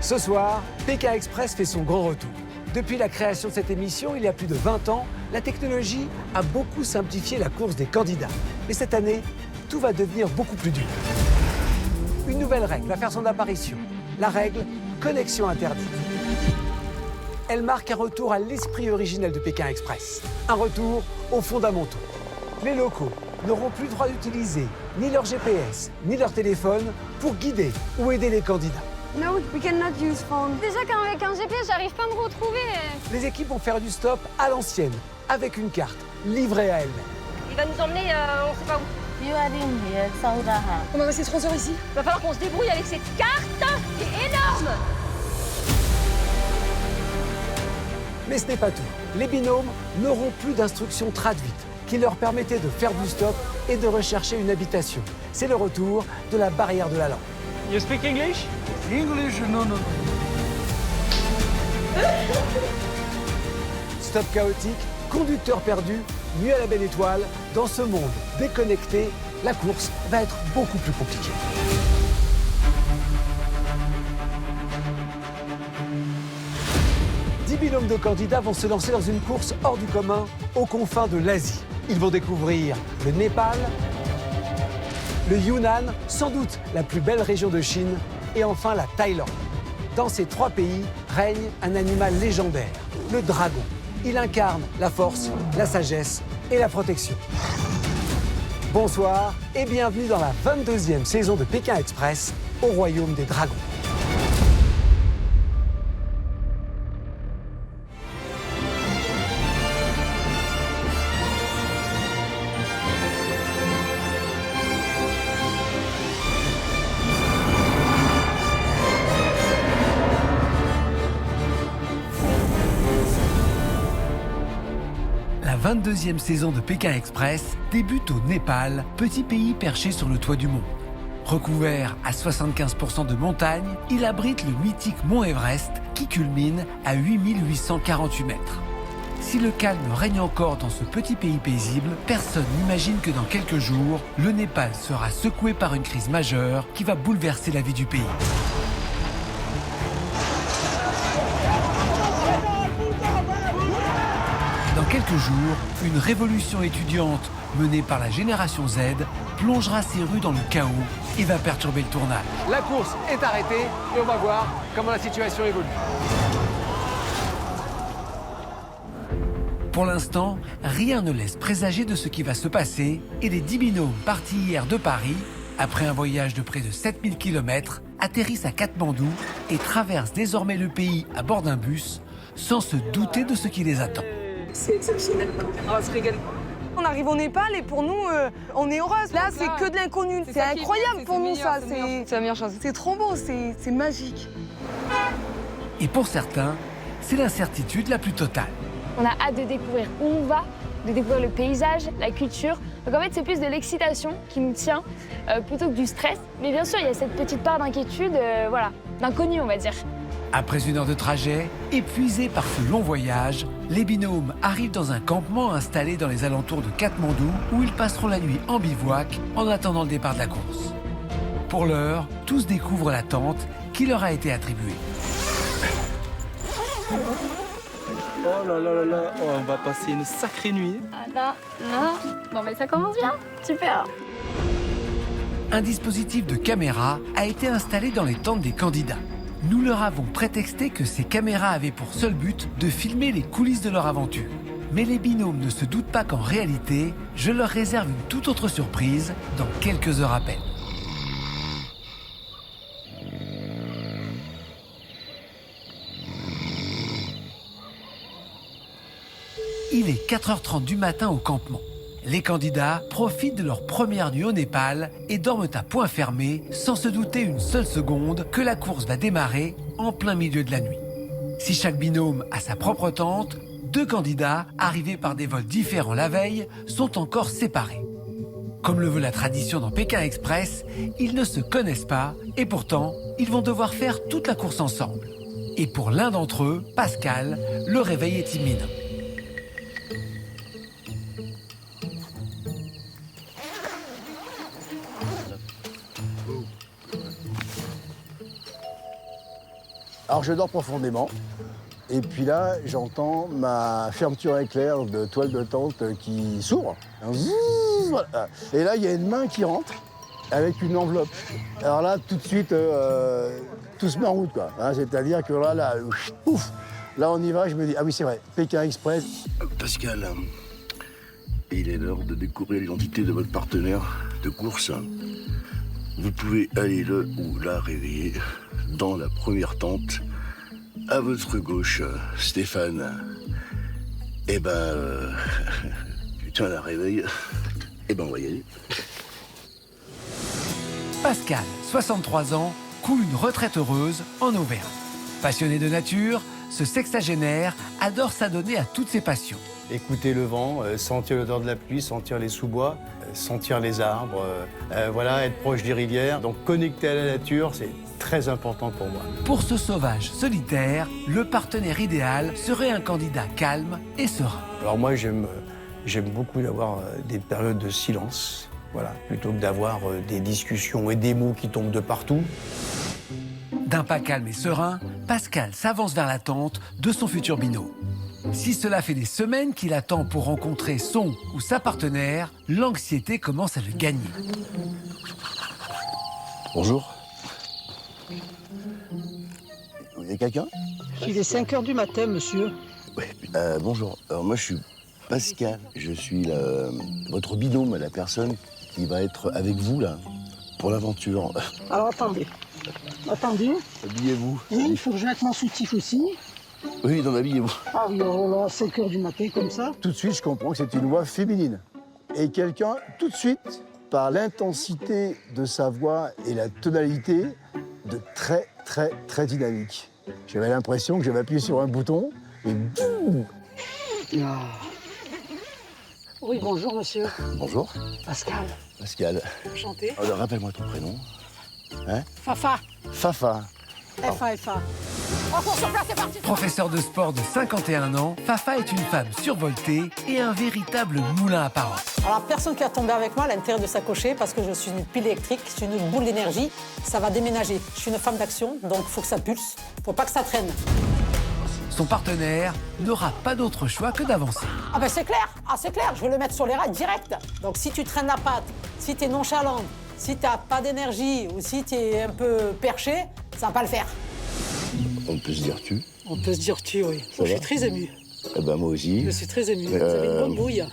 Ce soir, Pékin Express fait son grand retour. Depuis la création de cette émission, il y a plus de 20 ans, la technologie a beaucoup simplifié la course des candidats. Mais cette année, tout va devenir beaucoup plus dur. Une nouvelle règle va faire son apparition. La règle connexion interdite. Elle marque un retour à l'esprit originel de Pékin Express. Un retour aux fondamentaux. Les locaux n'auront plus le droit d'utiliser ni leur GPS, ni leur téléphone pour guider ou aider les candidats. No, we cannot use phone. Déjà qu'avec un GPS, j'arrive pas à me retrouver. Les équipes vont faire du stop à l'ancienne, avec une carte livrée à elles-mêmes. Il va nous emmener, on sait pas où. On va rester 3 heures ici. Il va falloir qu'on se débrouille avec cette carte qui est énorme. Mais ce n'est pas tout. Les binômes n'auront plus d'instructions traduites qui leur permettaient de faire du stop et de rechercher une habitation. C'est le retour de la barrière de la langue. You speak English? English, no. Stop chaotique, conducteur perdu, nuit à la belle étoile. Dans ce monde déconnecté, la course va être beaucoup plus compliquée. Dix binômes de candidats vont se lancer dans une course hors du commun aux confins de l'Asie. Ils vont découvrir le Népal, le Yunnan, sans doute la plus belle région de Chine, et enfin la Thaïlande. Dans ces 3 pays règne un animal légendaire, le dragon. Il incarne la force, la sagesse et la protection. Bonsoir et bienvenue dans la 22e saison de Pékin Express au royaume des dragons. La 22e saison de Pékin Express débute au Népal, petit pays perché sur le toit du monde. Recouvert à 75% de montagnes, il abrite le mythique mont Everest qui culmine à 8848 mètres. Si le calme règne encore dans ce petit pays paisible, personne n'imagine que dans quelques jours, le Népal sera secoué par une crise majeure qui va bouleverser la vie du pays. Dans quelques jours, une révolution étudiante menée par la génération Z plongera ses rues dans le chaos et va perturber le tournage. La course est arrêtée et on va voir comment la situation évolue. Pour l'instant, rien ne laisse présager de ce qui va se passer et les 10 binômes partis hier de Paris, après un voyage de près de 7000 km, atterrissent à Katmandou et traversent désormais le pays à bord d'un bus sans se douter de ce qui les attend. C'est exceptionnel. On va se régaler. On arrive au Népal et pour nous, on est heureuse. Là, c'est que de l'inconnu. C'est incroyable pour nous, ça. C'est la meilleure chose. C'est trop beau, c'est magique. Et pour certains, c'est l'incertitude la plus totale. On a hâte de découvrir où on va, de découvrir le paysage, la culture. Donc en fait, c'est plus de l'excitation qui nous tient plutôt que du stress. Mais bien sûr, il y a cette petite part d'inquiétude, voilà, d'inconnu, on va dire. Après 1 heure de trajet, épuisés par ce long voyage, les binômes arrivent dans un campement installé dans les alentours de Katmandou où ils passeront la nuit en bivouac en attendant le départ de la course. Pour l'heure, tous découvrent la tente qui leur a été attribuée. Oh là là là là, oh, on va passer une sacrée nuit. Ah là. Bon, mais ça commence bien. Super. Un dispositif de caméra a été installé dans les tentes des candidats. Nous leur avons prétexté que ces caméras avaient pour seul but de filmer les coulisses de leur aventure. Mais les binômes ne se doutent pas qu'en réalité, je leur réserve une toute autre surprise dans quelques heures à peine. Il est 4h30 du matin au campement. Les candidats profitent de leur première nuit au Népal et dorment à point fermé sans se douter une seule seconde que la course va démarrer en plein milieu de la nuit. Si chaque binôme a sa propre tente, 2 candidats, arrivés par des vols différents la veille, sont encore séparés. Comme le veut la tradition dans Pékin Express, ils ne se connaissent pas et pourtant, ils vont devoir faire toute la course ensemble. Et pour l'un d'entre eux, Pascal, le réveil est imminent. Alors je dors profondément. Et puis là, j'entends ma fermeture éclair de toile de tente qui s'ouvre. Voilà. Et là, il y a une main qui rentre avec une enveloppe. Alors là, tout de suite, tout se met en route, quoi. Hein, c'est-à-dire que là, ouf, là, on y va, je me dis, ah oui, c'est vrai, Pékin Express. Pascal, il est l'heure de découvrir l'identité de votre partenaire de course. Vous pouvez aller le ou la réveiller dans la première tente. À votre gauche, Stéphane. Eh ben, putain, la réveille. Eh ben, on va y aller. Pascal, 63 ans, coule une retraite heureuse en Auvergne. Passionné de nature, ce sexagénaire adore s'adonner à toutes ses passions. Écouter le vent, sentir l'odeur de la pluie, sentir les sous-bois, sentir les arbres, voilà, être proche des rivières. Donc connecter à la nature, c'est très important pour moi. Pour ce sauvage solitaire, le partenaire idéal serait un candidat calme et serein. Alors moi, j'aime beaucoup d'avoir des périodes de silence, voilà, plutôt que d'avoir des discussions et des mots qui tombent de partout. D'un pas calme et serein, Pascal s'avance vers la tente de son futur binôme. Si cela fait des semaines qu'il attend pour rencontrer son ou sa partenaire, l'anxiété commence à le gagner. Bonjour. Il y a quelqu'un? Il est 5 h du matin, monsieur. Oui, bonjour. Alors, moi, je suis Pascal. Je suis votre binôme, la personne qui va être avec vous, là, pour l'aventure. Alors, attendez. Attendez. Habillez-vous. Oui, il faut que je mette mon soutif aussi. Oui, non, habillez-vous. Ah oui, oh là, 5 h du matin, comme ça. Tout de suite, je comprends que c'est une voix féminine. Et quelqu'un, tout de suite, par l'intensité de sa voix et la tonalité, de très, très, très dynamique. J'avais l'impression que j'avais appuyé sur un bouton et boum. Ah. Oui, bonjour, monsieur. Bonjour. Pascal. Pascal. Enchanté. Alors, rappelle-moi ton prénom. Hein? Fafa. Fafa. F-A-F-A. On court sur place, c'est parti. Professeur de sport de 51 ans, Fafa est une femme survoltée et un véritable moulin à paroles. Alors, personne qui va tomber avec moi à l'intérieur de s'accrocher parce que je suis une pile électrique, je suis une boule d'énergie, ça va déménager. Je suis une femme d'action, donc il faut que ça pulse, faut pas que ça traîne. Son partenaire n'aura pas d'autre choix que d'avancer. Ah ben c'est clair, je vais le mettre sur les rails direct. Donc si tu traînes la patte, si tu es nonchalante, si t'as pas d'énergie ou si tu es un peu perché, ça va pas le faire. On peut se dire tu. On peut se dire tu, oui. Je suis très émue. Eh ben, moi aussi. Je suis très émue. Vous avez une bonne bouille.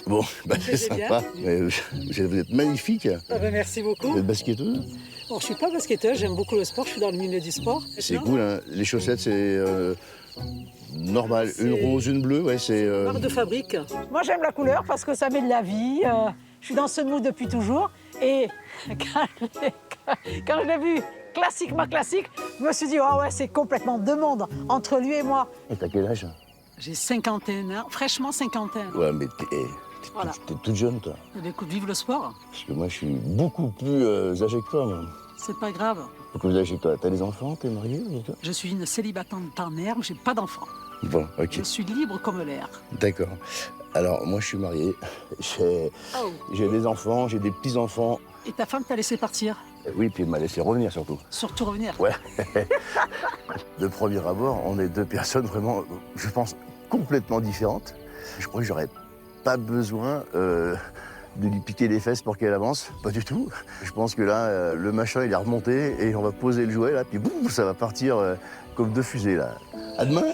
Bon, bah, c'est plaisez sympa. Mais, vous êtes magnifique. Ah ben merci beaucoup. Vous êtes basketteuse? Bon, je suis pas basketteuse, j'aime beaucoup le sport, je suis dans le milieu du sport. C'est cool, hein. Les chaussettes, c'est normal. Une rose, une bleue, ouais, c'est... Marque de fabrique. Moi, j'aime la couleur parce que ça met de la vie. Je suis dans ce mood depuis toujours. Et quand je l'ai vu classiquement classique, je me suis dit, oh ouais, c'est complètement deux mondes entre lui et moi. Et t'as quel âge? J'ai 51 ans, fraîchement 51. Ouais, mais Voilà. t'es toute jeune, toi. Écoute, vive le sport. Parce que moi, je suis beaucoup plus âgé que toi, moi. C'est pas grave. Beaucoup plus âgé que toi. T'as des enfants? T'es marié ou toi? Je suis une célibataire en herbe, j'ai pas d'enfants. Bon, ok. Je suis libre comme l'air. D'accord. Alors, moi, je suis marié. J'ai des enfants, j'ai des petits-enfants. Et ta femme t'a laissé partir? Oui, puis elle m'a laissé revenir, surtout. Surtout revenir. Ouais. De premier abord, on est deux personnes vraiment, je pense, complètement différentes. Je crois que j'aurais pas besoin de lui piquer les fesses pour qu'elle avance. Pas du tout. Je pense que là, le machin, il est remonté et on va poser le jouet, là, puis boum, ça va partir comme deux fusées, là. À demain.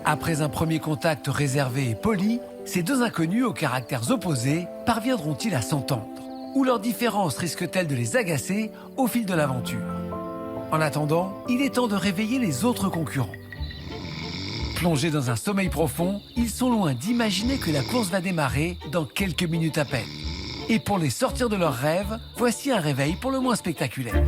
Après un premier contact réservé et poli, ces deux inconnus aux caractères opposés parviendront-ils à s'entendre? Ou leurs différences risquent-elles de les agacer au fil de l'aventure? En attendant, il est temps de réveiller les autres concurrents. Plongés dans un sommeil profond, ils sont loin d'imaginer que la course va démarrer dans quelques minutes à peine. Et pour les sortir de leurs rêves, voici un réveil pour le moins spectaculaire.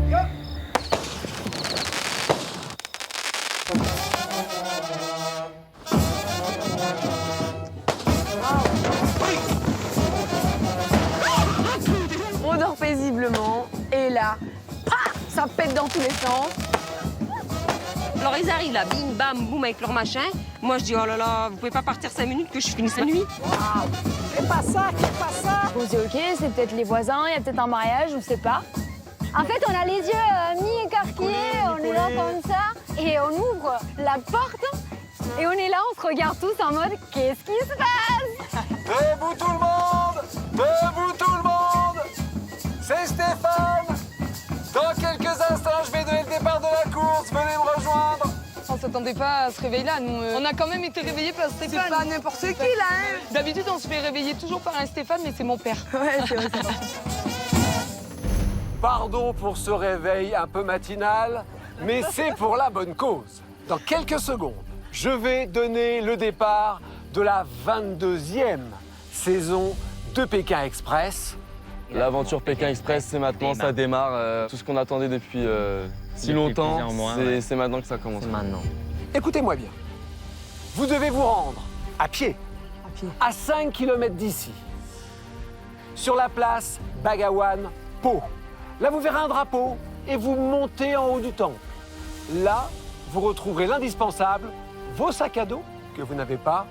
On dort paisiblement et là, paf, ça pète dans tous les sens. Alors ils arrivent là, bing, bam, boum, avec leur machin. Moi je dis, oh là là, vous pouvez pas partir 5 minutes que je finisse la nuit. Fais pas ça, fais pas ça. On se dit ok, c'est peut-être les voisins, il y a peut-être un mariage, on sait pas. En fait, on a les yeux mi-écarquillés, on est là comme ça. et on ouvre la porte et on est là, on se regarde tous en mode qu'est-ce qui se passe? Debout tout le monde! Debout tout le monde! C'est Stéphane! Dans quelques instants, je vais donner le départ de la course. Venez me rejoindre! On s'attendait pas à ce réveil-là, nous. On a quand même été réveillés par Stéphane. C'est pas n'importe qui, là, hein. D'habitude, on se fait réveiller toujours par un Stéphane, mais c'est mon père. Ouais, c'est vrai, c'est vrai. Pardon pour ce réveil un peu matinal, mais c'est pour la bonne cause. Dans quelques secondes, je vais donner le départ de la 22e saison de Pékin Express. L'aventure Pékin Express, c'est maintenant, ça démarre. Tout ce qu'on attendait depuis si longtemps, c'est maintenant que ça commence. Maintenant. Écoutez-moi bien. Vous devez vous rendre à pied, à 5 km d'ici, sur la place Bhagawan Po. Là, vous verrez un drapeau et vous montez en haut du temple. Là, vous retrouverez l'indispensable, vos sacs à dos, que vous n'avez pas,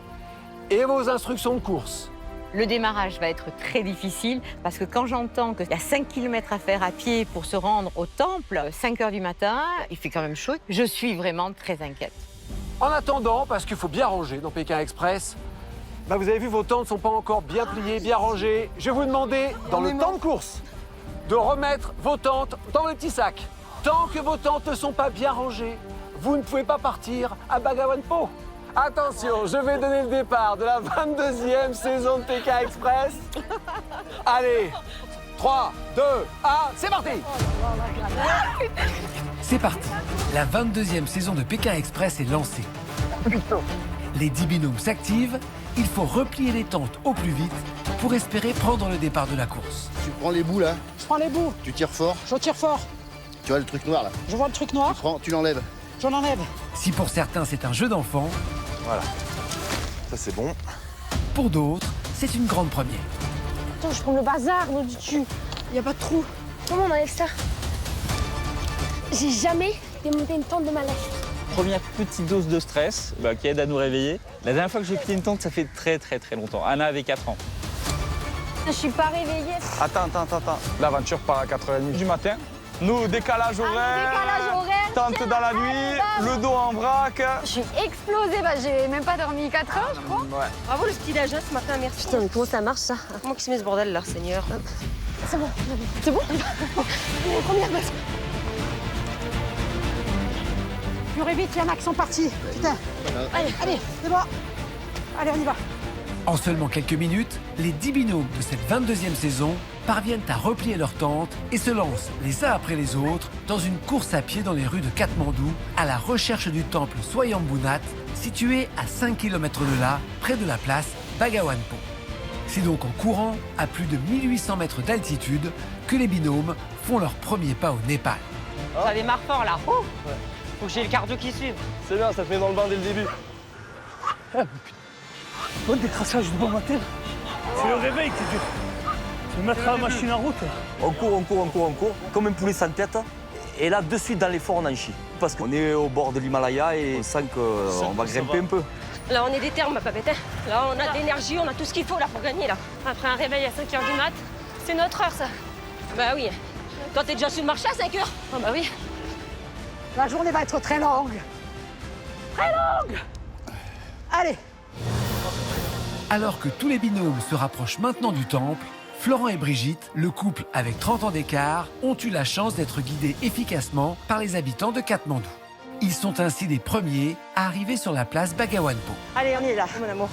et vos instructions de course. Le démarrage va être très difficile parce que quand j'entends qu'il y a 5 km à faire à pied pour se rendre au temple, 5 h du matin, il fait quand même chaud, je suis vraiment très inquiète. En attendant, parce qu'il faut bien ranger dans Pékin Express, bah vous avez vu, vos tentes ne sont pas encore bien pliées, bien rangées. Je vais vous demander, dans le temps de course, de remettre vos tentes dans le petit sac. Tant que vos tentes ne sont pas bien rangées, vous ne pouvez pas partir à Bhagawan Po. Attention, je vais donner le départ de la 22e saison de Pékin Express. Allez, 3, 2, 1, c'est parti! C'est parti. La 22e saison de Pékin Express est lancée. Les 10 binômes s'activent. Il faut replier les tentes au plus vite pour espérer prendre le départ de la course. Tu prends les bouts là, Je prends les bouts, tu tires fort, je tire fort. tu vois le truc noir là. Je vois le truc noir, Tu l'enlèves. je l'enlève. Si pour certains c'est un jeu d'enfant, Voilà. Ça, c'est bon. pour d'autres, c'est une grande première. Attends, je prends le bazar, nom du cul. Y a pas de trou. Comment on enlève ça? J'ai jamais démonté une tente de ma life. Première petite dose de stress qui aide à nous réveiller. La dernière fois que j'ai plié une tente, ça fait très longtemps. Anna avait 4 ans. Je suis pas réveillée. Attends. L'aventure part à 4h30 du matin. Nous, décalage horaire, Décalage horaire. tente dans la nuit, le dos en vrac. Je suis explosée, j'ai même pas dormi 4 heures, je crois. Ouais. Bravo le petit déjeuner ce matin, merci. Putain, mais comment ça marche, ça? Comment qui se met ce bordel là, Seigneur? C'est bon, c'est bon. Allez, première base. Purée vite, il y en a qui sont partis. Putain. Allez, c'est bon. Allez, on y va. En seulement quelques minutes, les 10 binômes de cette 22e saison parviennent à replier leurs tentes et se lancent les uns après les autres dans une course à pied dans les rues de Katmandou à la recherche du temple Swayambunat, situé à 5 km de là, près de la place Bhagawan Po. C'est donc en courant, à plus de 1800 mètres d'altitude, que les binômes font leur premier pas au Népal. Ça démarre fort là. Ouh. Faut que j'ai le cardio qui suive. C'est bien, ça te met dans le bain dès le début. Bon décrassage du bon matin. C'est le réveil qui est dur. C'est mettre la machine en route. On court, comme un poulet sans tête. Et là, de suite, dans l'effort, on en chie. Parce qu'on est au bord de l'Himalaya et on sent qu'on va grimper un peu. Là, on est déter, ma papette. Hein. Là, on a de l'énergie, on a tout ce qu'il faut là pour gagner là. Après un réveil à 5 h du mat, c'est notre heure ça. Bah oui. Toi, t'es déjà sur le marché à 5 h? Ah bah oui. La journée va être très longue. Très longue. Allez. Alors que tous les binômes se rapprochent maintenant du temple, Florent et Brigitte, le couple avec 30 ans d'écart, ont eu la chance d'être guidés efficacement par les habitants de Katmandou. Ils sont ainsi les premiers à arriver sur la place Bhagawan Po. Allez, on y est là, mon amour.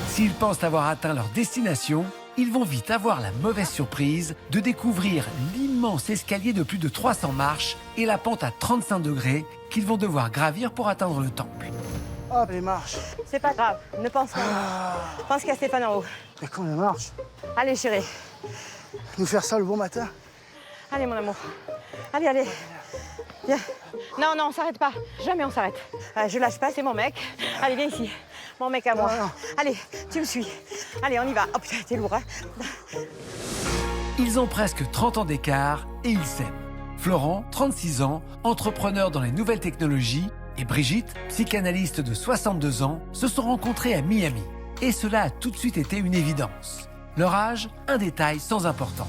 S'ils pensent avoir atteint leur destination, ils vont vite avoir la mauvaise surprise de découvrir l'immense escalier de plus de 300 marches et la pente à 35 degrés qu'ils vont devoir gravir pour atteindre le temple. Hop, les marches. C'est pas grave, ne pense pas. Pense qu'il y a Stéphane en haut. Mais quand les marches, Allez, chérie. nous faire ça le bon matin. Allez, mon amour. Allez. Viens. Non, on s'arrête pas. Jamais on s'arrête. Je lâche pas, c'est mon mec. Allez, viens ici. Mon mec à moi. Non. Allez, tu me suis. Allez, on y va. Oh putain, t'es lourd, hein. Ils ont presque 30 ans d'écart et ils s'aiment. Florent, 36 ans, entrepreneur dans les nouvelles technologies, et Brigitte, psychanalyste de 62 ans, se sont rencontrés à Miami. Et cela a tout de suite été une évidence. Leur âge, un détail sans importance.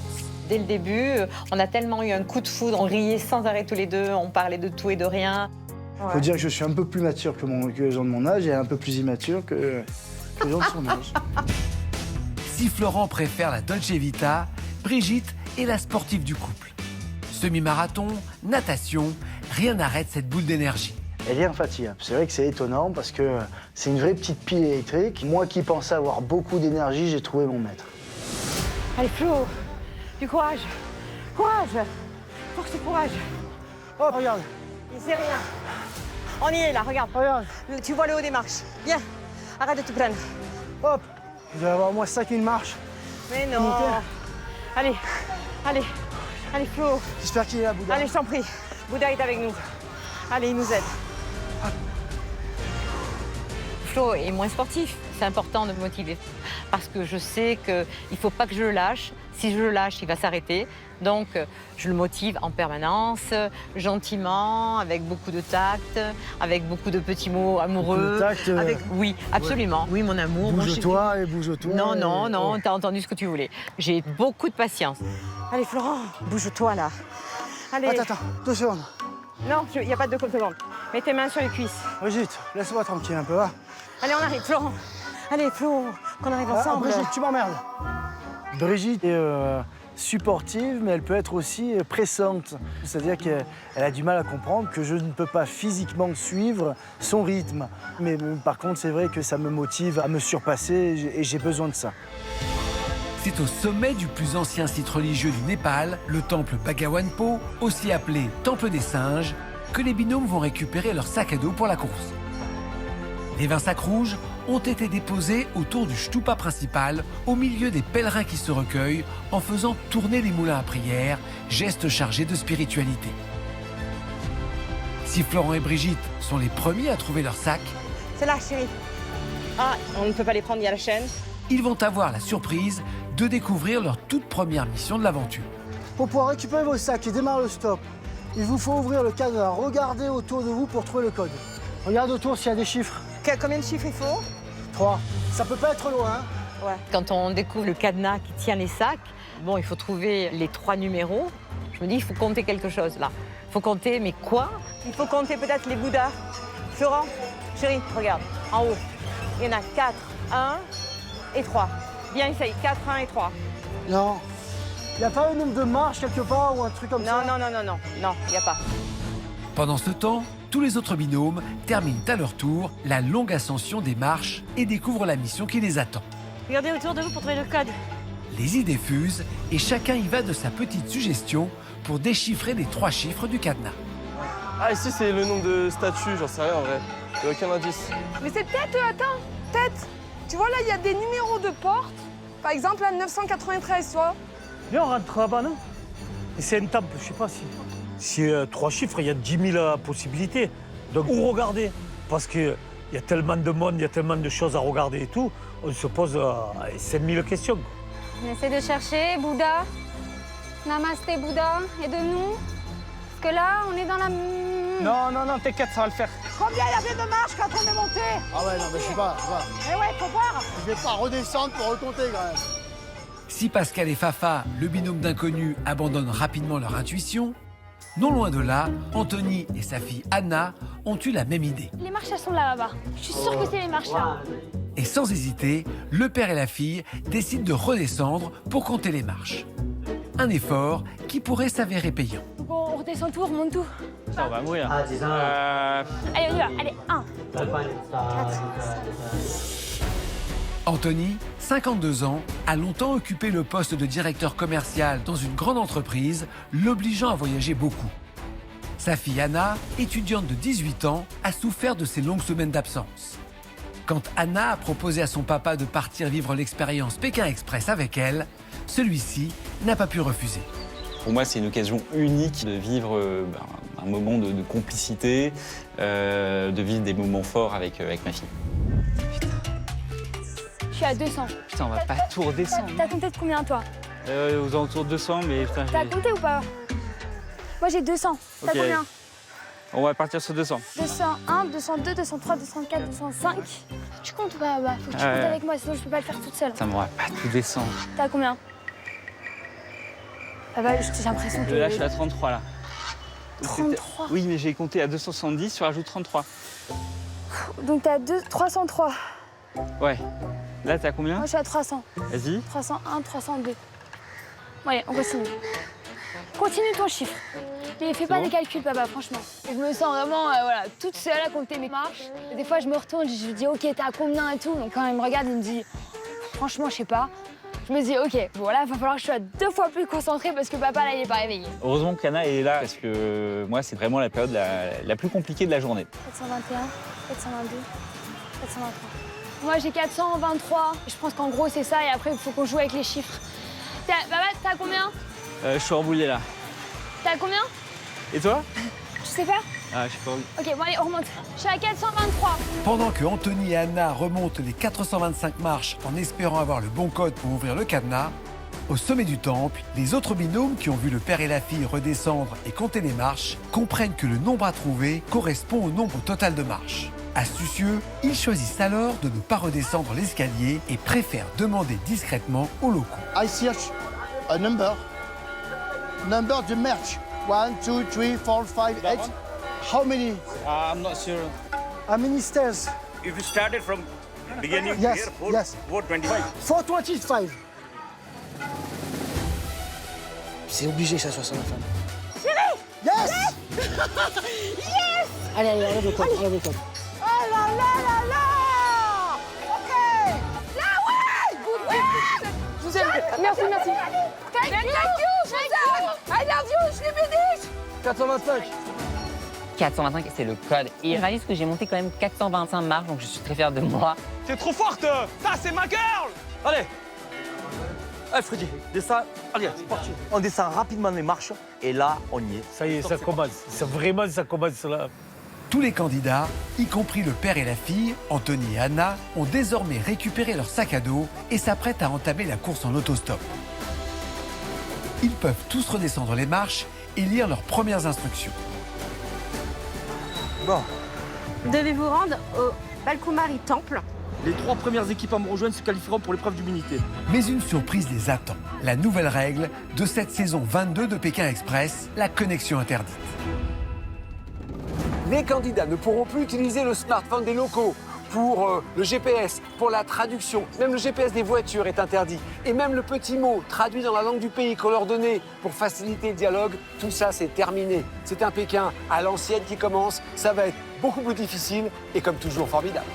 Dès le début, on a tellement eu un coup de foudre, on riait sans arrêt tous les deux, on parlait de tout et de rien. Il faut dire que je suis un peu plus mature que les gens de mon âge et un peu plus immature que les gens de son âge. Si Florent préfère la Dolce Vita, Brigitte est la sportive du couple. Semi-marathon, natation, rien n'arrête cette boule d'énergie. Elle est infatigable. C'est vrai que c'est étonnant parce que c'est une vraie petite pile électrique. Moi qui pensais avoir beaucoup d'énergie, j'ai trouvé mon maître. Allez, Flo, du courage. Courage. Force et courage. Oh, regarde. C'est rien. On y est là, regarde. Regarde. Tu vois le haut des marches. Viens, arrête de te plaindre. Hop. Je vais avoir au moins 5 000 marches. Mais non. Allez, allez, allez, Flo. J'espère qu'il est là, Bouddha. Allez, je t'en prie. Bouddha est avec nous. Allez, il nous aide. Flo est moins sportif. C'est important de me motiver parce que je sais qu'il ne faut pas que je le lâche. Si je le lâche, il va s'arrêter. Donc, je le motive en permanence, gentiment, avec beaucoup de tact, avec beaucoup de petits mots amoureux. Beaucoup de tact, Oui, absolument. Ouais. Oui, mon amour. Bouge-toi et bouge-toi. Non, non, et... non, t'as entendu ce que tu voulais. J'ai beaucoup de patience. Allez, Florent, bouge-toi là. Allez. Attends, 2 secondes. Non, il n'y a pas de 2 secondes. Mets tes mains sur les cuisses. Brigitte, laisse-moi tranquille un peu, va. Allez, on arrive, Florent. Allez, Flo, qu'on arrive ensemble. Brigitte, tu m'emmerdes. Brigitte est supportive, mais elle peut être aussi pressante. C'est-à-dire qu'elle a du mal à comprendre que je ne peux pas physiquement suivre son rythme. Mais par contre, c'est vrai que ça me motive à me surpasser et j'ai besoin de ça. C'est au sommet du plus ancien site religieux du Népal, le temple Bhagawan-po, aussi appelé Temple des singes, que les binômes vont récupérer leur sac à dos pour la course. Les 20 sacs rouges ont été déposés autour du stupa principal, au milieu des pèlerins qui se recueillent en faisant tourner les moulins à prière, geste chargé de spiritualité. Si Florent et Brigitte sont les premiers à trouver leur sac, c'est là, chérie. Ah, on ne peut pas les prendre, il y a la chaîne. Ils vont avoir la surprise de découvrir leur toute première mission de l'aventure. Pour pouvoir récupérer vos sacs et démarrer le stop, il vous faut ouvrir le cadenas, regardez autour de vous pour trouver le code. Regarde autour s'il y a des chiffres. Combien de chiffres il faut? 3. Ça peut pas être loin. Ouais. Quand on découvre le cadenas qui tient les sacs, bon, il faut trouver les 3 numéros. Je me dis, il faut compter quelque chose là. Il faut compter, mais quoi? Il faut compter peut-être les Bouddhas. Florent, chérie, regarde, en haut. Il y en a 4, 1 et 3. Bien, essaye, 4, 1 et 3. Non. Il n'y a pas un nombre de marches quelque part ou un truc comme ça? Non, il n'y a pas. Pendant ce temps, tous les autres binômes terminent à leur tour la longue ascension des marches et découvrent la mission qui les attend. Regardez autour de vous pour trouver le code. Les idées fusent et chacun y va de sa petite suggestion pour déchiffrer les 3 chiffres du cadenas. Ah, ici, c'est le nombre de statues, j'en sais rien en vrai. Il n'y a aucun indice. Mais c'est peut-être, peut-être. Tu vois, là, il y a des numéros de porte. Par exemple, là, 993, tu vois. Viens, on rentre là-bas, non? Et c'est un temple, je sais pas si... Si 3 chiffres, il y a 10 000 possibilités. Donc, où regarder? Parce qu'il y a tellement de monde, il y a tellement de choses à regarder et tout, on se pose 5000 questions. On essaie de chercher, Bouddha. Namasté, Bouddha, aide-nous. Parce que là, on est dans la... Non, t'inquiète, ça va le faire. Combien il y avait de marches quand on est monté? Ah ouais, non, mais je sais pas. Eh ouais, faut voir. Je vais pas redescendre pour recompter quand même. Si Pascal et Fafa, le binôme d'inconnus, abandonnent rapidement leur intuition, non loin de là, Anthony et sa fille Anna ont eu la même idée. Les marches, elles sont là-bas. Je suis sûre que c'est les marches là. Et sans hésiter, le père et la fille décident de redescendre pour compter les marches. Un effort qui pourrait s'avérer payant. On redescend tout, on remonte tout. Ça, on va mourir. Allez, on y va. Allez, 1, 4, Anthony, 52 ans, a longtemps occupé le poste de directeur commercial dans une grande entreprise, l'obligeant à voyager beaucoup. Sa fille Anna, étudiante de 18 ans, a souffert de ces longues semaines d'absence. Quand Anna a proposé à son papa de partir vivre l'expérience Pékin Express avec elle, celui-ci n'a pas pu refuser. Pour moi, c'est une occasion unique de vivre un moment de complicité, de vivre des moments forts avec ma fille. Je suis à 200. Putain, on va pas tout redescendre. T'as compté de combien, toi? Aux alentours de 200, mais putain... T'as compté ou pas? Moi, j'ai 200. T'as combien? On va partir sur 200. 201, 202, 203, 204, 205. Tu comptes ou pas? Bah, faut que tu comptes avec moi, sinon je peux pas le faire toute seule. Ça m'aura pas tout descendre. T'as combien? Ah bah, j'ai l'impression que... Là, je suis à 33, là. 33. Oui, mais j'ai compté à 270, tu rajoutes 33. Donc t'as 303. Ouais. Là, t'as combien? Moi, je suis à 300. Vas-y. 301, 302. Bon, allez, on continue. Continue ton chiffre. Mais fais pas des calculs, papa, franchement. Je me sens vraiment voilà, toute seule à compter mes marches. Et des fois, je me retourne, je lui dis, OK, t'es à combien et tout. Donc quand il me regarde, il me dit, franchement, je sais pas. Je me dis, OK, bon là, il va falloir que je sois 2 fois plus concentrée parce que papa, là, il est pas réveillé. Heureusement qu'Anna est là parce que moi, c'est vraiment la période la plus compliquée de la journée. 421, 422, 423. Moi, j'ai 423. Je pense qu'en gros, c'est ça. Et après, il faut qu'on joue avec les chiffres. Papa, t'as combien? Je suis embrouillé là. T'as combien? Et toi? Je sais pas. Ah, je sais pas. OK, bon allez, on remonte. Je suis à 423. Pendant que Anthony et Anna remontent les 425 marches en espérant avoir le bon code pour ouvrir le cadenas, au sommet du temple, les autres binômes qui ont vu le père et la fille redescendre et compter les marches comprennent que le nombre à trouver correspond au nombre total de marches. Astucieux, ils choisissent alors de ne pas redescendre l'escalier et préfèrent demander discrètement aux locaux. I search a number. Number de march. 1, 2, 3, 4, 5, 8. How many? I'm not sure. How many stairs? If you started from beginning Yes, here, 425. 425. C'est obligé que ça soit ça, ma femme. Chérie! Yes! Yes! Allez, enlève le code, enlève le code. Oh là là là là! OK! Là, ouais! Good work! Je vous aime. Merci, merci. Thank you! Je vous aime! I love you! Je l'ai béni! 425. 425, c'est le code. Et il réalise que j'ai monté quand même 425 marches, donc je suis très fier de moi. T'es trop forte. Ça, c'est ma girl. Allez. Allez, Freddy, descends. Allez, c'est parti. On descend rapidement les marches et là, on y est. Ça y est, ça commence. Vraiment, ça commence là. Tous les candidats, y compris le père et la fille, Anthony et Anna, ont désormais récupéré leur sac à dos et s'apprêtent à entamer la course en autostop. Ils peuvent tous redescendre les marches et lire leurs premières instructions. Bon. Devez-vous rendre au Balkumari Temple. Les 3 premières équipes à me rejoindre se qualifieront pour l'épreuve d'humilité. Mais une surprise les attend. La nouvelle règle de cette saison 22 de Pékin Express, la connexion interdite. Les candidats ne pourront plus utiliser le smartphone des locaux pour le GPS, pour la traduction. Même le GPS des voitures est interdit. Et même le petit mot traduit dans la langue du pays qu'on leur donnait pour faciliter le dialogue, tout ça c'est terminé. C'est un Pékin à l'ancienne qui commence. Ça va être beaucoup plus difficile et comme toujours formidable.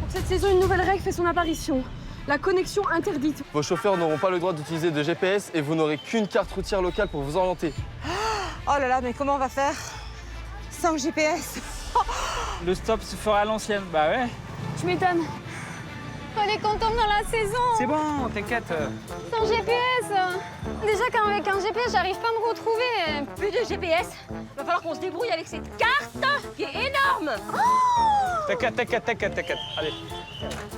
Pour cette saison, une nouvelle règle fait son apparition. La connexion interdite. Vos chauffeurs n'auront pas le droit d'utiliser de GPS et vous n'aurez qu'une carte routière locale pour vous orienter. Oh là là, mais comment on va faire sans GPS? Le stop se fera à l'ancienne, bah ouais. Tu m'étonnes. On est content dans la saison. C'est bon, t'inquiète. Sans GPS. Déjà qu'avec un GPS, j'arrive pas à me retrouver. Plus de GPS. Va falloir qu'on se débrouille avec cette carte qui est énorme. T'inquiète. Allez.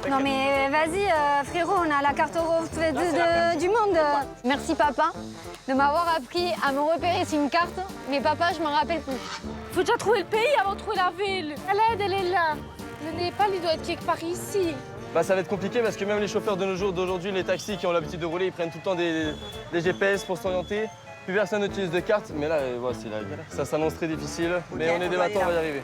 Non mais vas-y, frérot, on a la carte du monde. Merci papa de m'avoir appris à me repérer sur une carte. Mais papa, je m'en rappelle plus. Faut déjà trouver le pays avant de trouver la ville. L'aide, elle est là. Le Népal, il doit être quelque part ici. Bah, ça va être compliqué parce que même les chauffeurs de nos jours d'aujourd'hui, les taxis qui ont l'habitude de rouler, ils prennent tout le temps des GPS pour s'orienter. Plus personne n'utilise de carte, mais là, ouais, c'est la galère. Ça s'annonce très difficile, mais on est des battants, on va y arriver.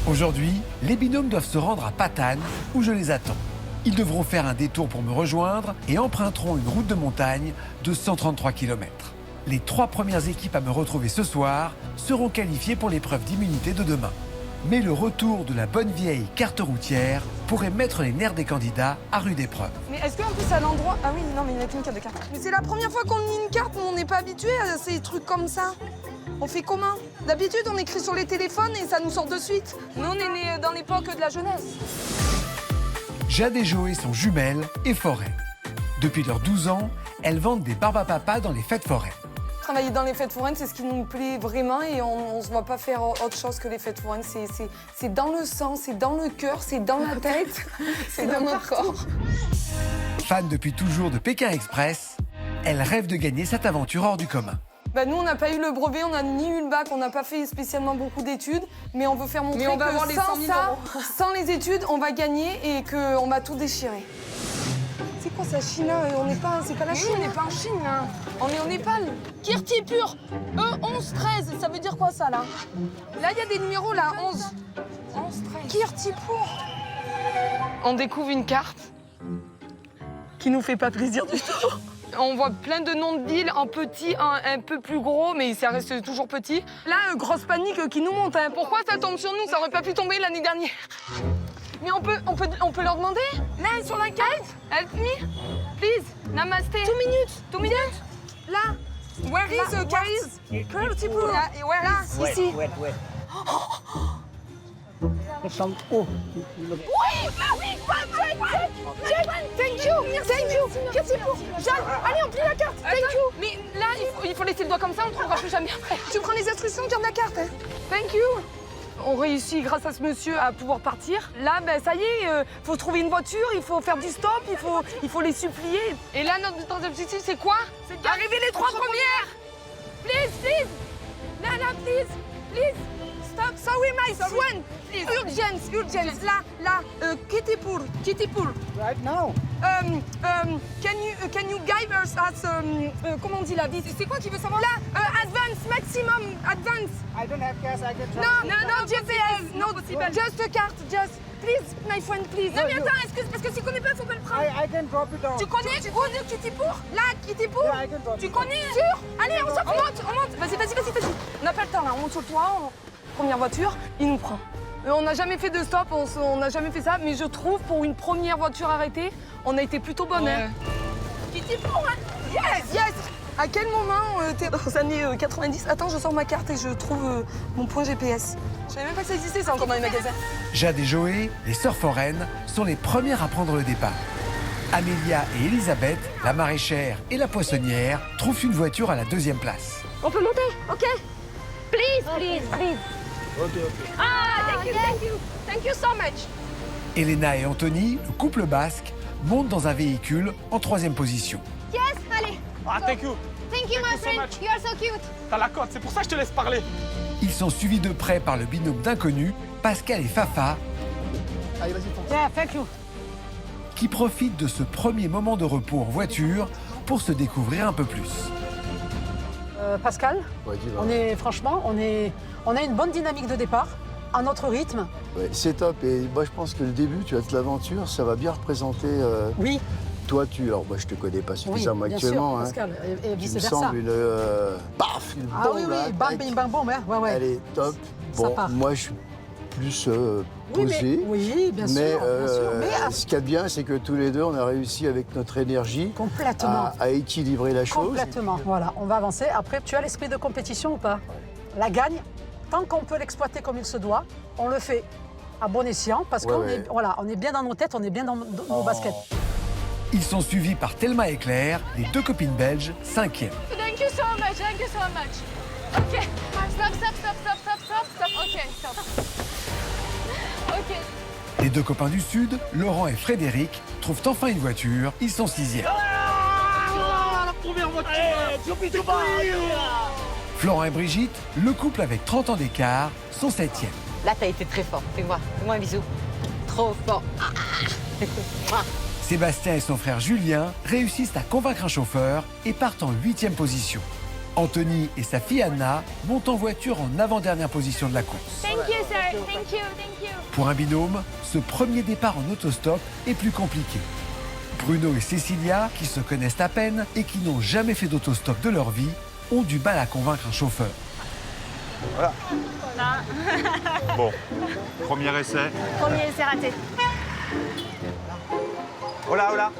Aujourd'hui, les binômes doivent se rendre à Patane, où je les attends. Ils devront faire un détour pour me rejoindre et emprunteront une route de montagne de 133 km. Les 3 premières équipes à me retrouver ce soir seront qualifiées pour l'épreuve d'immunité de demain. Mais le retour de la bonne vieille carte routière pourrait mettre les nerfs des candidats à rude épreuve. Mais est-ce qu'en plus à l'endroit... Ah oui, non, mais il n'y a qu'une carte de carte. Mais c'est la première fois qu'on lit une carte, mais on n'est pas habitué à ces trucs comme ça. On fait comment? D'habitude, on écrit sur les téléphones et ça nous sort de suite. Nous, on est nés dans l'époque de la jeunesse. Jade et Joé sont jumelles et foraines. Depuis leurs 12 ans, elles vendent des barbes à papa dans les fêtes foraines. Travailler dans les fêtes foraines, c'est ce qui nous plaît vraiment et on ne se voit pas faire autre chose que les fêtes foraines. C'est dans le sang, c'est dans le cœur, c'est dans la tête, c'est dans notre corps. Fan depuis toujours de Pékin Express, elle rêve de gagner cette aventure hors du commun. Bah nous, on n'a pas eu le brevet, on n'a ni eu le bac, on n'a pas fait spécialement beaucoup d'études, mais on veut faire montrer que sans les études, on va gagner et qu'on va tout déchirer. C'est quoi ça, Chine là? C'est pas la Chine. On n'est pas en Chine là. On est au Népal. Kirtipur. 11 13. Ça veut dire quoi ça là? Là il y a des numéros là. 11 13. Kirtipur. On découvre une carte qui nous fait pas plaisir du tout. On voit plein de noms de villes en petit, un peu plus gros, mais ça reste toujours petit. Là, grosse panique qui nous monte. Hein. Pourquoi ça tombe sur nous? Ça aurait pas pu tomber l'année dernière. Mais on peut leur demander? Là, sur la carte. Help me, please. Namaste. 2 minutes. 2 minutes. Là. Where is Kirtipur? Là, ici. Oh. Oui, thank you. Kirtipur. Allez, on plie la carte. Thank you. Mais là, il faut laisser le doigt comme ça, on ne trouvera plus jamais après. Tu prends les instructions, garde la carte. Hein. Thank you. On réussit, grâce à ce monsieur, à pouvoir partir. Là, ben, ça y est, faut trouver une voiture, il faut faire du stop, il faut les supplier. Et là, notre objectif, c'est quoi? C'est d'arriver les 3 premières. Please. Là, please. Stop. Sorry, my friend. Please. Urgence. Là. Kirtipur. Right now. Can you guide us comment on dit là? C'est quoi qui veut savoir? Là, advance, maximum, advance. I don't have cash, I can try. No, GPS, no, just a carte, just. Please, my friend, please. Non, mais attends, excuse, parce que si tu connais pas, faut pas le prendre. I can drop it down. Tu connais où Kirtipur? Là, Kirtipur? Yeah, I can drop it. Tu connais? Sûr? Allez, on monte. Vas-y. On n'a pas le temps là, on monte sur le toit, première voiture, il nous prend. On n'a jamais fait de stop, on n'a jamais fait ça, mais je trouve pour une première voiture arrêtée, on a été plutôt bonne. Ouais. Hein. Kirtipur, hein? Yes. À quel moment t'es dans les années 90? Attends, je sors ma carte et je trouve mon point GPS. Je savais même pas que ça existait, ça, encore dans les magasins. Jade et Joé, les sœurs foraines, sont les premières à prendre le départ. Amélia et Elisabeth, la maraîchère et la poissonnière, trouvent une voiture à la 2e place. On peut monter? OK. Please. Ok. Ah, thank you so much. Elena et Anthony, le couple basque, montent dans un véhicule en 3e position. Yes, allez. Ah, thank you. Thank you, my friend. You are so cute. T'as la cote, c'est pour ça que je te laisse parler. Ils sont suivis de près par le binôme d'inconnus, Pascal et Fafa, Allez, vas-y, fonce. Yeah, thank you. qui profitent de ce premier moment de repos en voiture pour se découvrir un peu plus. Pascal, Ouais, dis-moi. on a une bonne dynamique de départ, à notre rythme. Ouais, c'est top. Et moi, je pense que le début, tu vois, de l'aventure, ça va bien représenter. Oui. Toi, alors moi, je te connais pas suffisamment bien actuellement. sûr, Pascal, et Tu me vice-versa. sembles une paf, une Ah bombe. oui, là, bam, tac. bim, bam, boum, hein. Ouais. Elle est top. Ça Bon, part. moi, je suis plus Oui, posé. oui, bien sûr, Mais, bien sûr. Mais ce qu'il y a de bien, c'est que tous les deux, on a réussi avec notre énergie complètement. à équilibrer la chose. Complètement, voilà, on va avancer. Après, tu as l'esprit de compétition ou pas? La gagne, tant qu'on peut l'exploiter comme il se doit, on le fait à bon escient parce qu'on Ouais. on est bien dans nos têtes, on est bien dans nos baskets. Ils sont suivis par Thelma et Claire, les 2 copines belges, 5e. Thank you so much. OK. Stop. OK, stop. OK. Les 2 copains du Sud, Laurent et Frédéric, trouvent enfin une voiture. Ils sont 6e. La première voiture. Florent et Brigitte, le couple avec 30 ans d'écart, sont 7e. Là, t'as été très fort. Fais-moi un bisou. Trop fort. Sébastien et son frère Julien réussissent à convaincre un chauffeur et partent en 8e position. Anthony et sa fille Anna montent en voiture en avant-dernière position de la course. Thank you, sir. Thank you. Pour un binôme, ce premier départ en autostop est plus compliqué. Bruno et Cécilia, qui se connaissent à peine et qui n'ont jamais fait d'autostop de leur vie, ont du mal à convaincre un chauffeur. Voilà. Bon, premier essai. Premier essai raté. Hola.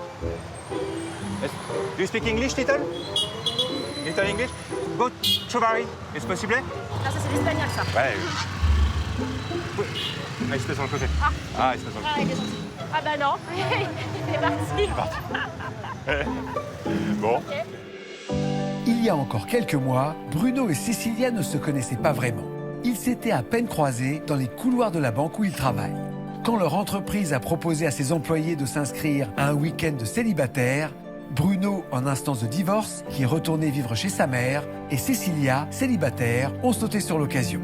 Do you speak English, little English? Go Chauvari, est-ce possible? Ah, ça, c'est l'espagnol, ça. Ouais. Ah, il se fait sur le côté. Ah, il se fait sur le côté. Il est gentil. Ah bah non, il est parti. Bon. Il y a encore quelques mois, Bruno et Cécilia ne se connaissaient pas vraiment. Ils s'étaient à peine croisés dans les couloirs de la banque où ils travaillent. Quand leur entreprise a proposé à ses employés de s'inscrire à un week-end de célibataire, Bruno, en instance de divorce, qui est retourné vivre chez sa mère, et Cécilia, célibataire, ont sauté sur l'occasion.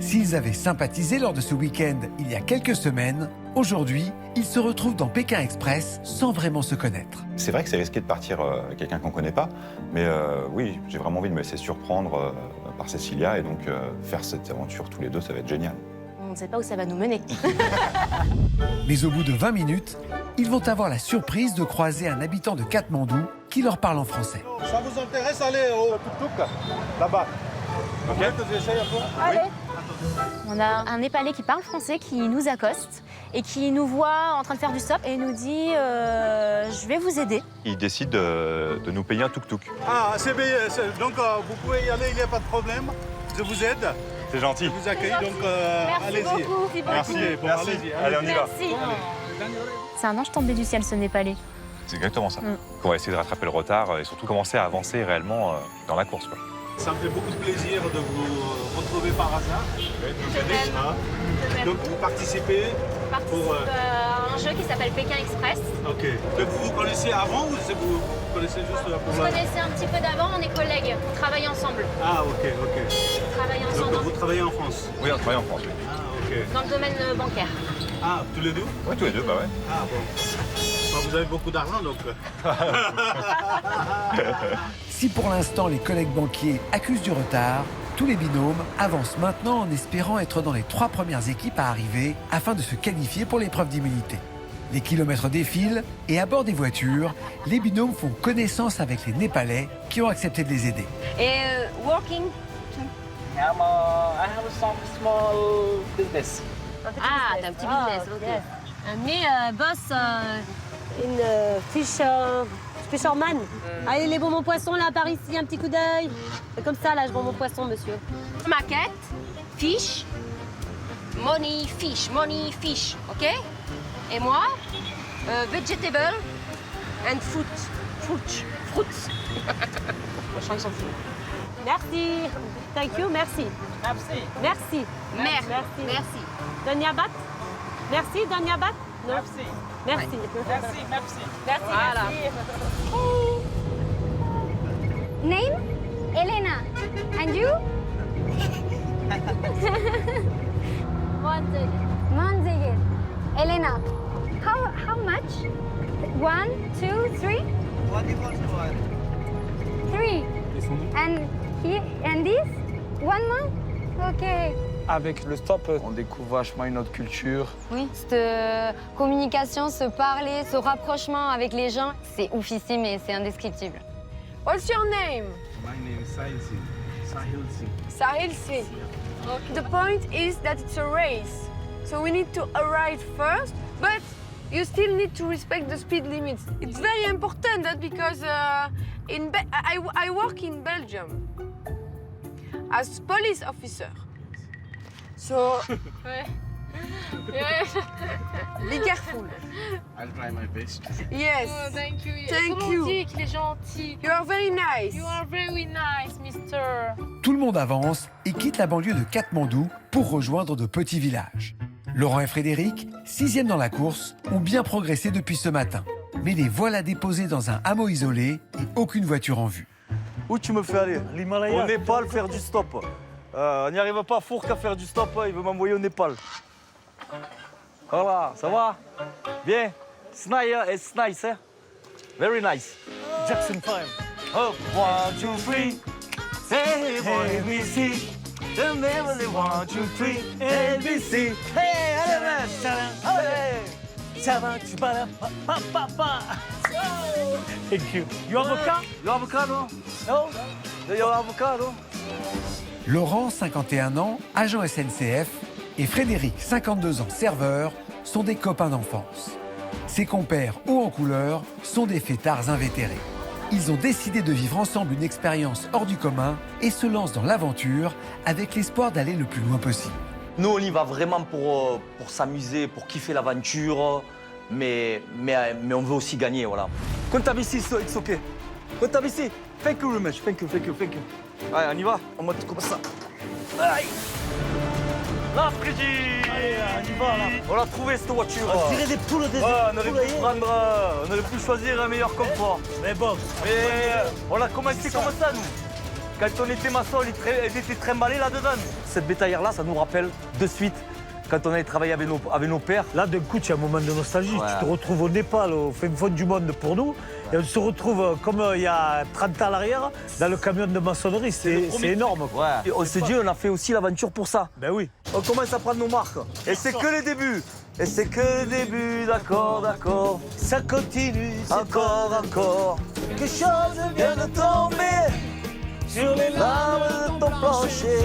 S'ils avaient sympathisé lors de ce week-end il y a quelques semaines, aujourd'hui, ils se retrouvent dans Pékin Express sans vraiment se connaître. C'est vrai que c'est risqué de partir avec quelqu'un qu'on ne connaît pas, mais oui, j'ai vraiment envie de me laisser surprendre par Cécilia et donc faire cette aventure tous les deux, ça va être génial. On ne sait pas où ça va nous mener. Mais au bout de 20 minutes, ils vont avoir la surprise de croiser un habitant de Katmandou qui leur parle en français. Ça vous intéresse d'aller au tuk-tuk là-bas? Ok. Allez. On a un Népalais qui parle français qui nous accoste et qui nous voit en train de faire du stop et nous dit je vais vous aider. Il décide de nous payer un tuk-tuk. Ah, c'est bien. Donc vous pouvez y aller, il n'y a pas de problème. Je vous aide. C'est gentil. Je vous accueille, donc allez-y. Merci. Merci. Allez, on y va. C'est un ange tombé du ciel, ce Népalais. C'est exactement ça. On va essayer de rattraper le retard et surtout commencer à avancer réellement dans la course. Quoi. Ça me fait beaucoup de plaisir de vous retrouver par hasard. Donc vous participez pour à un jeu qui s'appelle Pékin Express. Ok. Donc vous vous connaissez avant ou vous connaissez juste pour On se connaissait un petit peu d'avant, on est collègues, on travaille ensemble. Ah ok. On travaille ensemble. Donc vous travaillez en France? Oui, on travaille en France. Oui. Ah ok. Dans le domaine bancaire. Ah, tous les deux? Oui, tous les deux, bah ouais. Ah bon. Vous avez beaucoup d'argent donc. Si pour l'instant les collègues banquiers accusent du retard, tous les binômes avancent maintenant en espérant être dans les 3 premières équipes à arriver afin de se qualifier pour l'épreuve d'immunité. Les kilomètres défilent et à bord des voitures, les binômes font connaissance avec les Népalais qui ont accepté de les aider. Et working. I have some small business. Ah, t'as un petit business, ok. Mais boss, une fisherman. Allez, les bonbons poissons, là, par ici, un petit coup d'œil. Comme ça, là, je vends mon poisson, monsieur. Maquette, fish, money, fish, ok? Et moi, vegetable and fruits. Je s'en fout. Merci. Thank you, merci. Merci. Merci. Danyabat. Merci, Danyabat. Merci. Merci. Merci. Voilà. Name? Elena. And you? Manzegir. Elena. How much? 1, 2, 3? 3. And this? 1 month? Okay. Avec le stop, on découvre vachement une autre culture. Oui, cette communication, ce parler, ce rapprochement avec les gens, c'est oufissime et c'est indescriptible. What's your name? My name is Sahil Singh. Sahil Singh. The point is that it's a race. So we need to arrive first, but you still need to respect the speed limits. It's very important that because I work in Belgium as police officer. So be careful. I'll try my best. Yes. Oh, thank you. Thank Comment you. on dit qu'il est gentil? You are very nice. You are very nice, mister. Tout le monde avance et quitte la banlieue de Katmandou pour rejoindre de petits villages. Laurent et Frédéric, 6e dans la course, ont bien progressé depuis ce matin. Mais les voilà déposés dans un hameau isolé et aucune voiture en vue. Où tu me fais aller? L'Himalaya. Au Népal, faire du stop. On n'y arrive pas à Fourques à faire du stop, il veut m'envoyer au Népal. Voilà, ça va? Bien. It's nice, hein? Very nice. Jackson 5. Oh, 1, 2, 3. Hey, boy, let me see. The memory, 1, 2, 3. ABC. Hey, allez, Thank you. You have a car? You have avocado? No? Do you have avocado? Laurent, 51 ans, agent SNCF, et Frédéric, 52 ans, serveur, sont des copains d'enfance. Ses compères hauts en couleur sont des fêtards invétérés. Ils ont décidé de vivre ensemble une expérience hors du commun et se lancent dans l'aventure avec l'espoir d'aller le plus loin possible. Nous, on y va vraiment pour s'amuser, pour kiffer l'aventure, mais on veut aussi gagner, voilà. Comptable ici, it's okay. Comptable ici, thank you very much, thank you. Allez, on y va, on monte comme ça. Aïe. Là, Freddy. Allez, on y va, là. On l'a trouvé, cette voiture. On dirait des poules des on aurait pu choisir un meilleur confort. Mais bon. Mais on a commencé comme ça, nous. Quand on était maçon, ils étaient trimballés là-dedans. Cette bétaillère-là, ça nous rappelle de suite quand on avait travaillé avec nos pères. Là, d'un coup, tu as un moment de nostalgie. Ouais. Tu te retrouves au Népal, au fin fond du monde pour nous. Et on se retrouve, comme il y a 30 ans à l'arrière, dans le camion de maçonnerie. C'est énorme. Quoi. Ouais. Et on s'est dit, on a fait aussi l'aventure pour ça. Ben oui. On commence à prendre nos marques. Et c'est que le début. Et c'est que le début, d'accord, d'accord. Ça continue, encore. Quelque chose vient de tomber sur les lames de ton plancher.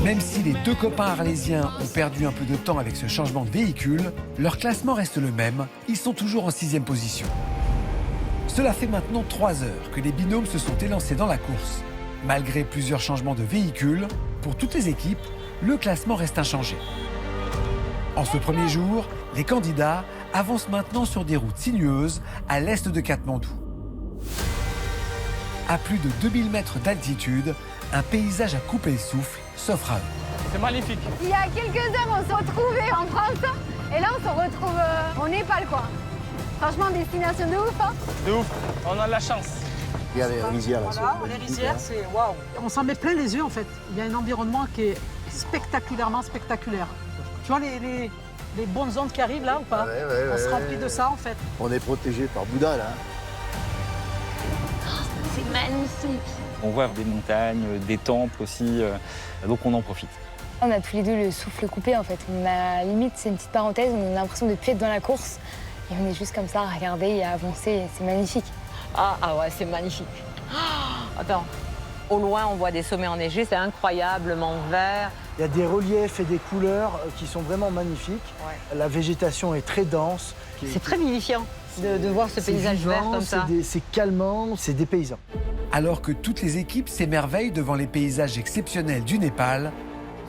Même si les deux copains arlésiens ont perdu un peu de temps avec ce changement de véhicule, leur classement reste le même, ils sont toujours en 6e position. Cela fait maintenant 3 heures que les binômes se sont élancés dans la course. Malgré plusieurs changements de véhicule, pour toutes les équipes, le classement reste inchangé. En ce premier jour, les candidats avancent maintenant sur des routes sinueuses à l'est de Katmandou. À plus de 2000 mètres d'altitude, un paysage à couper le souffle s'offre à eux. C'est magnifique. Il y a quelques heures, on se retrouvait en France et là, on se retrouve au Népal, quoi. Franchement, destination de ouf, hein. De ouf, on a de la chance. Il y a les rizières là. Voilà, les rizières, c'est waouh. On s'en met plein les yeux, en fait. Il y a un environnement qui est spectaculairement spectaculaire. Tu vois les bonnes ondes qui arrivent là ou pas? On se remplit de ça, en fait. On est protégé par Bouddha là. C'est magnifique. On voit des montagnes, des temples aussi, donc on en profite. On a tous les deux le souffle coupé en fait. On a limite, c'est une petite parenthèse, on a l'impression de plus être dans la course. Et on est juste comme ça à regarder et à avancer. C'est magnifique. Ah ouais, c'est magnifique. Oh, attends, au loin, on voit des sommets enneigés, c'est incroyablement vert. Il y a des reliefs et des couleurs qui sont vraiment magnifiques. Ouais. La végétation est très dense. C'est très vivifiant de voir ce paysage vert comme ça. C'est calmant, c'est dépaysant. Alors que toutes les équipes s'émerveillent devant les paysages exceptionnels du Népal,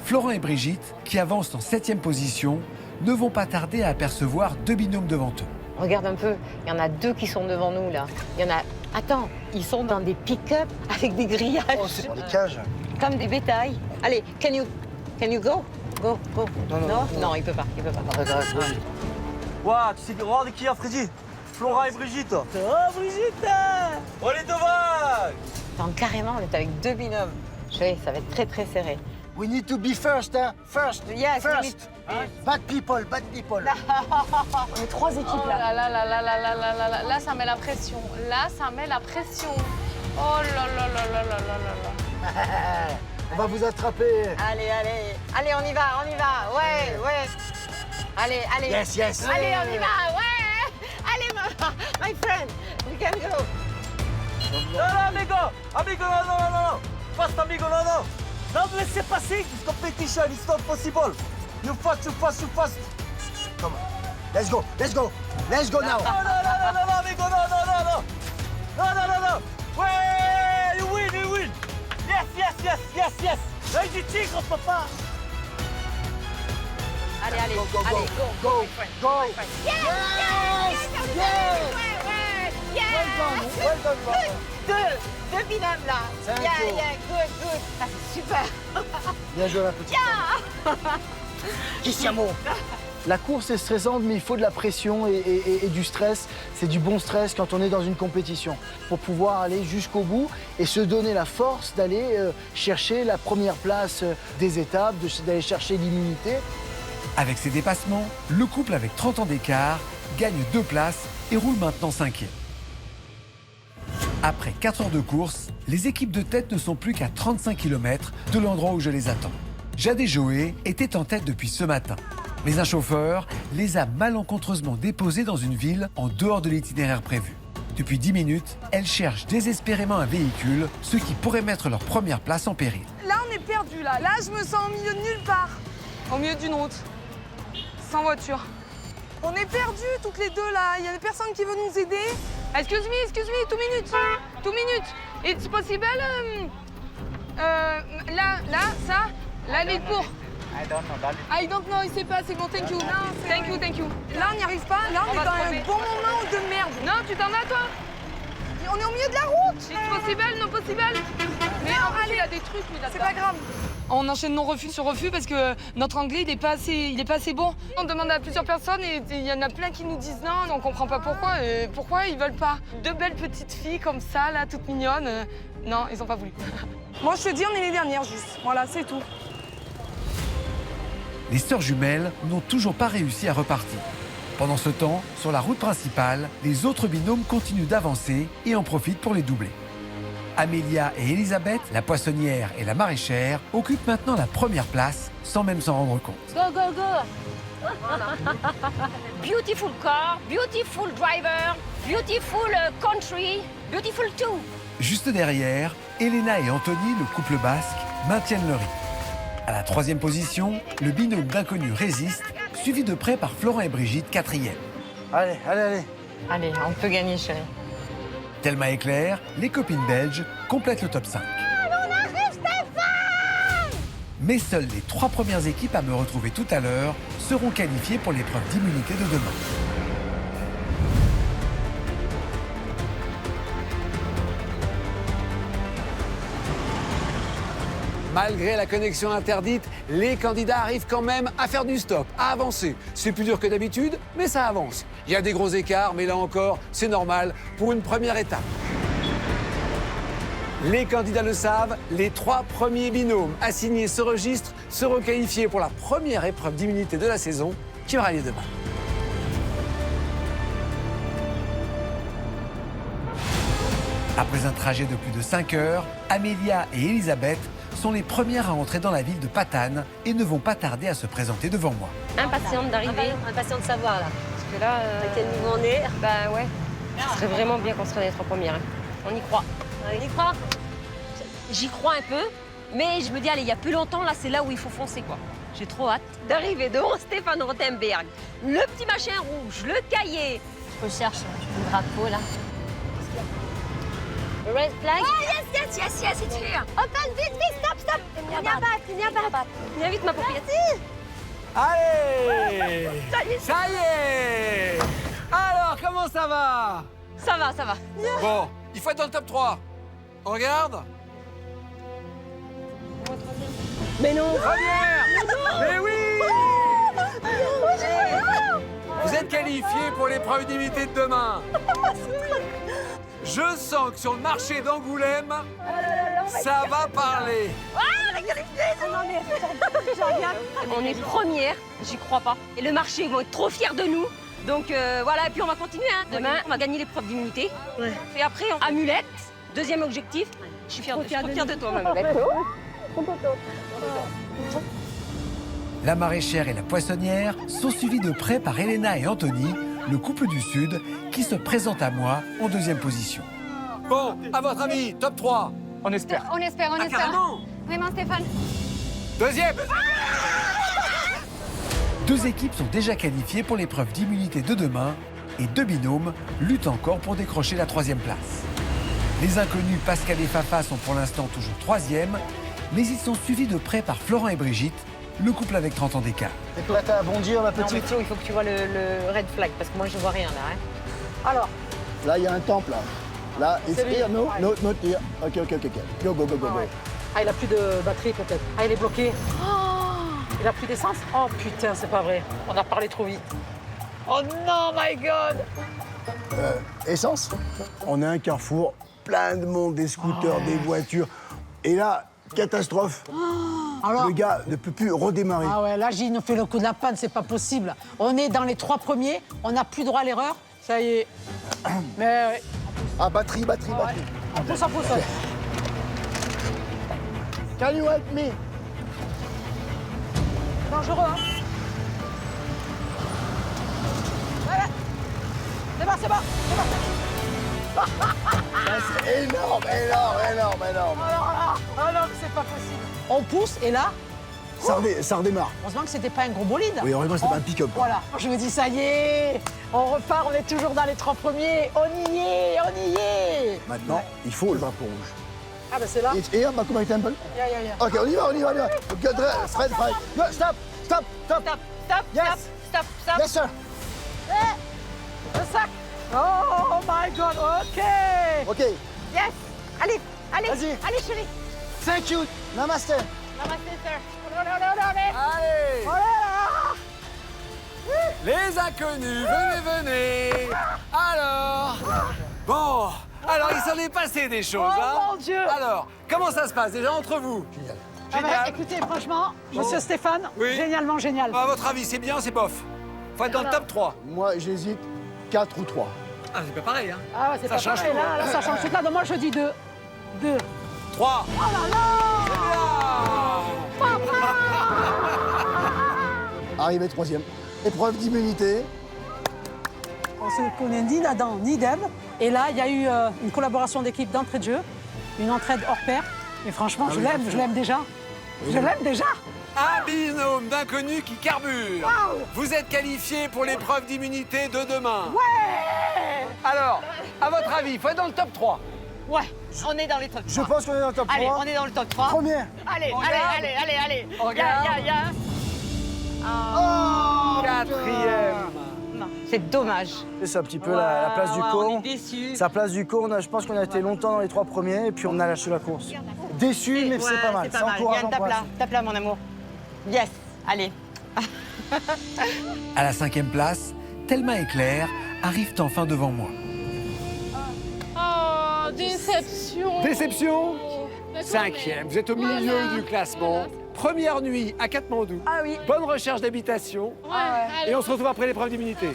Florent et Brigitte, qui avancent en 7e position, ne vont pas tarder à apercevoir 2 binômes devant eux. Regarde un peu, il y en a 2 qui sont devant nous là. Il y en a. Attends, ils sont dans des pick-up avec des grillages. Oh, c'est dans des cages. Comme des bétails. Allez, can you go? Go. Non, il peut pas. Arrête. Waouh, tu sais, regarde qui y a, Freddy? Flora et Brigitte. Oh, Brigitte! On est devant! Attends, carrément, on est avec 2 binômes. Je sais, ça va être très très serré. We need to be first, hein? First. Yes, first. Bad people. On est 3 équipes Oh là là là là là là là là là. Là, ça met la pression. Oh là là là là là là là. On va vous attraper. Allez, on y va. Ouais. Allez. Yes. Allez, on y va, ouais. Allez, my friend, we can go. Non, amigo, non. Fast, amigo, non. Non, laissez passer. This competition is not possible. You fast. Come on. Let's go now. Non, amigo, non. No. Ouais, you win. Yes. L'œil du tigre, papa. Allez, Go. Yes. Well done. Deux binômes là. Thank you. Good. Ça, c'est super. Bien joué, la petite. Cristiano. La course est stressante, mais il faut de la pression et du stress. C'est du bon stress quand on est dans une compétition pour pouvoir aller jusqu'au bout et se donner la force d'aller chercher la première place des étapes, d'aller chercher l'immunité. Avec ces dépassements, le couple avec 30 ans d'écart gagne 2 places et roule maintenant 5e. Après 4 heures de course, les équipes de tête ne sont plus qu'à 35 km de l'endroit où je les attends. Jade et Joé étaient en tête depuis ce matin. Mais un chauffeur les a malencontreusement déposés dans une ville en dehors de l'itinéraire prévu. Depuis 10 minutes, elles cherchent désespérément un véhicule, ce qui pourrait mettre leur première place en péril. Là, on est perdu là. Là, je me sens au milieu de nulle part. Au milieu d'une route. Sans voiture. On est perdus toutes les deux là. Il y a personne qui veut nous aider. Excuse me, 2 minutes. 2 minutes. It's possible. Là, les cours. I don't know, il sait pas, c'est bon, thank you. Thank you. Là, on n'y arrive pas. Là, on est dans un bon moment de merde. Non, tu t'en vas, toi? On est au milieu de la route. It's possible, non possible. Mais en fait, il a des trucs, mais c'est pas grave. On enchaîne nos refus sur refus parce que notre anglais, il est pas assez bon. On demande à plusieurs personnes et il y en a plein qui nous disent non, on comprend pas pourquoi. Pourquoi ils veulent pas? Deux belles petites filles comme ça, là, toutes mignonnes. Non, ils ont pas voulu. Moi, je te dis, on est les dernières, juste. Voilà, c'est tout. Les sœurs jumelles n'ont toujours pas réussi à repartir. Pendant ce temps, sur la route principale, les autres binômes continuent d'avancer et en profitent pour les doubler. Amélia et Elisabeth, la poissonnière et la maraîchère, occupent maintenant la première place sans même s'en rendre compte. Go, go, go. Beautiful car, beautiful driver, beautiful country, beautiful too. Juste derrière, Elena et Anthony, le couple basque, maintiennent le rythme. À la 3e position, le binôme d'inconnus résiste, suivi de près par Florent et Brigitte, 4e. Allez, allez, allez. Allez, on peut gagner, chérie. Thelma et Claire, les copines belges, complètent le top 5. On arrive, Stéphane! Mais seules les 3 premières équipes à me retrouver tout à l'heure seront qualifiées pour l'épreuve d'immunité de demain. Malgré la connexion interdite, les candidats arrivent quand même à faire du stop, à avancer. C'est plus dur que d'habitude, mais ça avance. Il y a des gros écarts, mais là encore, c'est normal pour une première étape. Les candidats le savent, les 3 premiers binômes assignés ce registre seront qualifiés pour la première épreuve d'immunité de la saison qui aura lieu demain. Après un trajet de plus de 5 heures, Amélia et Elisabeth sont les premières à entrer dans la ville de Patane et ne vont pas tarder à se présenter devant moi. Impatiente d'arriver, impatiente de savoir là. Parce que là, à quel niveau on est? Bah ouais. Ce serait vraiment bien qu'on serait les 3 premières. On y croit. On y croit. J'y crois un peu, mais je me dis, allez, il y a plus longtemps, là, c'est là où il faut foncer, quoi. J'ai trop hâte d'arriver devant Stéphane Rothenberg. Le petit machin rouge, le cahier. Je recherche le drapeau, là. Red flag. Oh, yes, it's here. Open, vite, stop. Il n'y a pas. Viens vite, ma paupiette. Allez! Ça y est. Alors, comment ça va? Ça va. Bon, il faut être dans le top 3. On regarde? Mais non. Première! Mais oui! Vous êtes qualifiés pour l'épreuve d'immunité de demain. Je sens que sur le marché d'Angoulême, ça va parler. On est première, j'y crois pas. Et le marché, ils vont être trop fiers de nous. Donc voilà, et puis on va continuer. Hein. Demain, on va gagner l'épreuve d'immunité. Ouais. Et après, amulette, 2e objectif. Je suis fière de toi, ma Amulette. La maraîchère et la poissonnière sont suivies de près par Elena et Anthony, le couple du Sud, qui se présente à moi en 2e position. Bon, à votre avis, top 3? On espère. Carrément. Vraiment, Stéphane. 2e. 2 équipes sont déjà qualifiées pour l'épreuve d'immunité de demain et 2 binômes luttent encore pour décrocher la 3e place. Les inconnus Pascal et Fafa sont pour l'instant toujours 3e, mais ils sont suivis de près par Florent et Brigitte, le couple avec 30 ans d'écart. T'es prête à bondir, ma Non, mais petite? Théo, il faut que tu vois le red flag, parce que moi, je vois rien, là. Hein. Alors, Là, il y a un temple, là. Là, it's C'est lui. here, no? Ouais. No, not here. Ok. Go. ouais. Ah, il a plus de batterie peut-être. Ah, il est bloqué. Il a plus d'essence? Oh putain, c'est pas vrai. On a parlé trop vite. Oh non, my God! Essence? On a un carrefour, plein de monde, des scooters, des voitures. Et là, catastrophe. Alors, Le gars ne peut plus redémarrer. ah ouais, là, Gilles nous fait le coup de la panne, c'est pas possible. On est dans les 3 premiers, on n'a plus droit à l'erreur. Ça y est. Mais ouais. Ah, batterie. On pousse. Can you help me? Dangereux, hein? Ouais. C'est bon. C'est énorme. Oh non, mais c'est pas possible. On pousse et là, Ça redémarre. heureusement que c'était pas un gros bolide. Oui, heureusement que c'était pas un pick-up. Voilà, je me dis ça y est, on repart, on est toujours dans les 3 premiers, on y est. Maintenant, il faut le drapeau rouge. Ah bah c'est là. It's here, Makumai Temple. Ya. Ok, on y va. Good, Fred. Go, stop. Yes. Stop. Yes, sir. Le sac. Oh my God, ok. Ok. Yes. Allez, allez, Vas-y. allez, chérie. Thank you. Namaste. Namaste, sir. Allez. Oh là là. Les inconnus, venez. Alors. Bon. Alors, il s'en est passé des choses, Oh, hein. mon Dieu. Alors, comment ça se passe déjà entre vous? Ah bah, écoutez, franchement, monsieur Stéphane, Oui. génialement génial. À votre avis, c'est bien, c'est bof? Faut être dans le top 3. Moi, j'hésite 4 ou 3. Ah, c'est pas pareil, hein. Ah ouais, c'est Ça pas change pareil, tout, là, hein. là, ça change tout. Là, donc moi, je dis 2. 2. 3. Oh là là. Arrivé 3e. Épreuve d'immunité. On se connaît ni d'Adam ni d'Ève. Et là, il y a eu une collaboration d'équipe d'entrée de jeu, une entraide hors pair. Et franchement, je l'aime déjà. Je l'aime déjà. Un binôme d'inconnus qui carbure. Wow. Vous êtes qualifiés pour l'épreuve d'immunité de demain. Ouais. Alors, à votre avis, il faut être dans le top 3. Ouais, on est dans les top 3. Je pense qu'on est dans le top 3. Allez, on est dans le top 3. Première. Allez, On regarde. allez. On regarde. Ya. Oh, 4e. Non, c'est dommage. C'est un petit peu la place du Ouais, cours. on est déçus. Sa place du cours, je pense qu'on a été longtemps dans les 3 premiers et puis on a lâché la course. Déçu, mais c'est pas mal. C'est pas mal. encourageant Yann, pour la tape là, mon amour. Yes, allez. À la 5e place, Thelma et Claire arrivent enfin devant moi. Oh, déception. Déception. Mais 5e, vous êtes au milieu du classement. Première nuit à Katmandou. Ah oui. Bonne recherche d'habitation. Ouais, Et on se retrouve après l'épreuve d'immunité.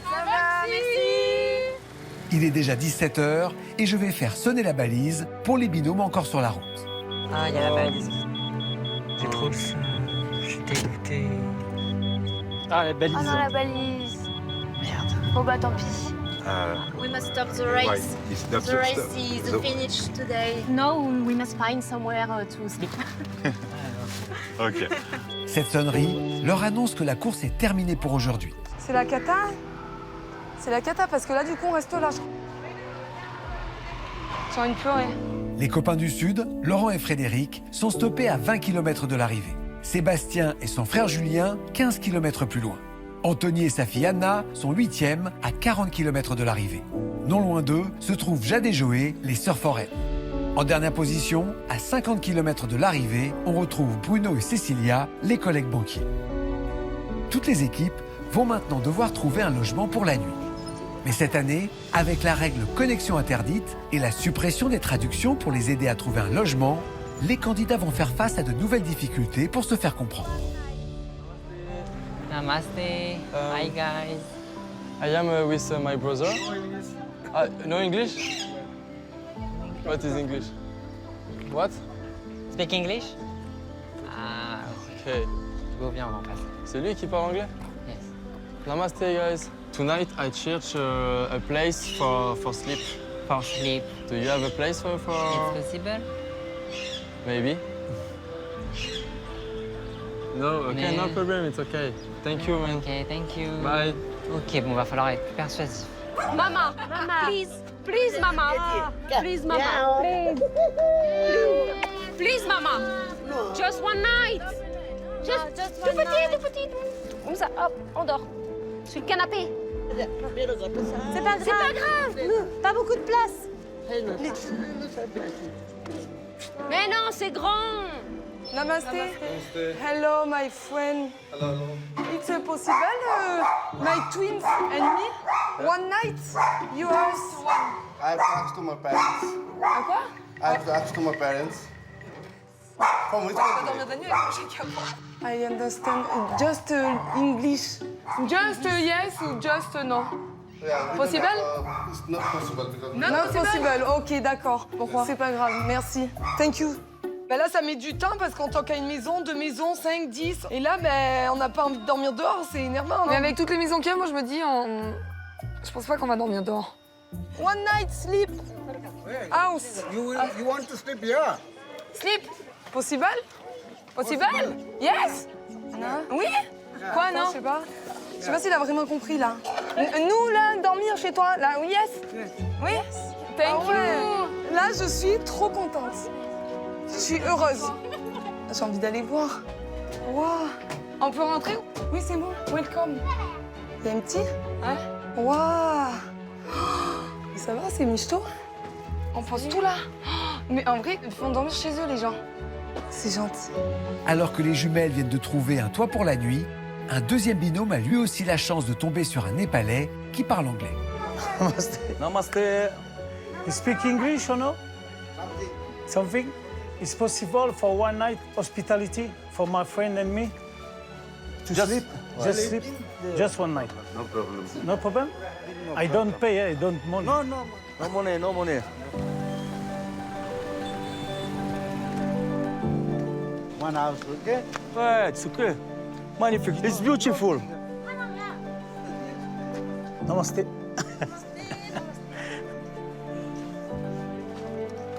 Il est déjà 17h et je vais faire sonner la balise pour les binômes encore sur la route. Ah, il y a la balise. J'ai trop le seum. Je suis dégoûté. Ah, la balise. Oh non, la balise. Merde. Bon bah tant pis. We must stop the race. The race is finished today. No, we must find somewhere to sleep. Ok. Cette sonnerie leur annonce que la course est terminée pour aujourd'hui. C'est la cata? C'est la cata parce que là, du coup, on reste là. J'ai envie de pleurer. Les copains du Sud, Laurent et Frédéric, sont stoppés à 20 km de l'arrivée. Sébastien et son frère Julien, 15 km plus loin. Anthony et sa fille Anna sont 8e à 40 km de l'arrivée. Non loin d'eux se trouvent Jade et Joé, les sœurs foraines. En dernière position, à 50 km de l'arrivée, on retrouve Bruno et Cécilia, les collègues banquiers. Toutes les équipes vont maintenant devoir trouver un logement pour la nuit. Mais cette année, avec la règle connexion interdite et la suppression des traductions pour les aider à trouver un logement, les candidats vont faire face à de nouvelles difficultés pour se faire comprendre. Namaste. Hi guys. I am with my brother. No English? What is English? What? Speak English? Ah, Okay. go bien, on va en passer. C'est lui qui parle anglais? Yes. Namaste, guys. Tonight I search a place for sleep. For sleep. Do you have a place for? It's possible? Maybe. No, okay, Mais- no problem, it's okay. Thank you, man. Ok, thank you. Bye. Ok, bon, va falloir être plus persuasif. Mama, please, mama. Please, mama. Please, mama. Just one night. Just tout petit. Comme ça, hop, on dort. Sur le canapé. C'est pas grave. Pas beaucoup de place. Mais non, c'est grand. Namaste. Hello, my friend. Hello. It's possible, my twins and me, one night, yours. I have to ask to my parents. À quoi? I have to ask to my parents. From which On va country? dormir de nuit avec chacun. I understand. Just English. Just yes ou just no? Yeah, we Possible? don't have, it's not possible because Not possible. Ok, d'accord. Pourquoi? C'est pas grave. Merci. Thank you. Ben là, ça met du temps parce qu'en tant qu'à une maison, 2 maisons, 5, 10. Et là, ben, on n'a pas envie de dormir dehors, c'est énervant. Mais avec toutes les maisons qu'il y a, moi, je me dis, je pense pas qu'on va dormir dehors. One night sleep. House. you want to sleep here? Sleep. Possible? Possible? Yes? Oui? Quoi, non? Je sais pas. Je sais pas s'il a vraiment compris, là. Nous, là, dormir chez toi, là, oui, yes? Oui? Thank you. Là, je suis trop contente. Je suis heureuse. J'ai envie d'aller voir. Waouh. On peut rentrer? Oui, c'est bon. Welcome. Il y a un petit? Ouais. Waouh. Ça va, c'est michto? On pose tout là. Oh, mais en vrai, ils vont dormir chez eux, les gens. C'est gentil. Alors que les jumelles viennent de trouver un toit pour la nuit, un deuxième binôme a lui aussi la chance de tomber sur un Népalais qui parle anglais. Namaste. Namaste. You speak English or no? Something? It's possible for one night hospitality for my friend and me? To sleep? Just sleep? Just one night? No problem. No problem? I don't pay, I don't money. No, no. No money, no money. One house, okay? Ouais, it's okay. Magnifique. It's beautiful. Namaste.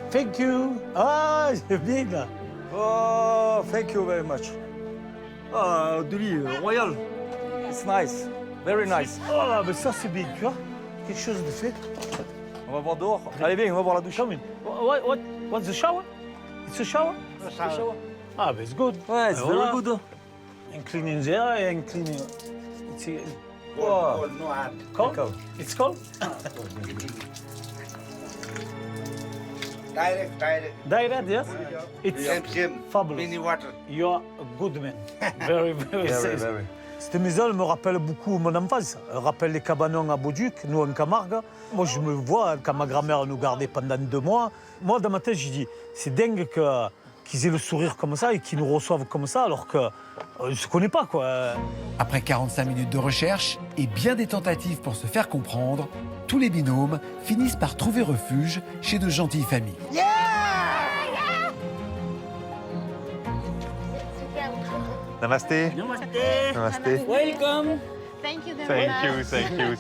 Thank you. Ah, c'est bien là. Oh, thank you very much. Ah, de lit royal. It's nice. Very nice. Oh, mais ça c'est bien, tu vois. Quelque chose de fait. On va voir dehors. Allez, viens, on va voir la douche. Come in. What's the shower? It's a shower? shower. Ah, but it's good. Ouais, it's very good. And cleaning there and cleaning. It's Wow. cold. It's cold. Direct, yes. It's fabulous. Mini water. You are a good man. Very, very. Very. Cette maison elle me rappelle beaucoup mon enfance. Elle rappelle les cabanons à Beauduc, nous en Camargue. Moi, je me vois quand ma grand-mère nous gardait pendant 2 mois. Moi, dans ma tête, j'ai dit, c'est dingue qu'ils aient le sourire comme ça et qu'ils nous reçoivent comme ça, alors que je ne se connaît pas, quoi. Après 45 minutes de recherche et bien des tentatives pour se faire comprendre, tous les binômes finissent par trouver refuge chez de gentilles familles. Namaste. Namaste. Welcome. Thank you very much. Thank you.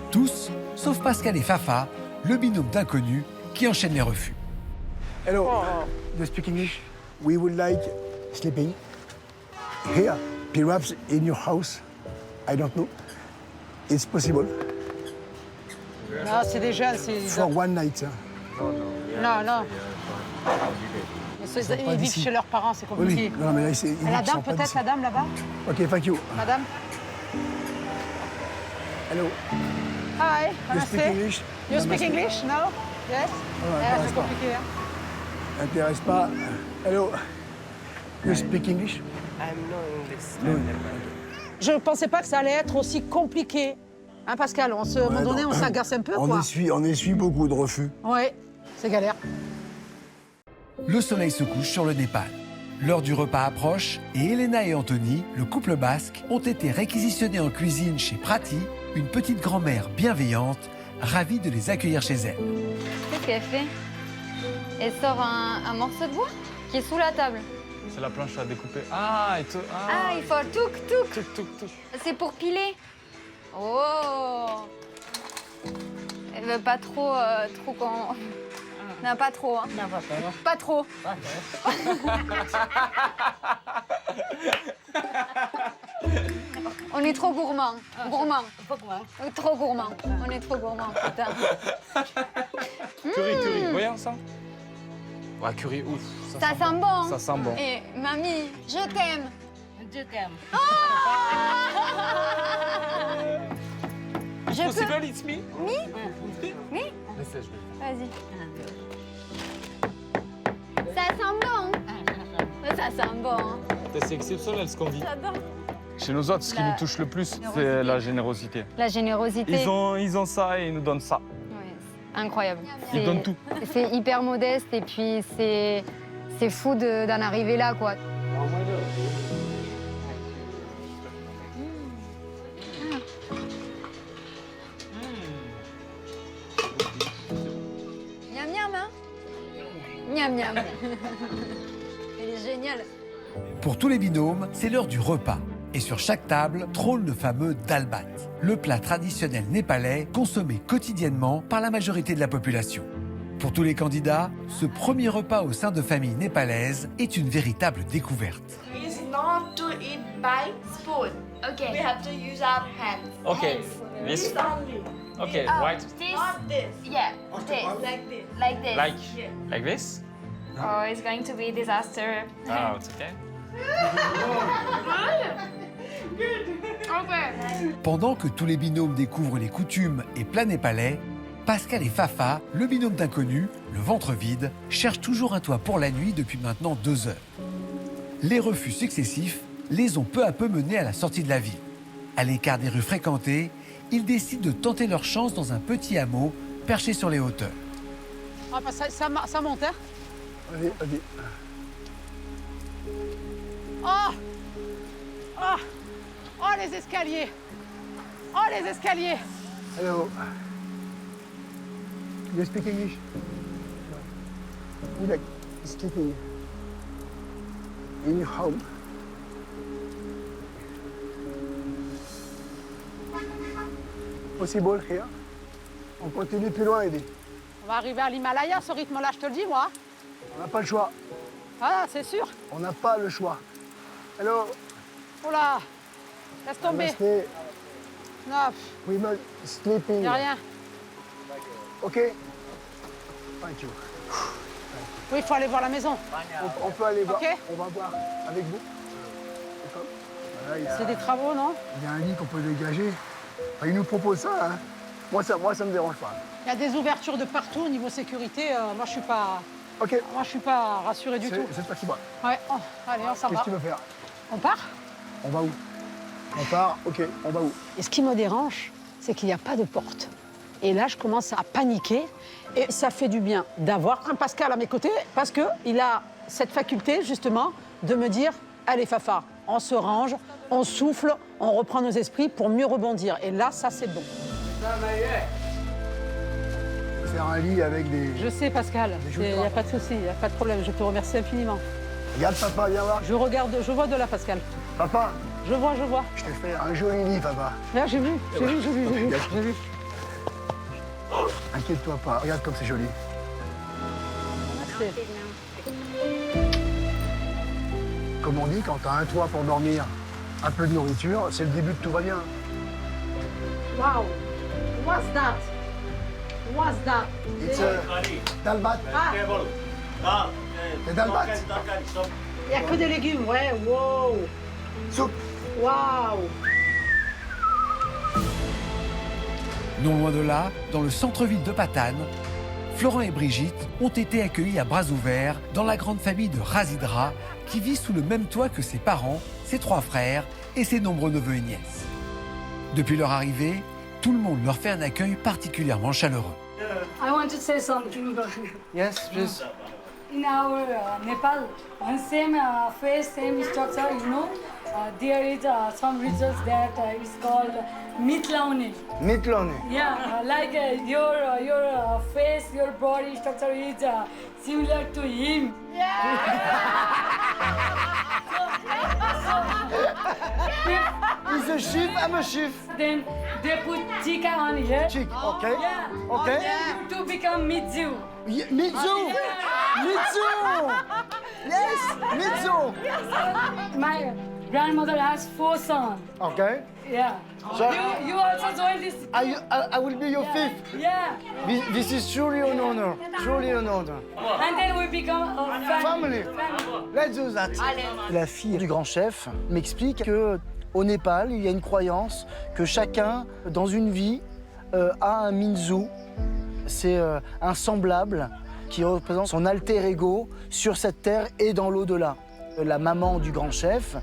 Tous, sauf Pascal et Fafa, le binôme d'inconnus qui enchaîne les refus. Hello, do you speak English? We would like sleeping here, perhaps in your house. I don't know. It's possible. Non, c'est déjà... For one night. Non, non. Ils vivent chez leurs parents, c'est compliqué. Oui, non, mais là, c'est... La dame, peut-être, la dame là-bas? Ok, thank you. Madame? Hello. Hi, You speak English? You speak English? No? Yes? C'est compliqué, hein? Intéresse pas. Hello. You speak English? Je ne pensais pas que ça allait être aussi compliqué. Hein, Pascal, à un moment donné, on s'agace un peu, quoi. On essuie beaucoup de refus. Oui, c'est galère. Le soleil se couche sur le Népal. L'heure du repas approche et Elena et Anthony, le couple basque, ont été réquisitionnés en cuisine chez Prati, une petite grand-mère bienveillante, ravie de les accueillir chez elle. Qu'est-ce qu'elle fait? Elle sort un morceau de bois qui est sous la table. C'est la planche à découper. Ah, et tout. Ah, il faut touk. C'est pour piler. Oh. Elle veut pas trop quand... Non, pas trop, hein. Non, pas trop. On est trop gourmand. Trop gourmand. On est trop gourmand, putain. Curry, voyons ça. Ouais, curry, ouf. Ça sent bon. Ça sent bon. Et mamie, je t'aime. Je t'aime. Je peux... Possible, it's me? Oui. Laissez, je vais. Vas-y. Ça sent bon. Ça sent bon. C'est exceptionnel ce qu'on vit. J'adore. Chez nous autres, ce qui nous touche le plus, c'est la générosité. La générosité. Ils ont ça et ils nous donnent ça. Ouais, incroyable. Ils donnent tout. C'est hyper modeste et puis c'est fou d'en arriver là, quoi. Miam miam, hein? Miam miam. Elle est géniale. Pour tous les binômes, c'est l'heure du repas. Et sur chaque table trône le fameux dalbat, le plat traditionnel népalais consommé quotidiennement par la majorité de la population. Pour tous les candidats, ce premier repas au sein de familles népalaises est une véritable découverte. It's not to eat by spoon. Okay. We have to use our hands. Okay. Hands. This. This only. Okay, Oh, right. This. Not this. Yeah. This. Like this. Like this. Like this? Oh, it's going to be a disaster. Ah, it's okay. Okay. Pendant que tous les binômes découvrent les coutumes et plats népalais, Pascal et Fafa, le binôme d'inconnus, le ventre vide, cherchent toujours un toit pour la nuit depuis maintenant 2 heures. Les refus successifs les ont peu à peu menés à la sortie de la ville. À l'écart des rues fréquentées, ils décident de tenter leur chance dans un petit hameau perché sur les hauteurs. Ah, bah, ça monte, hein? Allez, allez. Oh! Oh! Oh, les escaliers! Oh, les escaliers! Hello. You speak English? You like sleeping in your home? Possible here? On continue plus loin, Eddie. On va arriver à l'Himalaya, ce rythme-là, je te le dis, moi. On n'a pas le choix. Ah, c'est sûr. On n'a pas le choix. Hello. Oh là! Laisse tomber. Namaste. Non, We must sleeping. y a rien. OK? Thank you. Oui, il faut aller voir la maison. On peut aller voir. OK. On va voir avec vous. Voilà, il y a- C'est des travaux, non? Il y a un lit qu'on peut dégager. Enfin, il nous propose ça, hein. Moi, ça me dérange pas. Il y a des ouvertures de partout au niveau sécurité. Moi, je suis pas. OK. Moi, je suis pas rassurée du tout. C'est pas si bon. Ouais. Oh, allez, on s'en va. Qu'est-ce que tu veux faire? On part? On va où? On part, OK, on va où? Et ce qui me dérange, c'est qu'il n'y a pas de porte. Et là, je commence à paniquer. Et ça fait du bien d'avoir un Pascal à mes côtés parce qu'il a cette faculté, justement, de me dire « Allez, Fafa, on se range, on souffle, on reprend nos esprits pour mieux rebondir. » Et là, ça, c'est bon. Faire un lit avec des... Je sais, Pascal. Il n'y a pas de souci, il n'y a pas de problème. Je te remercie infiniment. Regarde, papa, viens voir. Je regarde, je vois de là, Pascal. Papa, Je vois. je t'ai fait un joli lit, papa. Là, j'ai vu. Inquiète-toi pas, regarde comme c'est joli. Merci. Comme on dit, quand t'as un toit pour dormir, un peu de nourriture, c'est le début de tout va bien. Wow. What's that? What's that? It's a dalbat. Ah, C'est dalbat. il n'y a que des légumes, ouais. Wow. Soupe. Waouh. Non loin de là, dans le centre-ville de Patane, Florent et Brigitte ont été accueillis à bras ouverts dans la grande famille de Razidra qui vit sous le même toit que ses parents, ses 3 frères et ses nombreux neveux et nièces. Depuis leur arrivée, tout le monde leur fait un accueil particulièrement chaleureux. I want to say something. Yes, please. In our Nepal, one same face, same structure, you know, there is some rituals that is called mitlaune. Mitlaune. Yeah, like your face, your body structure is similar to him. He's a sheep, I'm a sheep. Then they put chika on here. Chick, okay. Yeah. Okay. Then you to become Mitsu. Mitsu! Mitsu! Yes, Mitsu! My grandmother has 4 sons. Okay. Yeah. So- You also join this. I will be your Yeah. fifth. Yeah. This is truly an honor. Truly an honor. And then we become a Family. Let's do that. La fille du grand chef m'explique que au Népal, il y a une croyance que chacun, dans une vie, a un Minzu. C'est un semblable qui représente son alter ego sur cette terre et dans l'au-delà. La maman du grand chef,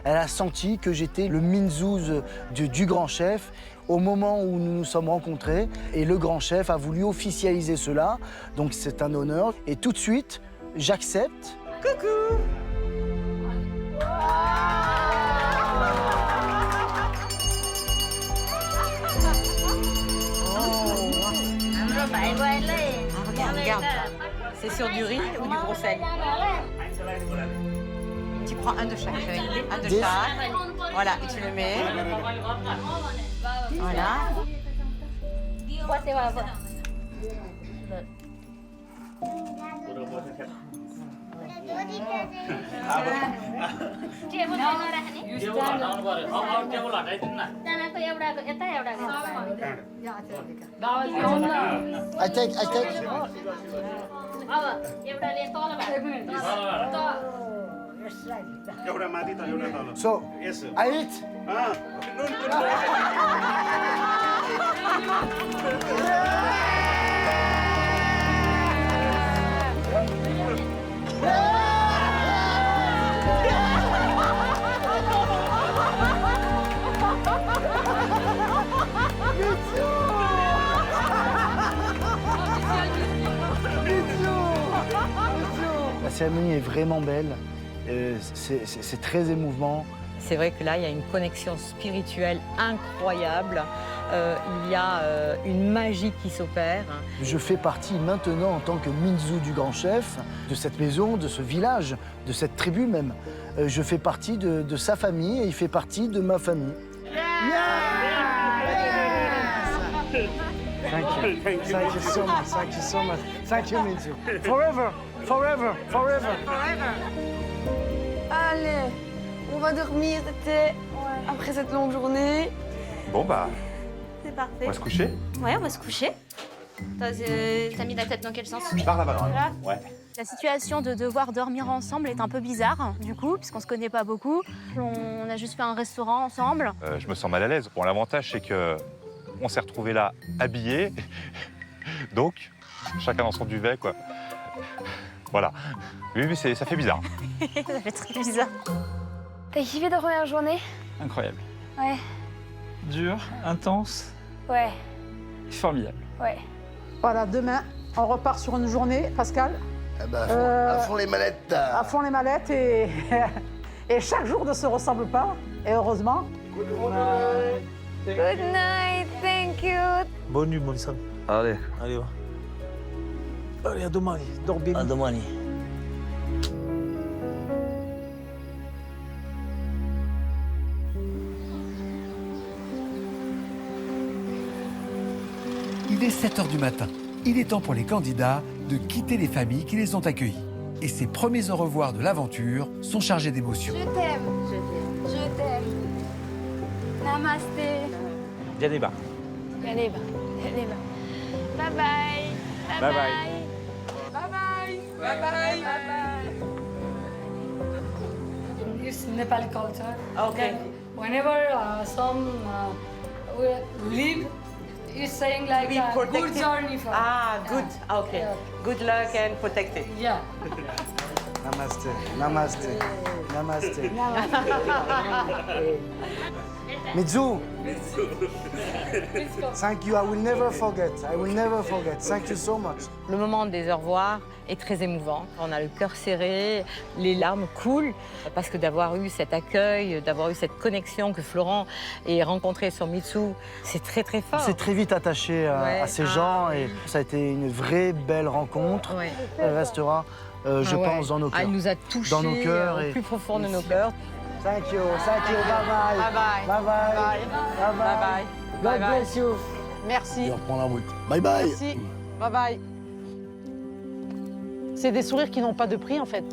elle a senti que j'étais le Minzu du grand chef au moment où nous nous sommes rencontrés. Et le grand chef a voulu officialiser cela, donc c'est un honneur. Et tout de suite, j'accepte. Coucou! Regarde. C'est sur du riz ou du gros sel? Tu prends un de chaque, chérie. Un de chaque. Voilà, et tu le mets. Voilà. I take. So, I eat. Ah. cérémonie est vraiment belle. C'est très émouvant. C'est vrai que là, il y a une connexion spirituelle incroyable. Il y a une magie qui s'opère. Je fais partie maintenant, en tant que Minzou du grand chef, de cette maison, de ce village, de cette tribu même. Je fais partie de sa famille et il fait partie de ma famille. Thank you. Thank you so much. Thank you so much. Thank you, Minzou. Forever, forever, forever. Allez, on va dormir, Tété, après cette longue journée. Bon, bah, C'est parfait. on va se coucher. Ouais, on va se coucher. T'as mis la tête dans quel sens? Par là-bas, Là. ouais. La situation de devoir dormir ensemble est un peu bizarre, du coup, puisqu'on se connaît pas beaucoup. On a juste fait un restaurant ensemble. Je me sens mal à l'aise. Bon, l'avantage, c'est que on s'est retrouvés là, habillés. Donc, chacun dans son duvet, quoi. Voilà. Oui, mais ça fait bizarre. Ça fait très bizarre. T'as kiffé ta première journée? Incroyable. Ouais. Dur, intense, Ouais. formidable. Ouais. Voilà, demain, on repart sur une journée, Pascal. À fond les mallettes. À fond les mallettes et, et chaque jour ne se ressemble pas. Et heureusement. Good night, thank you. Bonne nuit, mon Sam. Allez. Allez, va. Allez, à demain. Dors bien. À demain. Il est 7 h du matin. Il est temps pour les candidats de quitter les familles qui les ont accueillis. Et ces premiers au revoir de l'aventure sont chargés d'émotions. Je t'aime. Je t'aime. Namasté. Yaniba. Yaniba. Yaniba. Bye bye. Bye bye. Bye bye. Bye bye. Bye bye. It's Nepali culture. Okay. Whenever some will leave, it's saying like Be good protected. journey for. Good. Okay. Good luck and protected. Yeah. Namaste. Namaste. Namaste. Minzou. Thank you. I will never forget. I will never forget. Thank you so much. Le moment des au revoir est très émouvant. On a le cœur serré, les larmes coulent, parce que d'avoir eu cet accueil, d'avoir eu cette connexion que Florent ait rencontré sur Mitsou, c'est très très fort. On s'est très vite attaché à ces gens et ça a été une vraie belle rencontre. Ouais. Elle restera, je pense, dans nos cœurs. Elle nous a touchés dans nos cœurs au plus profond de nos cœurs. Thank you, thank you, bye bye. Bye bye. Bye bye. Bye bye. Bye God bye. bless you. Merci. Et on reprend la route. Bye bye. Merci. Bye bye. C'est des sourires qui n'ont pas de prix en fait.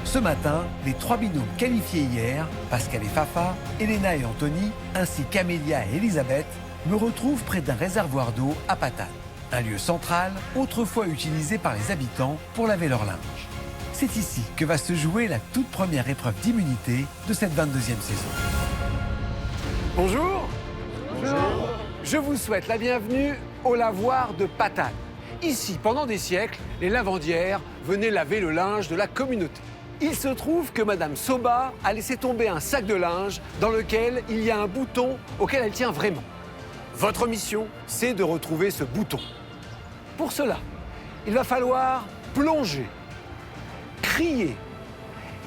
Ce matin, les 3 binômes qualifiés hier, Pascal et Fafa, Elena et Anthony, ainsi qu'Amélia et Elisabeth, me retrouvent près d'un réservoir d'eau à Patane. Un lieu central, autrefois utilisé par les habitants pour laver leur linge. C'est ici que va se jouer la toute première épreuve d'immunité de cette 22e saison. Bonjour. Bonjour. Je vous souhaite la bienvenue au lavoir de Patane. Ici, pendant des siècles, les lavandières venaient laver le linge de la communauté. Il se trouve que Madame Soba a laissé tomber un sac de linge dans lequel il y a un bouton auquel elle tient vraiment. Votre mission, c'est de retrouver ce bouton. Pour cela, il va falloir plonger, crier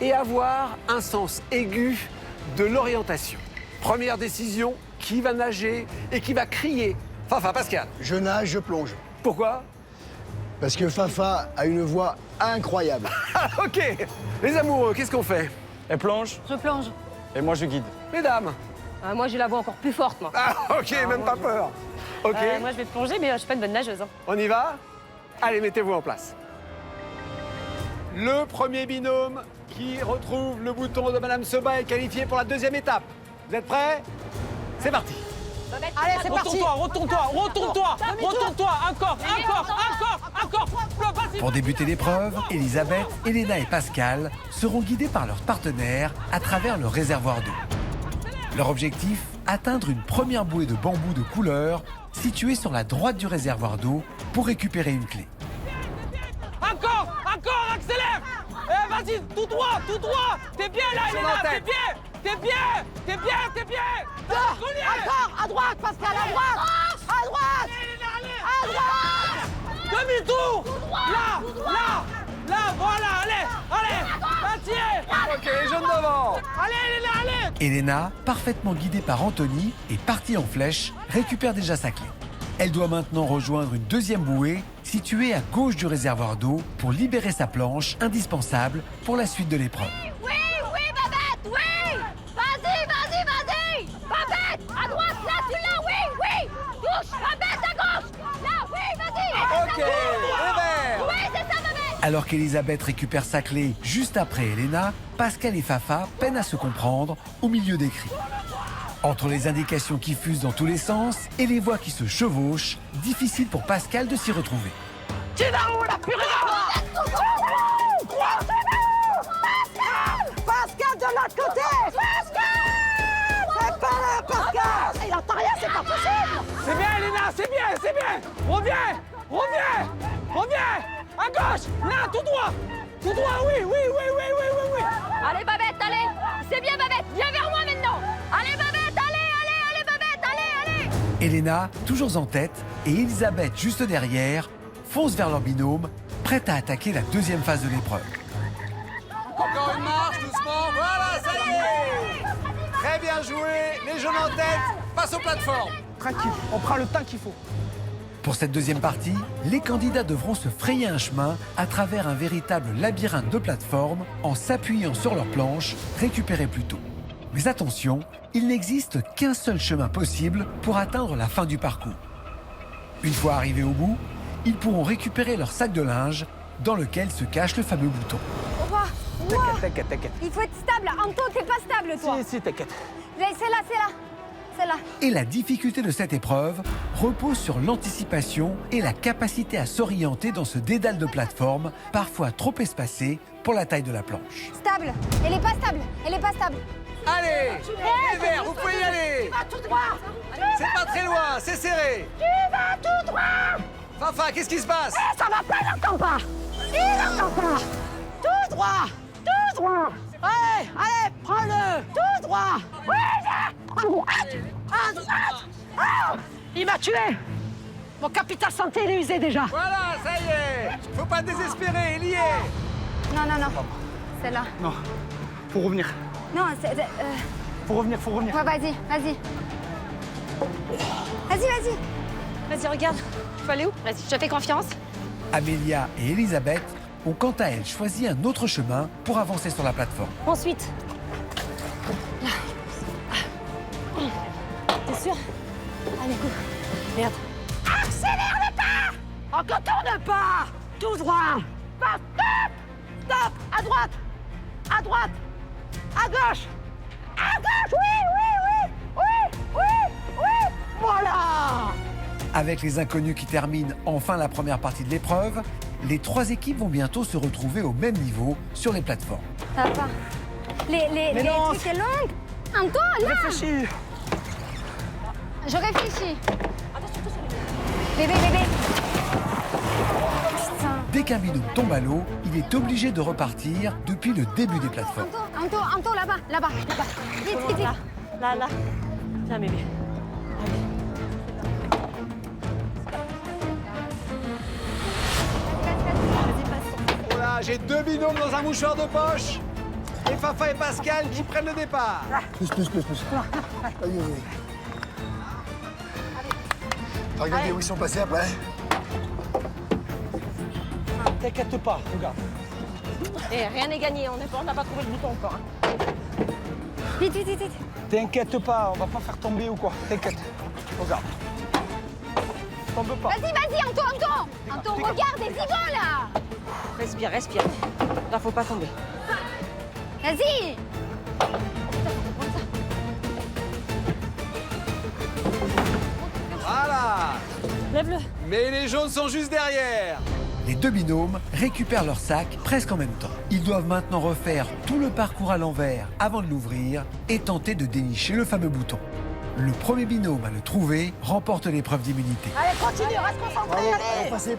et avoir un sens aigu de l'orientation. Première décision, qui va nager et qui va crier? Fafa, Pascal. Je nage, je plonge. Pourquoi? Parce que Fafa a une voix incroyable. Ah, ok. Les amoureux, qu'est-ce qu'on fait? Elle plonge Je plonge. et moi je guide. Mesdames. Moi, j'ai la voix encore plus forte, moi. Ah, ok, même pas peur. Ok. Moi, je vais plonger, mais je suis pas une bonne nageuse. Hein. On y va? Allez, mettez-vous en place. Le premier binôme qui retrouve le bouton de Madame Soba est qualifié pour la deuxième étape. Vous êtes prêts? C'est parti. Allez, c'est parti. Retourne-toi. Encore. Pour débuter l'épreuve, Elisabeth, Elena et Pascal seront guidés par leurs partenaires à travers le réservoir d'eau. Leur objectif, atteindre une première bouée de bambou de couleur située sur la droite du réservoir d'eau pour récupérer une clé. Encore, accélère. Vas-y, tout droit. T'es bien là, Elena, t'es bien. Encore, à droite, Pascal, à droite. À droite. demi-tour. Là, voilà, allez, Mathieu. Ok, les jeunes devant. Allez. Elena, parfaitement guidée par Anthony et partie en flèche, récupère déjà sa clé. Elle doit maintenant rejoindre une deuxième bouée située à gauche du réservoir d'eau pour libérer sa planche, indispensable pour la suite de l'épreuve. Oui, Babette, oui. Vas-y. Babette, à droite, là, tu l'as, oui. Touche, Babette, à gauche. Là, oui, vas-y. Ok, les verts. Oui, c'est ça, Babette. Alors qu'Elisabeth récupère sa clé juste après Elena, Pascal et Fafa peinent à se comprendre au milieu des cris. Entre les indications qui fusent dans tous les sens et les voix qui se chevauchent, difficile pour Pascal de s'y retrouver. Tu vas où, la purée? Pascal de l'autre côté. C'est pas là, Pascal. Il entend rien, c'est pas possible. C'est bien, Elena, c'est bien. Reviens. À gauche, là, tout droit, oui. Allez, Babette, allez. C'est bien, Babette. Viens vers moi maintenant. Allez, Babette, allez, Babette, allez. Elena, toujours en tête, et Elisabeth juste derrière, foncent vers leur binôme, prête à attaquer la deuxième phase de l'épreuve. Encore une marche, doucement. Voilà, ça y est. Très bien joué. Les jeunes en tête, passe aux plateformes. Tranquille, on prend le temps qu'il faut. Pour cette deuxième partie, les candidats devront se frayer un chemin à travers un véritable labyrinthe de plateformes en s'appuyant sur leurs planches, récupérées plus tôt. Mais attention, il n'existe qu'un seul chemin possible pour atteindre la fin du parcours. Une fois arrivés au bout, ils pourront récupérer leur sac de linge dans lequel se cache le fameux bouton. T'inquiète. Il faut être stable. Anto, t'es pas stable, toi. Si, t'inquiète. C'est là. Et la difficulté de cette épreuve repose sur l'anticipation et la capacité à s'orienter dans ce dédale de plateformes, parfois trop espacé pour la taille de la planche. Stable. Elle est pas stable. Allez, les verts, vous pouvez y aller. Tu vas tout droit. C'est pas très loin, c'est serré. Tu vas tout droit. Fafa, qu'est-ce qui se passe? Ça va pas, il n'entend pas. Tout droit. Allez, prends-le. Tout droit. Oui, à droite. Oh, il m'a tué. Mon capital santé, il est usé déjà. Voilà, ça y est. Faut pas désespérer, il y est. Non. Celle-là. Non, faut revenir. Non, Faut revenir. Ouais, vas-y. Vas-y, regarde. Tu vas aller où? Vas-y, je te fais confiance. Amélia et Elisabeth ont quant à elles choisi un autre chemin pour avancer sur la plateforme. Ensuite. Là. T'es sûr? Allez, go. Merde. Accélère le pas. Encore tourne pas. Tout droit. Pas. Stop. À droite. À gauche. Oui. Voilà. Avec les inconnus qui terminent enfin la première partie de l'épreuve, les trois équipes vont bientôt se retrouver au même niveau sur les plateformes. Ça va pas. Les trucs c'est long. Anto, là. Réfléchis. Je réfléchis. Bébé. Putain. Dès qu'un binôme tombe à l'eau, il est obligé de repartir depuis le début des plateformes. Anto, là-bas. Vite. Là. Tiens, bébé. Oh là, j'ai deux binômes dans un mouchoir de poche. Et Fafa et Pascal qui prennent le départ. Plus. Aïe. Regardez où ils sont passés après. T'inquiète pas, regarde. Et rien n'est gagné, on n'a pas trouvé le bouton encore. Vite. T'inquiète pas, on va pas faire tomber ou quoi. T'inquiète. Regarde. Tombe pas. Vas-y, Anto, regarde, des ivons, là. Respire. Là, faut pas tomber. Vas-y. Voilà. Lève-le. Mais les jaunes sont juste derrière. Les deux binômes récupèrent leur sac presque en même temps. Ils doivent maintenant refaire tout le parcours à l'envers avant de l'ouvrir et tenter de dénicher le fameux bouton. Le premier binôme à le trouver remporte l'épreuve d'immunité. Allez, continue, reste concentré, allez. Passez.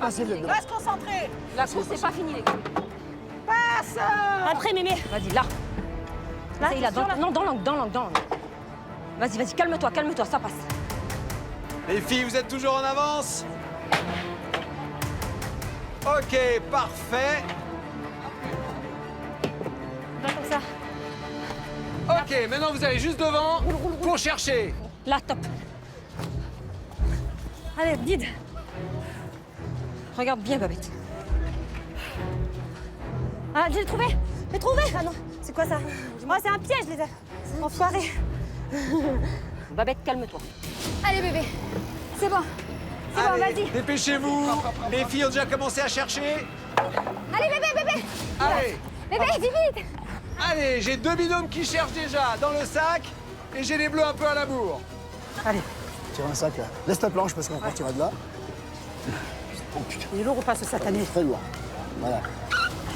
Reste concentré. La course, c'est pas fini, les gars. Passe. Après, mémé. Vas-y, là. Là, il a dans l'angle. Vas-y, calme-toi, ça passe. Les filles, vous êtes toujours en avance. Ok, parfait. Pas comme ça. Ok, maintenant vous allez juste devant pour chercher. Là, top. Allez, guide. Regarde bien, Babette. Ah, j'ai trouvé. J'ai trouvé. Ah non, c'est quoi ça? Oh, c'est un piège, les enfoirés. Babette, calme-toi. Allez, bébé. C'est bon. C'est bon, vas-y. Dépêchez-vous. Les filles ont déjà commencé à chercher. Allez, bébé, bébé. Allez. Bébé, dis vite. Allez, j'ai 2 binômes qui cherchent déjà dans le sac et j'ai les bleus un peu à la bourre. Allez. Tire un sac là. Laisse ta planche parce qu'on partira de là. Oh putain. Il est lourd ou pas ce satané? Très lourd. Voilà.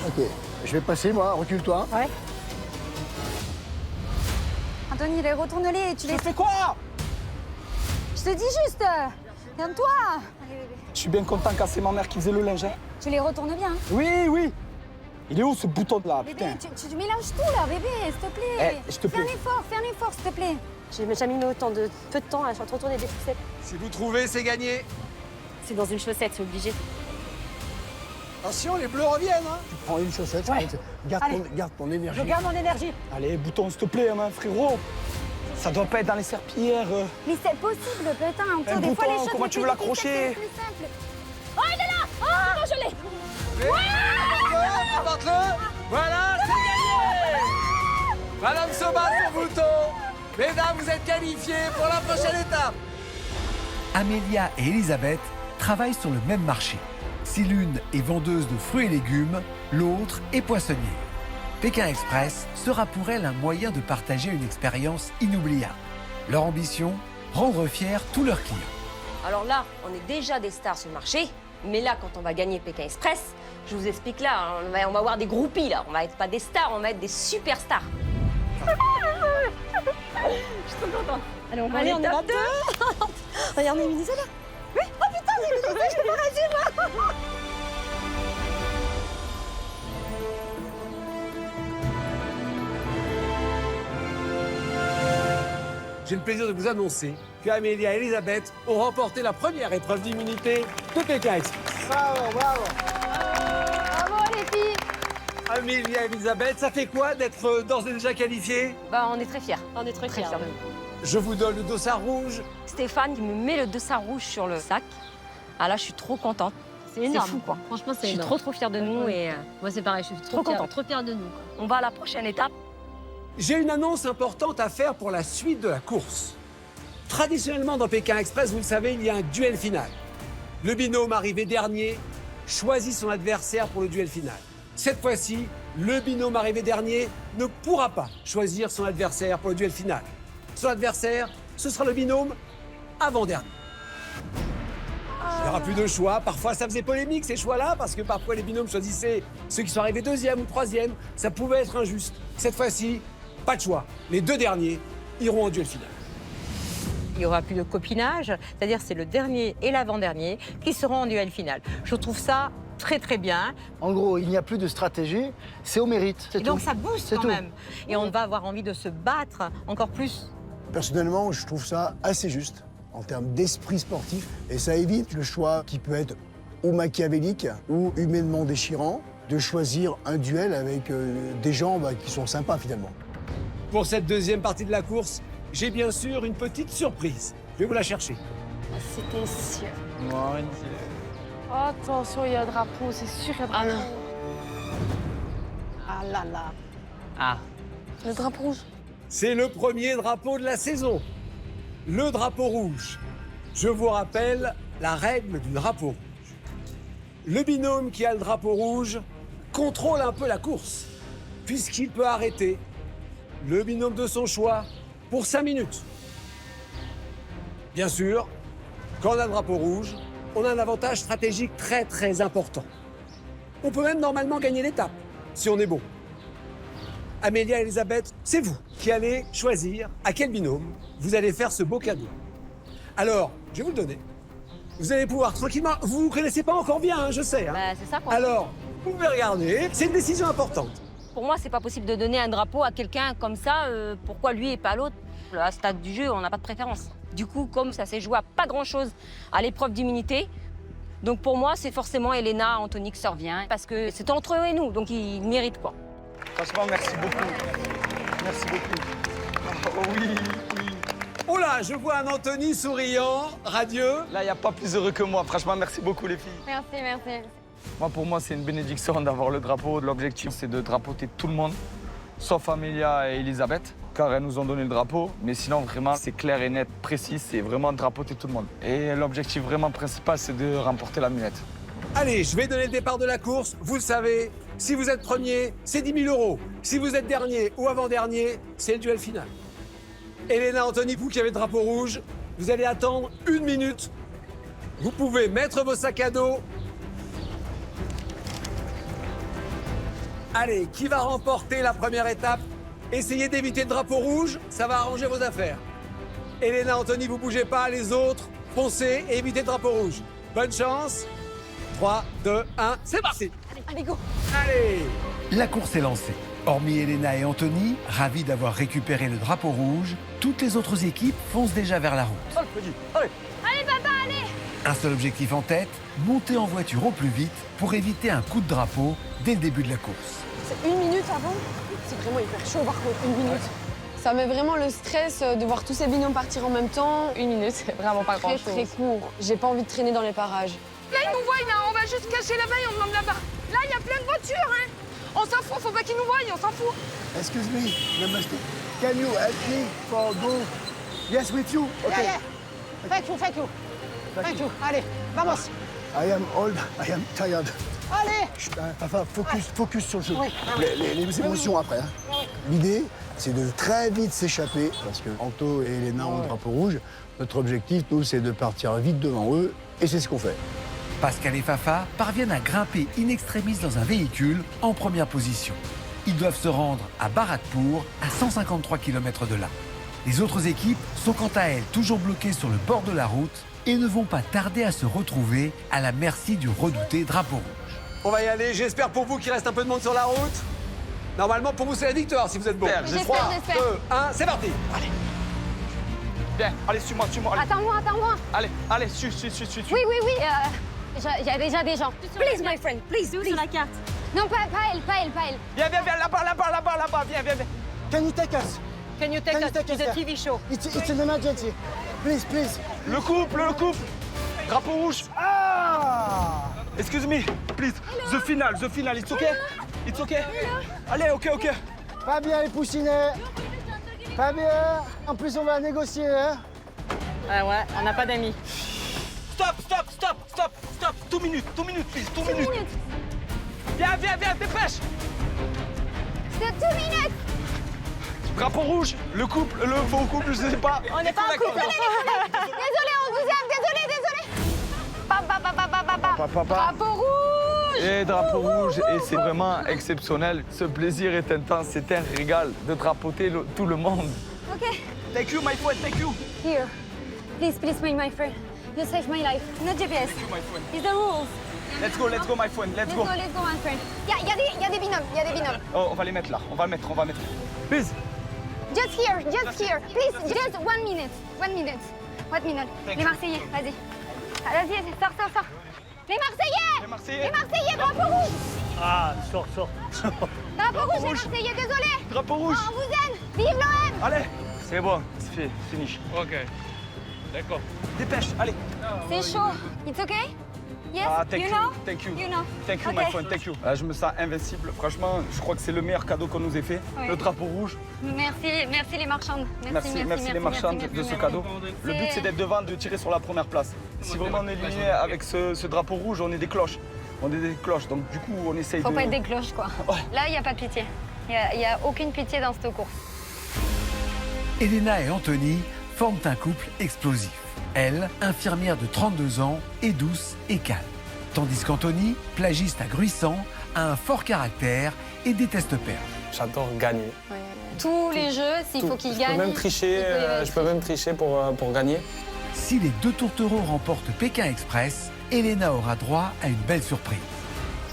Ok. Je vais passer moi, recule-toi. Ouais. Anthony, retourne-les et tu les... fais quoi? Je te dis juste. Viens-toi. Allez, bébé. Je suis bien content quand c'est ma mère qui faisait le linge. Tu les retournes bien. Oui, oui. Il est où ce bouton là, Bébé, putain? tu mélanges tout là, bébé, s'il te plaît. Eh, je te plaît. Fais un effort, s'il te plaît. J'ai jamais mis autant de peu de temps à retourner des chaussettes. Si vous trouvez, c'est gagné. C'est dans une chaussette, c'est obligé. Attention, les bleus reviennent. Hein. Tu prends une chaussette, Ouais. garde ton énergie. Je garde mon énergie. Allez, bouton, s'il te plaît, hein, frérot. Ça doit pas être dans les serpillères. Mais c'est possible, putain, Anto. Un Des fois, bouton, les choses comment les tu plus veux difficiles, l'accrocher? c'est plus simple. Oh, il est là. Oh, je l'ai. Apporte-le. Voilà, c'est gagné. Madame Soba, son bouton. Mesdames, vous êtes qualifiées pour la prochaine étape. Amélia et Elisabeth travaillent sur le même marché. Si l'une est vendeuse de fruits et légumes, l'autre est poissonnière. Pékin Express sera pour elle un moyen de partager une expérience inoubliable. Leur ambition, rendre fiers tous leurs clients. Alors là, on est déjà des stars sur le marché, mais là, quand on va gagner Pékin Express, je vous explique là, on va avoir des groupies là. On va être pas des stars, on va être des superstars. Je suis trop contente. Allez, on va aller, on est là deux. Regardez, Émilie, là. Oui, oh putain, Émilie, je peux pas réagir, moi. J'ai le plaisir de vous annoncer qu'Amélia et Elisabeth ont remporté la première épreuve d'immunité de Pékin Express. Bravo, bravo. Bravo, les filles. Amélia et Elisabeth, ça fait quoi d'être d'ores et déjà qualifiées? Bah, on est très fiers. On est très fiers. de nous. Je vous donne le dossard rouge. Stéphane qui me met le dossard rouge sur le sac. Ah là, je suis trop contente. C'est énorme. Fou, quoi. Franchement, c'est Je suis énorme. trop fière de nous et Moi, c'est pareil, je suis Trop contente. trop fière de nous. on va à la prochaine étape. J'ai une annonce importante à faire pour la suite de la course. Traditionnellement, dans Pékin Express, vous le savez, il y a un duel final. Le binôme arrivé dernier choisit son adversaire pour le duel final. Cette fois-ci, le binôme arrivé dernier ne pourra pas choisir son adversaire pour le duel final. Son adversaire, ce sera le binôme avant-dernier. Il n'y aura plus de choix. Parfois, ça faisait polémique, ces choix-là, parce que parfois, les binômes choisissaient ceux qui sont arrivés deuxième ou troisième. Ça pouvait être injuste. Cette fois-ci, pas de choix. Les deux derniers iront en duel final. Il n'y aura plus de copinage, c'est-à-dire c'est le dernier et l'avant-dernier qui seront en duel final. Je trouve ça très très bien. En gros, il n'y a plus de stratégie, c'est au mérite. Et donc ça booste quand tout. même. Et on va avoir envie de se battre encore plus. Personnellement, je trouve ça assez juste en termes d'esprit sportif et ça évite le choix qui peut être ou machiavélique ou humainement déchirant de choisir un duel avec des gens qui sont sympas finalement. Pour cette deuxième partie de la course, j'ai bien sûr une petite surprise. Je vais vous la chercher. C'était sûr. Attention, il y a un drapeau, c'est sûr, il y a un drapeau. Ah là là. Ah. Le drapeau rouge. C'est le premier drapeau de la saison. Le drapeau rouge. Je vous rappelle la règle du drapeau rouge. Le binôme qui a le drapeau rouge contrôle un peu la course, puisqu'il peut arrêter le binôme de son choix pour 5 minutes. Bien sûr, quand on a le drapeau rouge, on a un avantage stratégique très très important. On peut même normalement gagner l'étape, si on est bon. Amélia et Elisabeth, c'est vous qui allez choisir à quel binôme vous allez faire ce beau cadeau. Alors, je vais vous le donner. Vous allez pouvoir tranquillement... Vous ne connaissez pas encore bien, hein, je sais. Hein. Bah, c'est ça, quoi. Alors, vous pouvez regarder. C'est une décision importante. Pour moi, c'est pas possible de donner un drapeau à quelqu'un comme ça. Pourquoi lui et pas l'autre? À ce stade du jeu, on n'a pas de préférence. Du coup, comme ça s'est joué à pas grand-chose à l'épreuve d'immunité, Donc pour moi, c'est forcément Elena, Anthony qui se revient, parce que c'est entre eux et nous, donc ils méritent quoi. Franchement, merci beaucoup. Merci beaucoup. Oh oui, oui. Oh là, je vois un Anthony souriant, radieux. Là, il n'y a pas plus heureux que moi. Franchement, merci beaucoup, les filles. Merci, merci. Moi, pour moi, c'est une bénédiction d'avoir le drapeau. L'objectif, c'est de drapeauter tout le monde, sauf Amélia et Elisabeth, car elles nous ont donné le drapeau. Mais sinon, vraiment, c'est clair et net, précis, c'est vraiment drapeauter tout le monde. Et l'objectif vraiment principal, c'est de remporter la lunette. Allez, je vais donner le départ de la course. Vous le savez, si vous êtes premier, c'est 10 000 €. Si vous êtes dernier ou avant-dernier, c'est le duel final. Elena, Anthony, vous qui avez le drapeau rouge, vous allez attendre 1 minute. Vous pouvez mettre vos sacs à dos. Allez, qui va remporter la première étape? Essayez d'éviter le drapeau rouge, ça va arranger vos affaires. Elena, Anthony, vous bougez pas, les autres, foncez et évitez le drapeau rouge. Bonne chance. 3, 2, 1, c'est parti. Allez, go. Allez. La course est lancée. Hormis Elena et Anthony, ravis d'avoir récupéré le drapeau rouge, toutes les autres équipes foncent déjà vers la route. Allez. Allez, papa, allez. Un seul objectif en tête, monter en voiture au plus vite pour éviter un coup de drapeau dès le début de la course. C'est 1 minute avant. C'est vraiment hyper chaud par contre, 1 minute. Ça met vraiment le stress de voir tous ces binômes partir en même temps. 1 minute, c'est vraiment pas grand-chose. Très court. J'ai pas envie de traîner dans les parages. Là, ils nous voient, là, on va juste cacher là-bas et on demande là-bas. Là, il y a plein de voitures, hein. On s'en fout, faut pas qu'ils nous voient, on s'en fout. Excuse me, namaste. Can you help me for go? Yes, with you. Okay. Yeah. Thank you, thank you. Thank you. Allez, vamos. I am old, I am tired. Allez. Enfin, focus sur le jeu. Oui. Les émotions après. Hein. L'idée, c'est de très vite s'échapper, parce que Anto et Elena ont le drapeau rouge. Notre objectif, nous, c'est de partir vite devant eux, et c'est ce qu'on fait. Pascal et Fafa parviennent à grimper in extremis dans un véhicule en première position. Ils doivent se rendre à Bharatpur, à 153 km de là. Les autres équipes sont quant à elles toujours bloquées sur le bord de la route et ne vont pas tarder à se retrouver à la merci du redouté drapeau rouge. On va y aller, j'espère pour vous qu'il reste un peu de monde sur la route. Normalement, pour vous, c'est la victoire si vous êtes bon. 3, 2, 1, c'est parti. Allez. Bien, allez, suis-moi, suis-moi. Attends-moi, attends-moi. Allez, suis. Oui. Il y a déjà des gens. Please, my friend, please, Sur la carte. Non, pas elle. Viens, là-bas, viens. Can you take us? Can you take us to the TV show? It's an emergency. Please. Le couple. Drapeau rouge. Ah! Excuse me, please. The final, it's okay? It's okay? Allez, ok. Pas bien les poussinets. Pas bien. En plus, on va négocier, hein? Ouais, on n'a pas d'amis. Stop. 2 minutes, please, 2 minutes. Viens, dépêche. C'est 2 minutes. Drapeau rouge, le couple, le faux couple, je sais pas. On n'est pas en couple. Désolé, on vous aime, désolé. Papa. Drapeau rouge. Et drapeau rouge, et c'est vraiment exceptionnel. Ce plaisir est intense, c'est un régal de drapeauter tout le monde. Ok. Thank you, my friend, thank you. Here. Please, my friend. You saved my life. No GPS. It's the rules. Let's go, my friend, let's go. Let's go, my friend. Il y a des binômes. Oh, on va les mettre là, on va le mettre. Please. Just here. Please, just 1 minute. 1 minute. What minute? Les Marseillais, vas-y. Vas-y, sors. Les Marseillais, drapeau rouge. Ah, sors. Drapeau rouge, les Marseillais, désolé. Drapeau rouge. On vous aime. Vive l'OM. Allez, c'est bon, c'est fini. Ok, d'accord. Dépêche, allez. C'est chaud. It's okay? Yes, thank you. Thank you, my friend, thank you. Je me sens invincible, franchement, je crois que c'est le meilleur cadeau qu'on nous ait fait, oui. Le drapeau rouge. Merci les marchandes. Merci les marchandes de ce cadeau. Le but c'est d'être devant, de tirer sur la première place. Si vraiment on est éliminé avec ce drapeau rouge, on est des cloches. Donc du coup on essaye Faut pas être des cloches quoi. Ouais. Là, il n'y a pas de pitié. Il n'y a aucune pitié dans cette course. Elena et Anthony forment un couple explosif. Elle, infirmière de 32 ans, est douce et calme. Tandis qu'Anthony, plagiste agruissant, a un fort caractère et déteste perdre. J'adore gagner. Ouais. Tous les jeux, s'il faut qu'ils gagnent. Je peux même tricher pour gagner. Si les deux tourtereaux remportent Pékin Express, Elena aura droit à une belle surprise.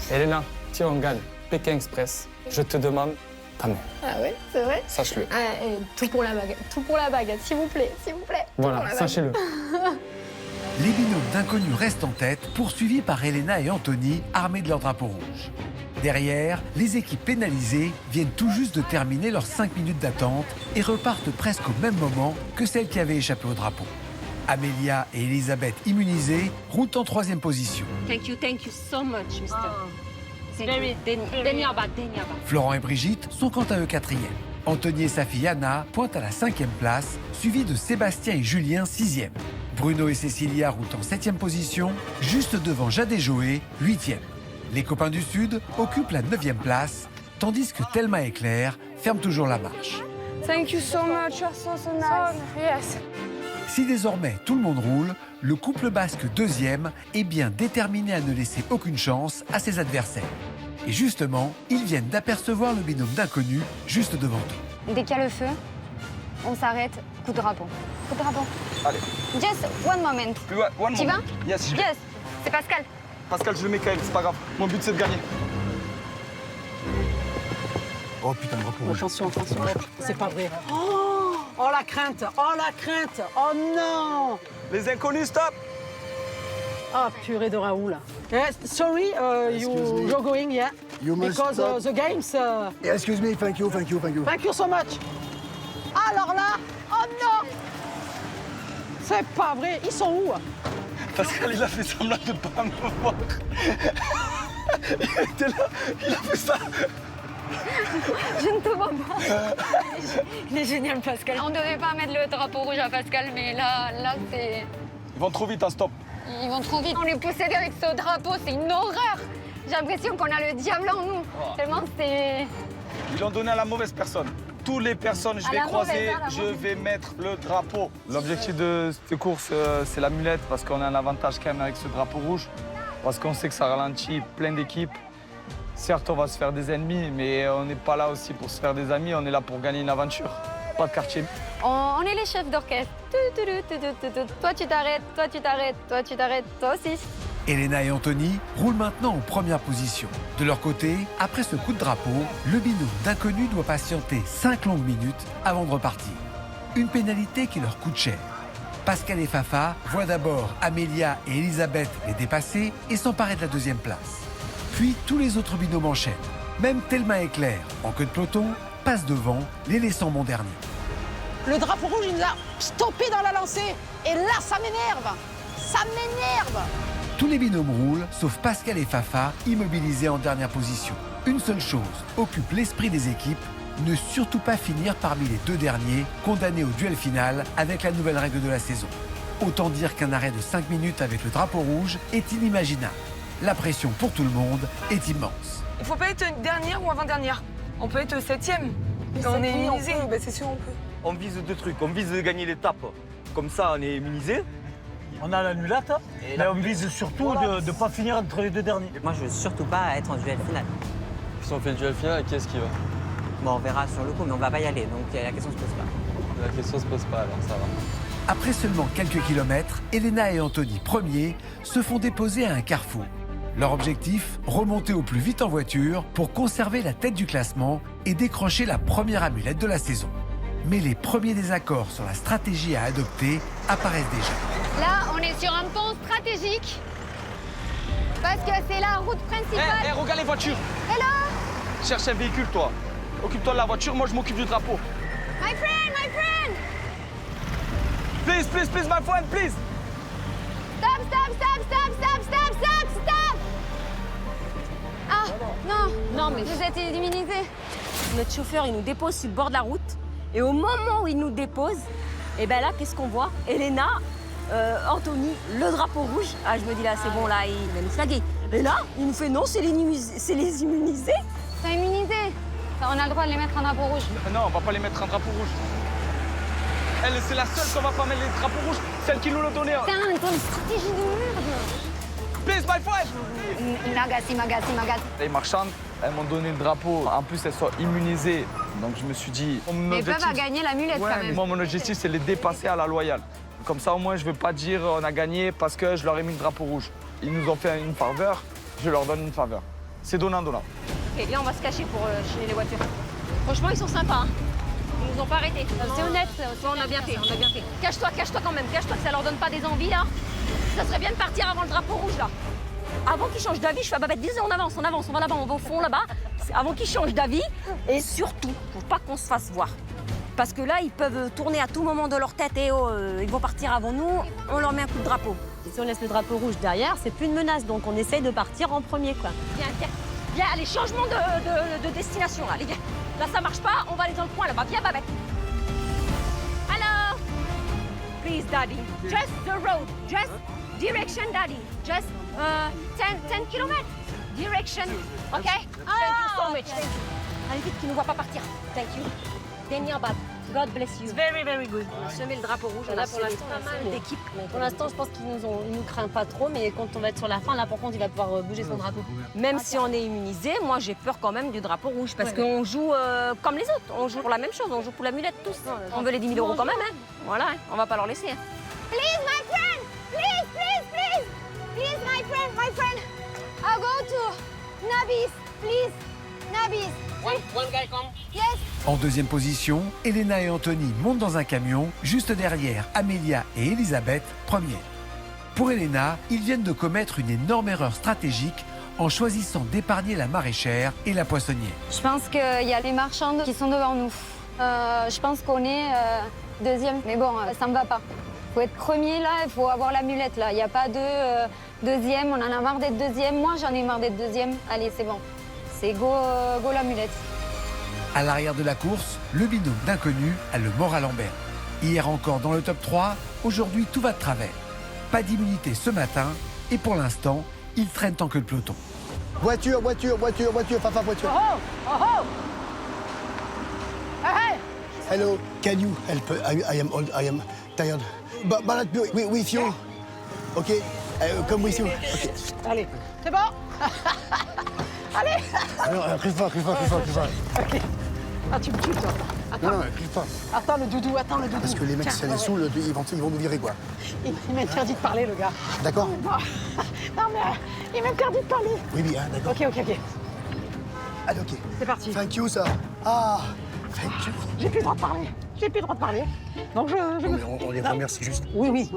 Elena, si on gagne Pékin Express, je te demande ta main. Ah ouais, c'est vrai? Sache-le. Tout pour la baguette, s'il vous plaît. Voilà, sachez-le. les binômes d'inconnus restent en tête, poursuivis par Elena et Anthony, armés de leur drapeau rouge. Derrière, les équipes pénalisées viennent tout juste de terminer leurs 5 minutes d'attente et repartent presque au même moment que celles qui avaient échappé au drapeau. Amélia et Elisabeth, immunisées, roulent en 3e position. Thank you so much, mister. Deniaba. Florent et Brigitte sont quant à eux 4e. Anthony et sa fille Anna pointent à la 5e place, suivis de Sébastien et Julien 6e. Bruno et Cécilia roulent en 7e position, juste devant Jade et Joé, 8e. Les copains du Sud occupent la 9e place, tandis que Thelma et Claire ferment toujours la marche. Thank you so much. You're so nice. Yes. Si désormais tout le monde roule, le couple basque 2e est bien déterminé à ne laisser aucune chance à ses adversaires. Et justement, ils viennent d'apercevoir le binôme d'inconnus juste devant eux. Dès qu'il y a le feu, on s'arrête, coup de drapeau. Coup de drapeau. Allez. Just one moment. Tu vas? Yes, j'y vais. Yes, c'est Pascal. Pascal, je le mets quand même, c'est pas grave. Mon but, c'est de gagner. Oh putain, drapeau rouge. Attention. C'est pas vrai. Oh la crainte. Oh non. Les inconnus, stop. Ah, purée de Raoul. Sorry, you're going, yeah? You must Because stop. the games... Excuse me, thank you. Thank you so much. Alors là, oh non. C'est pas vrai, ils sont où? Pascal, il a fait semblant de pas me voir. Il était là, il a fait ça. Je ne te vois pas. Il est génial, Pascal. On devait pas mettre le drapeau rouge à Pascal, mais là c'est... Ils vont trop vite, hein, stop. Ils vont trop vite. On est possédé avec ce drapeau, c'est une horreur. J'ai l'impression qu'on a le diable en nous. Tellement c'est... Ils l'ont donné à la mauvaise personne. Toutes les personnes je vais croiser, je vais mettre le drapeau. L'objectif de cette course, c'est l'amulette, parce qu'on a un avantage quand même avec ce drapeau rouge. Parce qu'on sait que ça ralentit plein d'équipes. Certes, on va se faire des ennemis, mais on n'est pas là aussi pour se faire des amis, on est là pour gagner une aventure. Pas de quartier. On est les chefs d'orchestre. Toi tu t'arrêtes, toi tu t'arrêtes, toi tu t'arrêtes, toi aussi. Elena et Anthony roulent maintenant en première position. De leur côté, après ce coup de drapeau, le binôme d'inconnus doit patienter 5 longues minutes avant de repartir. Une pénalité qui leur coûte cher. Pascal et Fafa voient d'abord Amélia et Elisabeth les dépasser et s'emparer de la 2e place. Puis tous les autres binômes enchaînent. Même Thelma et Claire, en queue de peloton, passent devant, les laissant bon dernier. Le drapeau rouge, il nous a stoppé dans la lancée. Et là, ça m'énerve. Ça m'énerve. Tous les binômes roulent, sauf Pascal et Fafa, immobilisés en dernière position. Une seule chose occupe l'esprit des équipes, ne surtout pas finir parmi les 2 derniers, condamnés au duel final avec la nouvelle règle de la saison. Autant dire qu'un arrêt de 5 minutes avec le drapeau rouge est inimaginable. La pression pour tout le monde est immense. Il faut pas être dernière ou avant-dernière. On peut être 7e. Quand on est immunisé, c'est sûr on peut. On vise 2 trucs. On vise de gagner l'étape. Comme ça, on est immunisé. On a l'annulate, mais on vise surtout de ne pas finir entre les 2 derniers. Moi, je veux surtout pas être en duel final. Si on fait le duel final, qui est-ce qui va? Bon, on verra sur le coup, mais on va pas y aller, donc la question se pose pas. La question se pose pas, alors ça va. Après seulement quelques kilomètres, Elena et Anthony, premiers, se font déposer à un carrefour. Leur objectif, remonter au plus vite en voiture pour conserver la tête du classement et décrocher la première amulette de la saison. Mais les premiers désaccords sur la stratégie à adopter apparaissent déjà. Là, on est sur un pont stratégique. Parce que c'est la route principale. Regarde les voitures. Hello. Cherche un véhicule, toi. Occupe-toi de la voiture, moi je m'occupe du drapeau. My friend. Please, my friend, please. Stop. Ah, non, mais vous êtes immunisés. Notre chauffeur, il nous dépose sur le bord de la route. Et au moment où il nous dépose, et ben là, qu'est-ce qu'on voit? Elena, Anthony, le drapeau rouge. Ah, je me dis là, c'est bon, là, il va nous flaguer. Et là, il nous fait non, c'est les immunisés. C'est immunisé. On a le droit de les mettre en drapeau rouge. Non, on va pas les mettre en drapeau rouge. Elle, c'est la seule qu'on va pas mettre les drapeaux rouges, celle qui nous l'a donné. Putain, mais t'as une stratégie de merde. Please, my friend. Magasi. Les marchandes, elles m'ont donné le drapeau. En plus, elles sont immunisées. Donc je me suis dit... Mais elles peuvent gagner l'amulette quand même. Moi, mon objectif, c'est de les dépasser à la loyale. Comme ça, au moins, je ne veux pas dire on a gagné parce que je leur ai mis le drapeau rouge. Ils nous ont fait une faveur, je leur donne une faveur. C'est donnant-donnant. Et bien, on va se cacher pour chiner les voitures. Franchement, ils sont sympas. Hein. Ils nous ont pas arrêtés. C'est honnête. On a bien fait, on a bien fait. Cache-toi quand même, cache-toi que ça leur donne pas des envies là. Ça serait bien de partir avant le drapeau rouge là. Avant qu'ils changent d'avis, je fais Babette, disons on avance, on va là-bas, on va au fond là-bas. Avant qu'ils changent d'avis et surtout, pour pas qu'on se fasse voir. Parce que là, ils peuvent tourner à tout moment de leur tête et ils vont partir avant nous, on leur met un coup de drapeau. Et si on laisse le drapeau rouge derrière, c'est plus une menace, donc on essaye de partir en premier quoi. Viens, allez, changement de destination là, les gars. Là, ça marche pas, on va aller dans le coin là-bas. Viens, Babette. Hello. Please, Daddy. Just the road. Just direction, Daddy. Just 10 kilometers. Direction. OK? Thank you so much. Allez vite, qu'ils ne nous voient pas partir. Thank you. Deniabad. God bless you. It's very, very good. On a semé le drapeau rouge. Là, pour l'instant, pas mal d'équipes. Pour l'instant, je pense qu'ils nous craignent pas trop, mais quand on va être sur la fin, là, par contre, il va pouvoir bouger son drapeau. Même si on est immunisé, moi, j'ai peur quand même du drapeau rouge, parce qu'on joue comme les autres. On joue pour la même chose, on joue pour l'amulette tous. On veut les 10 000 € quand même, hein. Voilà, on va pas leur laisser. Please, my friend! Please, please, please! Please, my friend! I'll go to Nabis, please! Nabis! One guy come. Yes! En deuxième position, Elena et Anthony montent dans un camion, juste derrière Amélia et Elisabeth, premiers. Pour Elena, ils viennent de commettre une énorme erreur stratégique en choisissant d'épargner la maraîchère et la poissonnière. Je pense qu'il y a les marchandes qui sont devant nous. Je pense qu'on est deuxième, mais bon, ça me va pas. Il faut être premier là, il faut avoir l'amulette là. Il n'y a pas de deuxième, on en a marre d'être deuxième. Moi, j'en ai marre d'être deuxième. Allez, c'est bon. C'est go l'amulette. À l'arrière de la course, le binôme d'inconnus a le moral en berne. Hier encore dans le top 3, aujourd'hui tout va de travers. Pas d'immunité ce matin et pour l'instant, ils traînent tant que le peloton. Voiture, papa, voiture. Oh! Hey! Hello, can you help? I am tired. But with you. OK, come with you. OK. Allez, c'est bon. Allez. Alors, crie fort. OK. Ah, tu me tues, toi. Attends. Non, crie fort. Attends le doudou. Parce que les mecs, si ça les saoule, ils vont nous virer, quoi. Il m'interdit de parler, le gars. D'accord? Non, mais il m'interdit de parler. Oui, d'accord. OK. Allez, OK. C'est parti. Thank you, ça. Ah, thank you. J'ai plus le droit de parler. Donc On les remercie juste. Oui.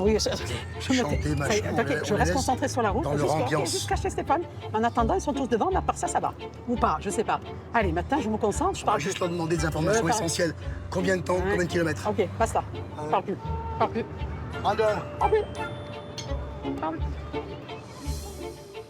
Chanter, machin. Je reste concentré sur la route. Dans leur ambiance. Juste cacher Stéphane. En attendant, ils sont tous devant, mais à part ça va. Ou pas, je sais pas. Allez, maintenant, je me concentre. Je parle juste leur demander des informations essentielles. Combien de temps, combien de kilomètres? OK, basta. Parle plus.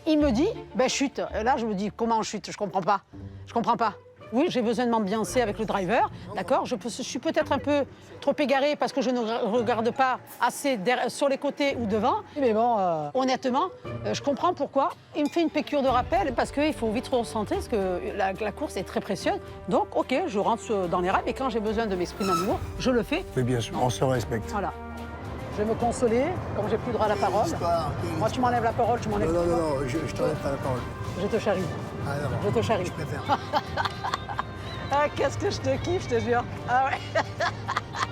Il me dit, chute. Et là, je me dis, comment chute? Je comprends pas. Oui, j'ai besoin de m'ambiancer avec le driver, d'accord? Je suis peut-être un peu trop égarée parce que je ne regarde pas assez sur les côtés ou devant. Mais bon, honnêtement, je comprends pourquoi. Il me fait une piqûre de rappel parce qu'il faut vite se recentrer parce que la course est très précieuse. Donc, OK, je rentre dans les rails, mais quand j'ai besoin de m'exprimer en humour, je le fais. Oui, bien sûr, on se respecte. Voilà. Je vais me consoler, comme j'ai plus droit à la parole. Moi, tu m'enlèves la parole, tu m'enlèves... Non, je t'enlève pas la parole. Je te charrie. Ah, non, je te charrie. Je préfère. Ah, qu'est-ce que je te kiffe, je te jure. Ah ouais.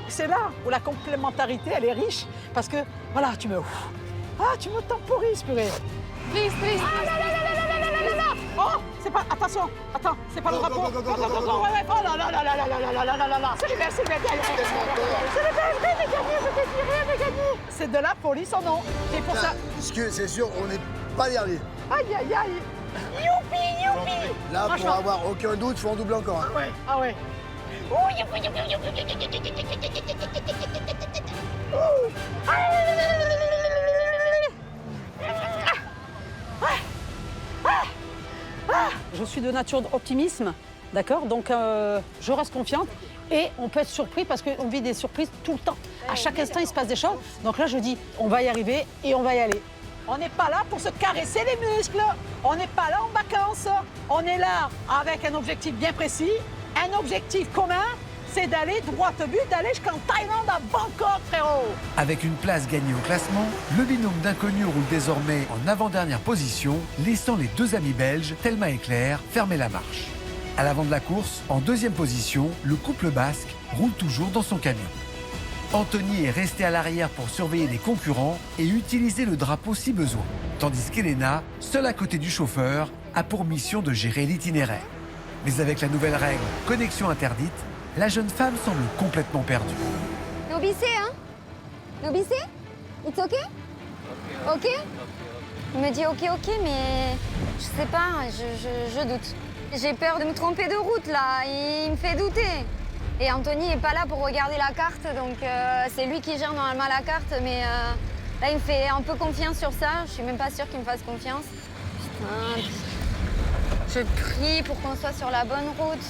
C'est là où la complémentarité, elle est riche. Parce que, voilà, tu me temporises, purée. Please. Oh, c'est pas... Attention, attends, c'est pas le drapeau. Oh là. C'est les belles, viens. Je t'ai gagné. C'est de la police en nom. Et pour ça... C'est sûr, on n'est pas dernier. Aïe. Youpi. Là, pour avoir aucun doute, faut en doubler encore. Hein. Ah ouais. Je suis de nature optimisme, d'accord? Donc, je reste confiante et on peut être surpris parce qu'on vit des surprises tout le temps. À chaque instant, il se passe des choses. Donc là, je dis, on va y arriver et on va y aller. On n'est pas là pour se caresser les muscles. On n'est pas là en vacances. On est là avec un objectif bien précis, un objectif commun, c'est d'aller droit au but, d'aller jusqu'en Thaïlande, à Bangkok, frérot. Avec une place gagnée au classement, le binôme d'inconnus roule désormais en avant-dernière position, laissant les deux amis belges, Thelma et Claire, fermer la marche. À l'avant de la course, en deuxième position, le couple basque roule toujours dans son camion. Anthony est resté à l'arrière pour surveiller les concurrents et utiliser le drapeau si besoin. Tandis qu'Elena, seule à côté du chauffeur, a pour mission de gérer l'itinéraire. Mais avec la nouvelle règle « connexion interdite », la jeune femme semble complètement perdue. Nobissé, hein? Nobissé? It's okay? Ok? Il me dit ok, mais je sais pas, je doute. J'ai peur de me tromper de route, là. Il me fait douter. Et Anthony n'est pas là pour regarder la carte, donc c'est lui qui gère normalement la carte, mais là, il me fait un peu confiance sur ça. Je suis même pas sûre qu'il me fasse confiance. Putain. Je prie pour qu'on soit sur la bonne route.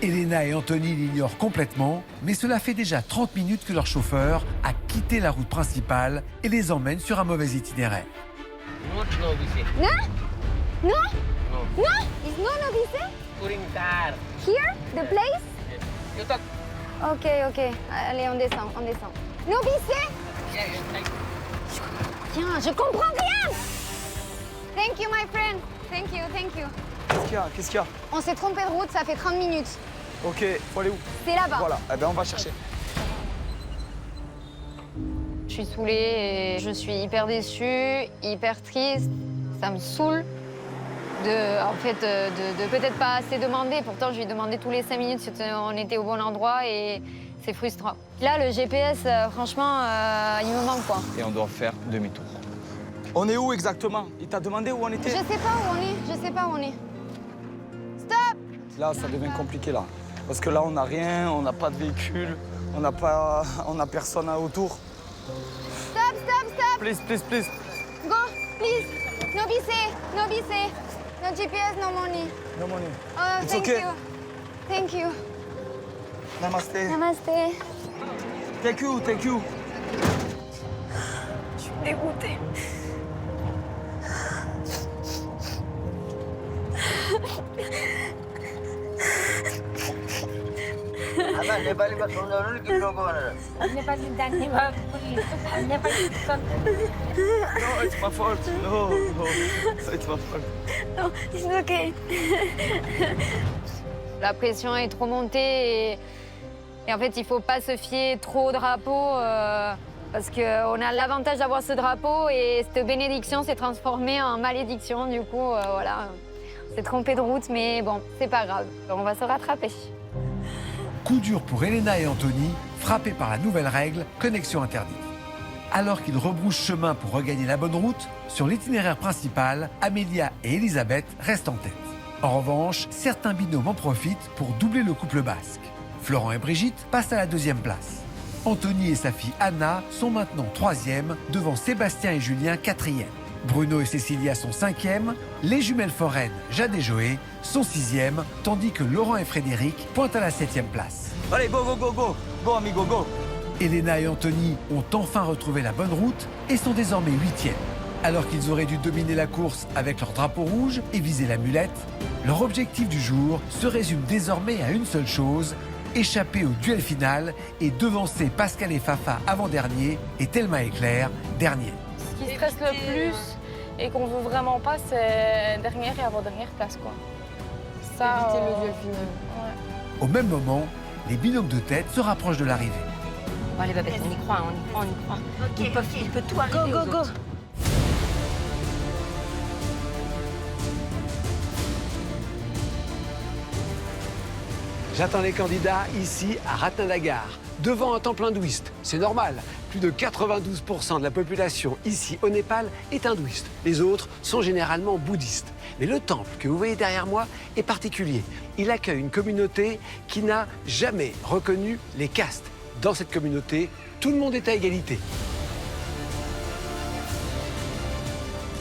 Elena et Anthony l'ignorent complètement, mais cela fait déjà 30 minutes que leur chauffeur a quitté la route principale et les emmène sur un mauvais itinéraire. Non? Non? No? It's not Nobissé? Touring car. Here? The place? You talk. Ok. Allez, on descend. Nobissé? Tiens, je comprends rien! Thank you, my friend. Thank you. Qu'est-ce qu'il y a? On s'est trompé de route, ça fait 30 minutes. Ok, faut aller où? C'est là-bas. Voilà, eh ben on va chercher. Je suis saoulée et je suis hyper déçue, hyper triste. Ça me saoule de peut-être pas assez demander. Pourtant, je lui demandais tous les 5 minutes si on était au bon endroit et c'est frustrant. Là, le GPS, franchement, il me manque quoi. Et on doit faire demi-tour. On est où exactement? Il t'a demandé où on était? Je sais pas où on est. Stop! Là, ça devient compliqué là. Parce que là, on n'a rien, on n'a pas de véhicule, on n'a personne autour. Stop! Please. Go, please. Nobissé. No GPS, no money. No money. Oh, It's thank okay. you. Thank you. Namaste. Namaste. Thank you. Je suis dégoûtée. No, it's my fault. No, it's my fault. Non, it's okay. La pression est trop montée et en fait, il faut pas se fier trop au drapeau parce qu'on a l'avantage d'avoir ce drapeau et cette bénédiction s'est transformée en malédiction. Du coup, voilà, on s'est trompé de route, mais bon, c'est pas grave. On va se rattraper. Coup dur pour Elena et Anthony, frappés par la nouvelle règle connexion interdite. Alors qu'ils rebroussent chemin pour regagner la bonne route, sur l'itinéraire principal, Amélia et Elisabeth restent en tête. En revanche, certains binômes en profitent pour doubler le couple basque. Florent et Brigitte passent à la 2e place. Anthony et sa fille Anna sont maintenant 3e, devant Sébastien et Julien 4e. Bruno et Cécilia sont 5e, les jumelles foraines Jade et Joé sont 6e, tandis que Laurent et Frédéric pointent à la 7e place. Allez, go, amigo, go. Elena et Anthony ont enfin retrouvé la bonne route et sont désormais 8e. Alors qu'ils auraient dû dominer la course avec leur drapeau rouge et viser la mulette, leur objectif du jour se résume désormais à une seule chose, échapper au duel final et devancer Pascal et Fafa avant-dernier et Thelma et Claire dernier. Ce qui stresse le plus et qu'on veut vraiment pas, c'est dernière et avant-dernière place, quoi. Ça, éviter le duel final. Ouais. Au même moment, les binômes de tête se rapprochent de l'arrivée. Bon, allez, Babette, on y croit. Okay, il peut tout arriver. Go. J'attends les candidats ici à Ratin-la-Gare, devant un temple hindouiste. C'est normal, plus de 92% de la population ici au Népal est hindouiste. Les autres sont généralement bouddhistes. Mais le temple que vous voyez derrière moi est particulier. Il accueille une communauté qui n'a jamais reconnu les castes. Dans cette communauté, tout le monde est à égalité.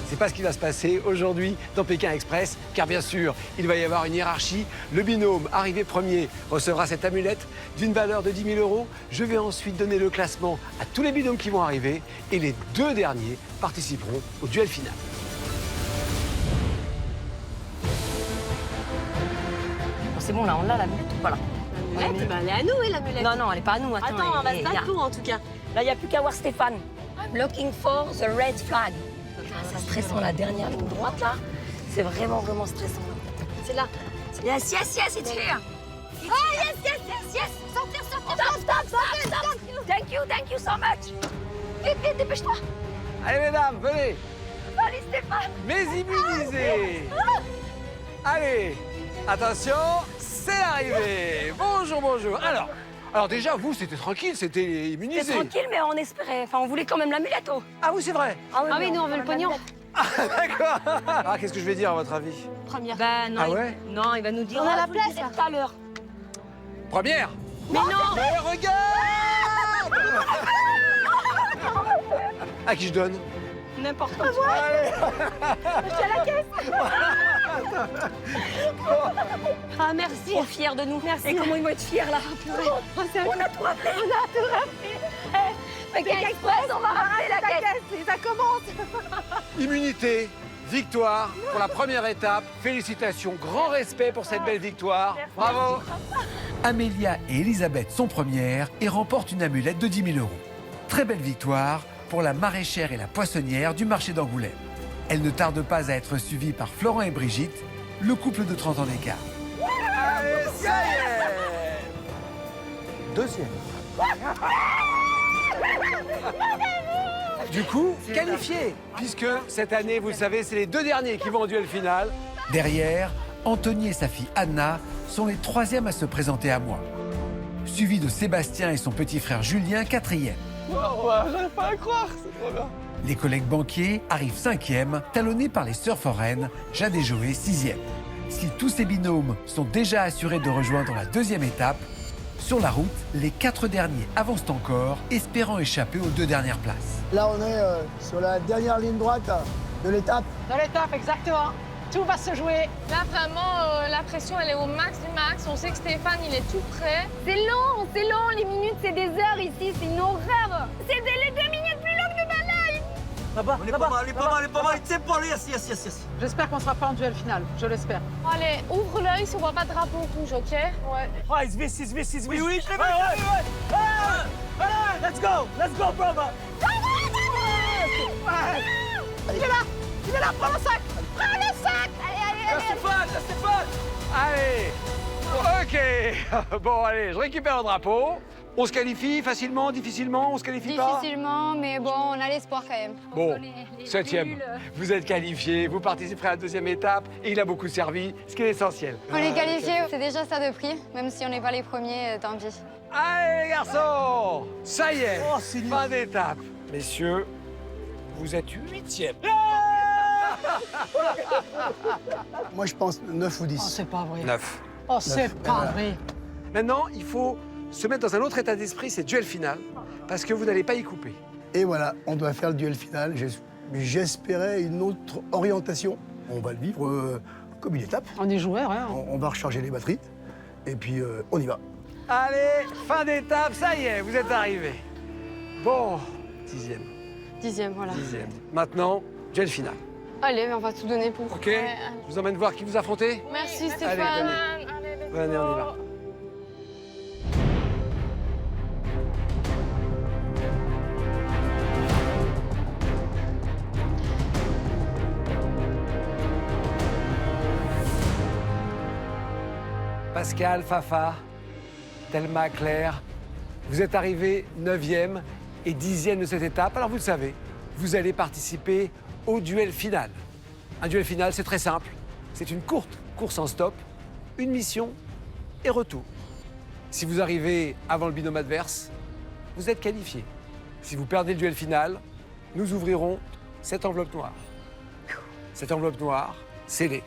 C'est pas ce qui va se passer aujourd'hui dans Pékin Express, car bien sûr, il va y avoir une hiérarchie. Le binôme arrivé premier recevra cette amulette d'une valeur de 10 000 €. Je vais ensuite donner le classement à tous les binômes qui vont arriver et les 2 derniers participeront au duel final. Bon, c'est bon, là, on l'a la mulette ou pas là? Ouais, bah, elle est à nous, la mulette. Non, elle est pas à nous. Attends, on va se battre pour en tout cas. Là, il n'y a plus qu'à voir Stéphane. I'm looking for the red flag. C'est stressant, la dernière ligne droite, là. C'est vraiment stressant. C'est là. Yes, it's here. Oh, yes. Sortir. Stop. Thank you so much. Vite, dépêche-toi. Allez, mesdames, venez. Allez, Stéphane. Mais immunisés. Allez, attention. c'est l'arrivée. Bonjour, bonjour. Alors déjà, vous, c'était tranquille, c'était immunisé. C'est tranquille, mais on espérait. Enfin, on voulait quand même l'amulette. Ah oui, c'est vrai. Ah oui, nous, on veut le pognon. Ah, d'accord. Ah, qu'est-ce que je vais dire, à votre avis? Première. Bah non. Ah ouais? Non, il va nous dire. On a la vous place, le direz là. tout à l'heure. Première. Mais non. Mais regarde. À qui je donne? N'importe quoi. Allez. Je suis à la caisse. Ah, merci. Trop fiers de nous. Merci. Et comment ils vont être fiers, là? On a tout rappelé. On a tout rappelé. Pékin Express, on va ramener la caisse. Et ça commence. Immunité, victoire pour la première étape. Félicitations, grand respect pour cette belle victoire. Bravo. Amélia et Elisabeth sont premières et remportent une amulette de 10 000 €. Très belle victoire pour la maraîchère et la poissonnière du marché d'Angoulême. Elle ne tarde pas à être suivie par Florent et Brigitte, le couple de 30 ans d'écart. Allez, ça y est. Deuxième. Du coup, qualifié, puisque cette année, vous le savez, c'est les deux derniers qui vont en duel final. Derrière, Anthony et sa fille Anna sont les troisièmes à se présenter à moi. Suivis de Sébastien et son petit frère Julien, quatrième. J'arrive pas à croire, c'est trop bien. Les collègues banquiers arrivent cinquième, talonnés par les sœurs foraines, Jade et Joé, sixième. Si tous ces binômes sont déjà assurés de rejoindre la deuxième étape, sur la route, les 4 derniers avancent encore, espérant échapper aux 2 dernières places. Là, on est sur la dernière ligne droite de l'étape. Dans l'étape, exactement. Tout va se jouer. Là, vraiment, la pression, elle est au max du max. On sait que Stéphane, il est tout prêt. C'est long, les minutes, c'est des heures ici, c'est une horreur. C'est les 2 minutes plus longues de ma life. Là-bas, on est pas mal, c'est pas mal, yes. J'espère qu'on ne sera pas en duel final, je l'espère. Allez, ouvre l'œil si on voit pas de drapeau rouge, ok? Ouais. Ah, it's this. Oui, je l'ai vu. Ouais. Let's go, brother. Il est là, prends le sac. Allez, Stéphane. Allez. Ok. Bon, allez, je récupère le drapeau. On se qualifie facilement, difficilement, on se qualifie pas? Difficilement, mais bon, on a l'espoir quand même. Bon, septième. Vous êtes qualifié, vous participerez à la deuxième étape et il a beaucoup servi, ce qui est essentiel. On est qualifiés, c'est déjà ça de prix. Même si on n'est pas les premiers, tant pis. Allez les garçons, ça y est, fin d'étape. Messieurs, vous êtes 8e. Moi, je pense 9 ou 10. Oh, c'est pas vrai. 9. Oh, c'est pas vrai. Maintenant, il faut se mettre dans un autre état d'esprit, c'est duel final, parce que vous n'allez pas y couper. Et voilà, on doit faire le duel final. J'espérais une autre orientation. On va le vivre comme une étape. On est joueurs, hein. On va recharger les batteries et puis on y va. Allez, fin d'étape, ça y est, vous êtes arrivés. Bon, 10e. 10e, voilà. 10e. Maintenant, duel final. Allez, mais on va tout donner pour. Ok, je vous emmène voir qui vous affrontez. Merci Allez, Stéphane. venez, on y va. Pascal, Fafa, Thelma, Claire, vous êtes arrivés 9e et 10e de cette étape. Alors vous le savez, vous allez participer au duel final. Un duel final, c'est très simple. C'est une courte course en stop, une mission et retour. Si vous arrivez avant le binôme adverse, vous êtes qualifié. Si vous perdez le duel final, nous ouvrirons cette enveloppe noire. Cette enveloppe noire, scellée,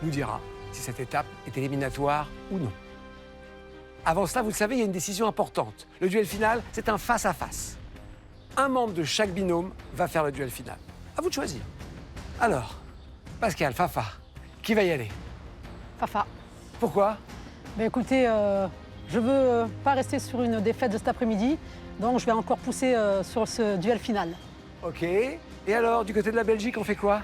nous dira si cette étape est éliminatoire ou non. Avant cela, vous le savez, il y a une décision importante. Le duel final, c'est un face-à-face. Un membre de chaque binôme va faire le duel final. À vous de choisir. Alors, Pascal, Fafa, qui va y aller? Fafa. Pourquoi? Ben écoutez, je veux pas rester sur une défaite de cet après-midi, donc je vais encore pousser sur ce duel final. Ok. Et alors, du côté de la Belgique, on fait quoi?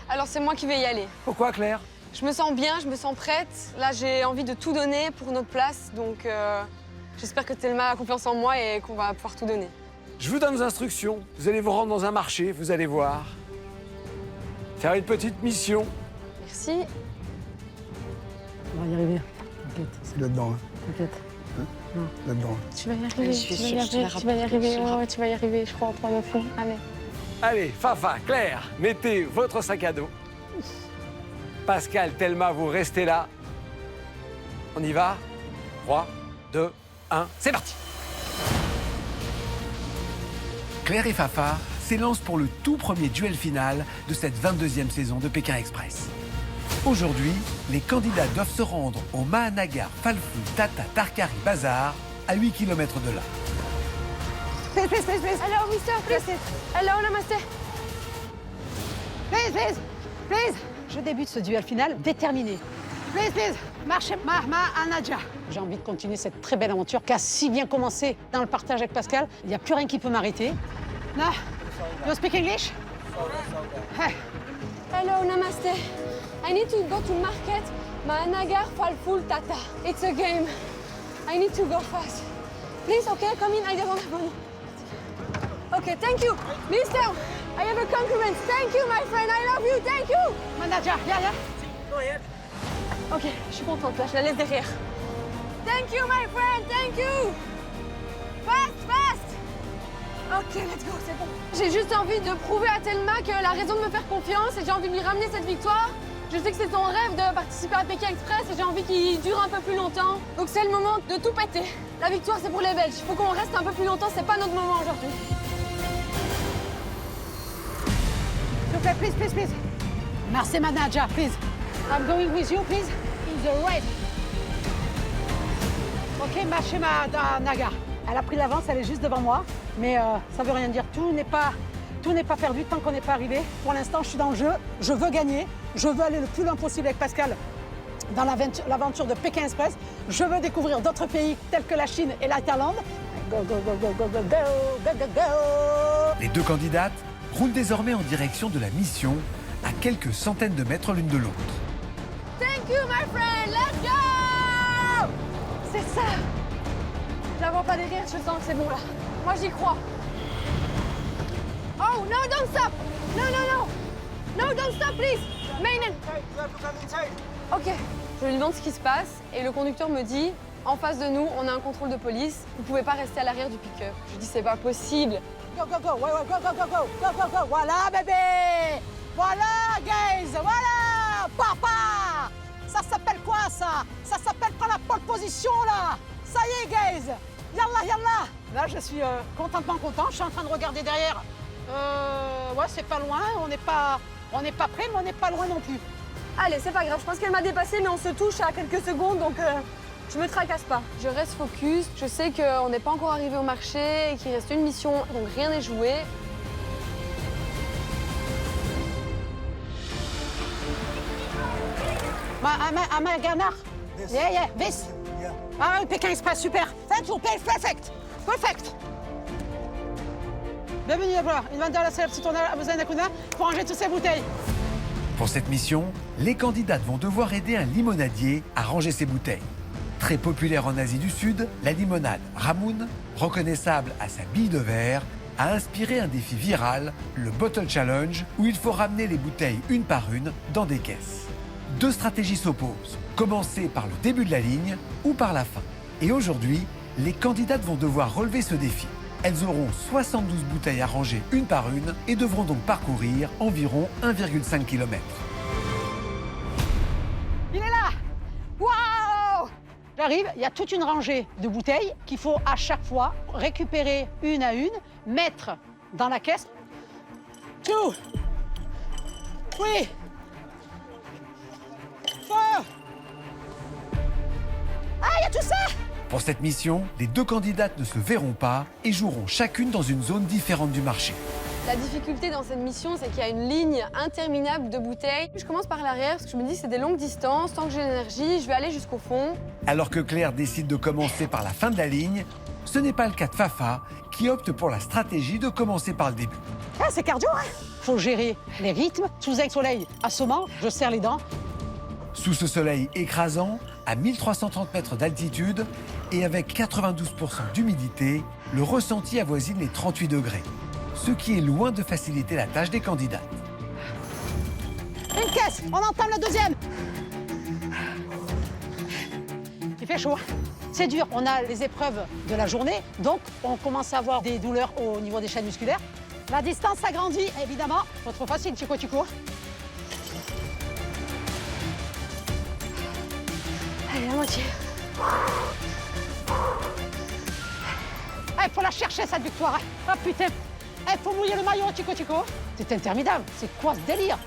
Alors c'est moi qui vais y aller. Pourquoi, Claire? Je me sens bien, je me sens prête. Là, j'ai envie de tout donner pour notre place, donc j'espère que Thelma a confiance en moi et qu'on va pouvoir tout donner. Je vous donne des instructions. Vous allez vous rendre dans un marché, vous allez voir. Faire une petite mission. Merci. On va y arriver. T'inquiète. C'est là-dedans. T'inquiète. Non. Là-dedans. Tu vas y arriver, tu vas y arriver, ouais, tu vas y arriver, je crois en toi de fond. Allez. Allez, Fafa, Claire, mettez votre sac à dos. Pascal, Thelma, vous restez là. On y va. 3, 2, 1, c'est parti. Claire et Fafa s'élancent pour le tout premier duel final de cette 22e saison de Pékin Express. Aujourd'hui, les candidats doivent se rendre au Mahanagar Phal-Phul Tata Tarkari Bazar, à 8 km de là. Please, please, please, please. Hello, mister, please. Hello, namaste. Please, please, please. Je débute ce duel final déterminé. Please, please. Marche Mahma Anaja. J'ai envie de continuer cette très belle aventure qui a si bien commencé dans le partage avec Pascal. Il n'y a plus rien qui peut m'arrêter. No? You speak English? Hey. Hello, namaste. I need to go to market Mahanagar Phal-Phul Tata. It's a game. I need to go fast. Please, okay, come in. I don't have money. Okay, thank you. Mister, I have a concurrent. Thank you, my friend. I love you. Thank you. Manager, yeah. Go ahead. Ok, je suis contente, là, je la laisse derrière. Thank you, my friend. Thank you. Fast, fast. Ok, let's go, c'est bon. J'ai juste envie de prouver à Thelma qu'elle a raison de me faire confiance et j'ai envie de lui ramener cette victoire. Je sais que c'est son rêve de participer à Pékin Express et j'ai envie qu'il dure un peu plus longtemps. Donc c'est le moment de tout péter. La victoire, c'est pour les Belges. Il faut qu'on reste un peu plus longtemps, c'est pas notre moment aujourd'hui. S'il vous plaît, please, please, please. Merci, manager, please. I'm going with you, please. In the red. Ok, marchez ma Naga. Elle a pris l'avance, elle est juste devant moi. Mais ça veut rien dire. Tout n'est pas perdu tant qu'on n'est pas arrivé. Pour l'instant, je suis dans le jeu. Je veux gagner. Je veux aller le plus loin possible avec Pascal dans l'aventure de Pékin Express. Je veux découvrir d'autres pays tels que la Chine et la Thaïlande. Go, go, go, go, go, go, go, go, go, go. Les deux candidates roulent désormais en direction de la mission, à quelques centaines de mètres l'une de l'autre. Thank you, my friend. Let's go. C'est ça. Je la vois pas derrière, je sens que c'est bon là. Moi, j'y crois. Oh, no, don't stop. No, no, no. No, don't stop, please. Mainen. Ok. Je lui demande ce qui se passe et le conducteur me dit, en face de nous, on a un contrôle de police. Vous pouvez pas rester à l'arrière du pick-up. Je dis, c'est pas possible. Go, go, go, ouais, go, go, go, go, go, go, go. Voilà, bébé. Voilà, guys. Voilà, papa. Ça s'appelle quoi, ça? Ça s'appelle prendre la pole position, là. Ça y est, guys. Yallah, yallah. Là, je suis contentement content. Je suis en train de regarder derrière. Ouais, c'est pas loin. On n'est pas près, mais on n'est pas loin non plus. Allez, c'est pas grave. Je pense qu'elle m'a dépassé, mais on se touche à quelques secondes, donc je me tracasse pas. Je reste focus. Je sais qu'on n'est pas encore arrivé au marché et qu'il reste une mission, donc rien n'est joué. Mahanagar. Yeah, this. Ah oui, Pékin Express, super. Thank you, perfect. Perfect. Bienvenue à bord. Il va dans la salle a besoin d'un coup de main pour ranger toutes ces bouteilles. Pour cette mission, les candidates vont devoir aider un limonadier à ranger ses bouteilles. Très populaire en Asie du Sud, la limonade Ramoun, reconnaissable à sa bille de verre, a inspiré un défi viral, le Bottle Challenge, où il faut ramener les bouteilles une par une dans des caisses. Deux stratégies s'opposent, commencer par le début de la ligne ou par la fin. Et aujourd'hui, les candidates vont devoir relever ce défi. Elles auront 72 bouteilles à ranger une par une et devront donc parcourir environ 1,5 km. Il est là. Waouh! J'arrive, il y a toute une rangée de bouteilles qu'il faut à chaque fois récupérer une à une, mettre dans la caisse. 2, 3, 4. Ah, il y a tout ça! Pour cette mission, les deux candidates ne se verront pas et joueront chacune dans une zone différente du marché. La difficulté dans cette mission, c'est qu'il y a une ligne interminable de bouteilles. Je commence par l'arrière parce que je me dis que c'est des longues distances. Tant que j'ai l'énergie, je vais aller jusqu'au fond. Alors que Claire décide de commencer par la fin de la ligne, ce n'est pas le cas de Fafa, qui opte pour la stratégie de commencer par le début. Ah, c'est cardio, hein? Faut gérer les rythmes. Sous un soleil assommant, je serre les dents. Sous ce soleil écrasant, à 1330 mètres d'altitude et avec 92% d'humidité, le ressenti avoisine les 38 degrés, ce qui est loin de faciliter la tâche des candidates. Une caisse, on entame la deuxième. Il fait chaud. C'est dur, on a les épreuves de la journée, donc on commence à avoir des douleurs au niveau des chaînes musculaires. La distance s'agrandit, évidemment. Pas trop facile, tu cours. Allez, la moitié. Il faut la chercher, cette victoire. Ah putain. Il faut mouiller le maillot, Chico Chico. C'est interminable. C'est quoi ce délire?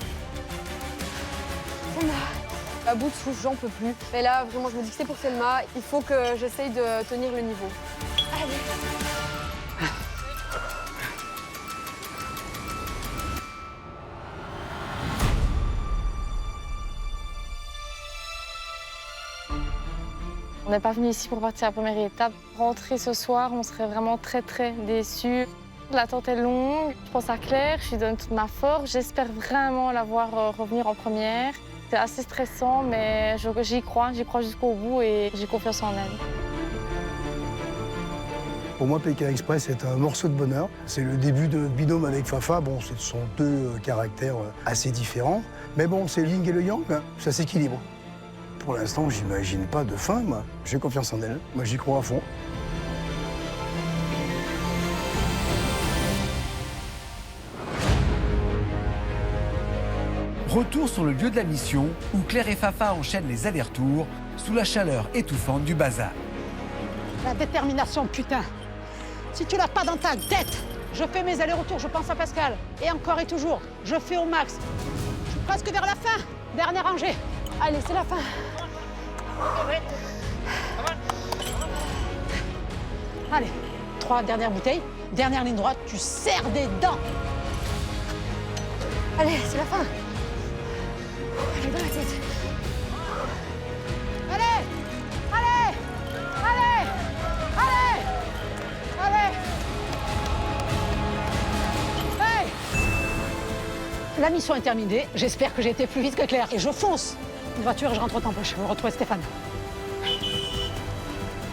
À bout de souffle, j'en peux plus. Mais là, vraiment, je me dis que c'est pour Selma. Il faut que j'essaye de tenir le niveau. Allez. On n'est pas venu ici pour partir à la première étape. Rentrer ce soir, on serait vraiment très déçus. L'attente est longue. Je pense à Claire, je lui donne toute ma force. J'espère vraiment la voir revenir en première. C'est assez stressant, mais j'y crois jusqu'au bout et j'ai confiance en elle. Pour moi, Pékin Express est un morceau de bonheur. C'est le début de binôme avec Fafa. Bon, ce sont deux caractères assez différents. Mais bon, c'est le yin et le yang, hein. Ça s'équilibre. Pour l'instant, j'imagine pas de fin, moi. J'ai confiance en elle. Moi, j'y crois à fond. Retour sur le lieu de la mission, où Claire et Fafa enchaînent les allers-retours sous la chaleur étouffante du bazar. La détermination, putain. Si tu l'as pas dans ta tête, je fais mes allers-retours, je pense à Pascal. Et encore et toujours, je fais au max. Je suis presque vers la fin. Dernière rangée. Allez, c'est la fin. Allez, 3 dernières bouteilles. Dernière ligne droite, tu serres des dents. Allez, c'est la fin. Allez, dans la tête. Allez, allez, allez, allez, allez. Hey. La mission est terminée. J'espère que j'ai été plus vite que Claire. Et je fonce. Une voiture et je rentre au temple. Je vais retrouver Stéphane.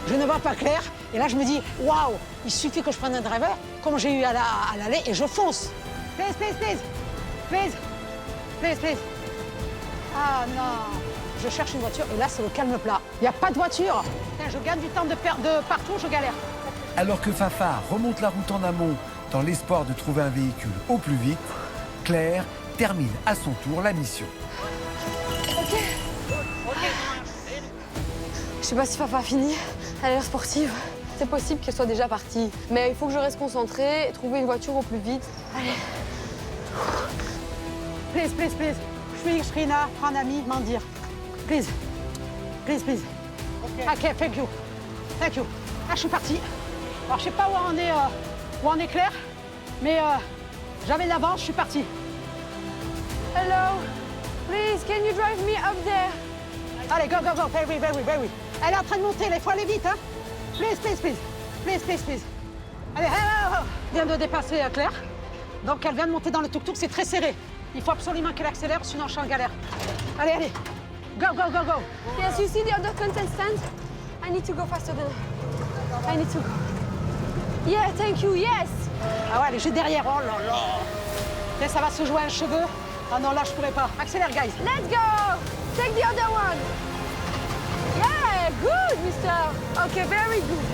Je ne vois pas Claire. Et là, je me dis, waouh, il suffit que je prenne un driver, comme j'ai eu à l'aller, et je fonce. Please, please, please. Please. Please, please. Ah non. Je cherche une voiture et là, c'est le calme plat. Il n'y a pas de voiture. Putain, je gagne du temps de partout, je galère. Alors que Fafa remonte la route en amont dans l'espoir de trouver un véhicule au plus vite, Claire termine à son tour la mission. Ok. Je sais pas si Fafa a fini. Elle a l'air sportive. C'est possible qu'elle soit déjà partie. Mais il faut que je reste concentrée et trouver une voiture au plus vite. Allez. Please, please, please. Je suis là, un ami, Mandir. Please. Please, please. OK, thank you. Thank you. Ah, je suis partie. Alors, je sais pas où on est Claire, mais j'avais de l'avance, je suis partie. Hello. Please, can you drive me up there? Allez, go, go, go. Very, very, very. Elle est en train de monter, il faut aller vite, hein. Please, please, please. Please, please, please. Allez, hello. Elle vient de dépasser Claire. Donc, elle vient de monter dans le tuk-tuk, c'est très serré. Il faut absolument qu'elle accélère, sinon je suis en galère. Allez, allez. Go, go, go, go. Yes, you see the other contestant? I need to go faster than I need to go. Yeah, thank you, yes. Ah ouais, elle est juste derrière. Oh là là. Et ça va se jouer un cheveu. Ah non, là, je pourrais pas. Accélère, guys. Let's go. Take the other one. Yeah, good, mister. Okay, very good.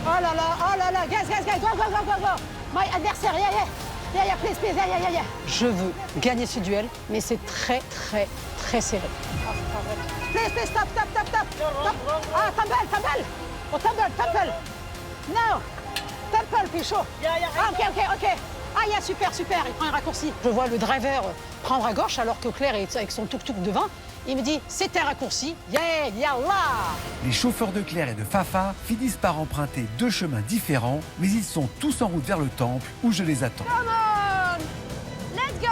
Oh là là. Guys, go, go, go, go, go. My adversaire, yeah. Yeah, please, please, yeah. Je veux gagner ce duel, mais c'est très serré. Please, stop. Ah, Tumble. Oh, Tumble. No. Temple, Pichot. Ah, ok. Ah, yeah, super. Il prend un raccourci. Je vois le driver prendre à gauche alors que Claire est avec son tuk-tuk devant. Il me dit, c'est un raccourci. Yeah, là. Les chauffeurs de Claire et de Fafa finissent par emprunter deux chemins différents, mais ils sont tous en route vers le temple où je les attends. Come on! Let's go!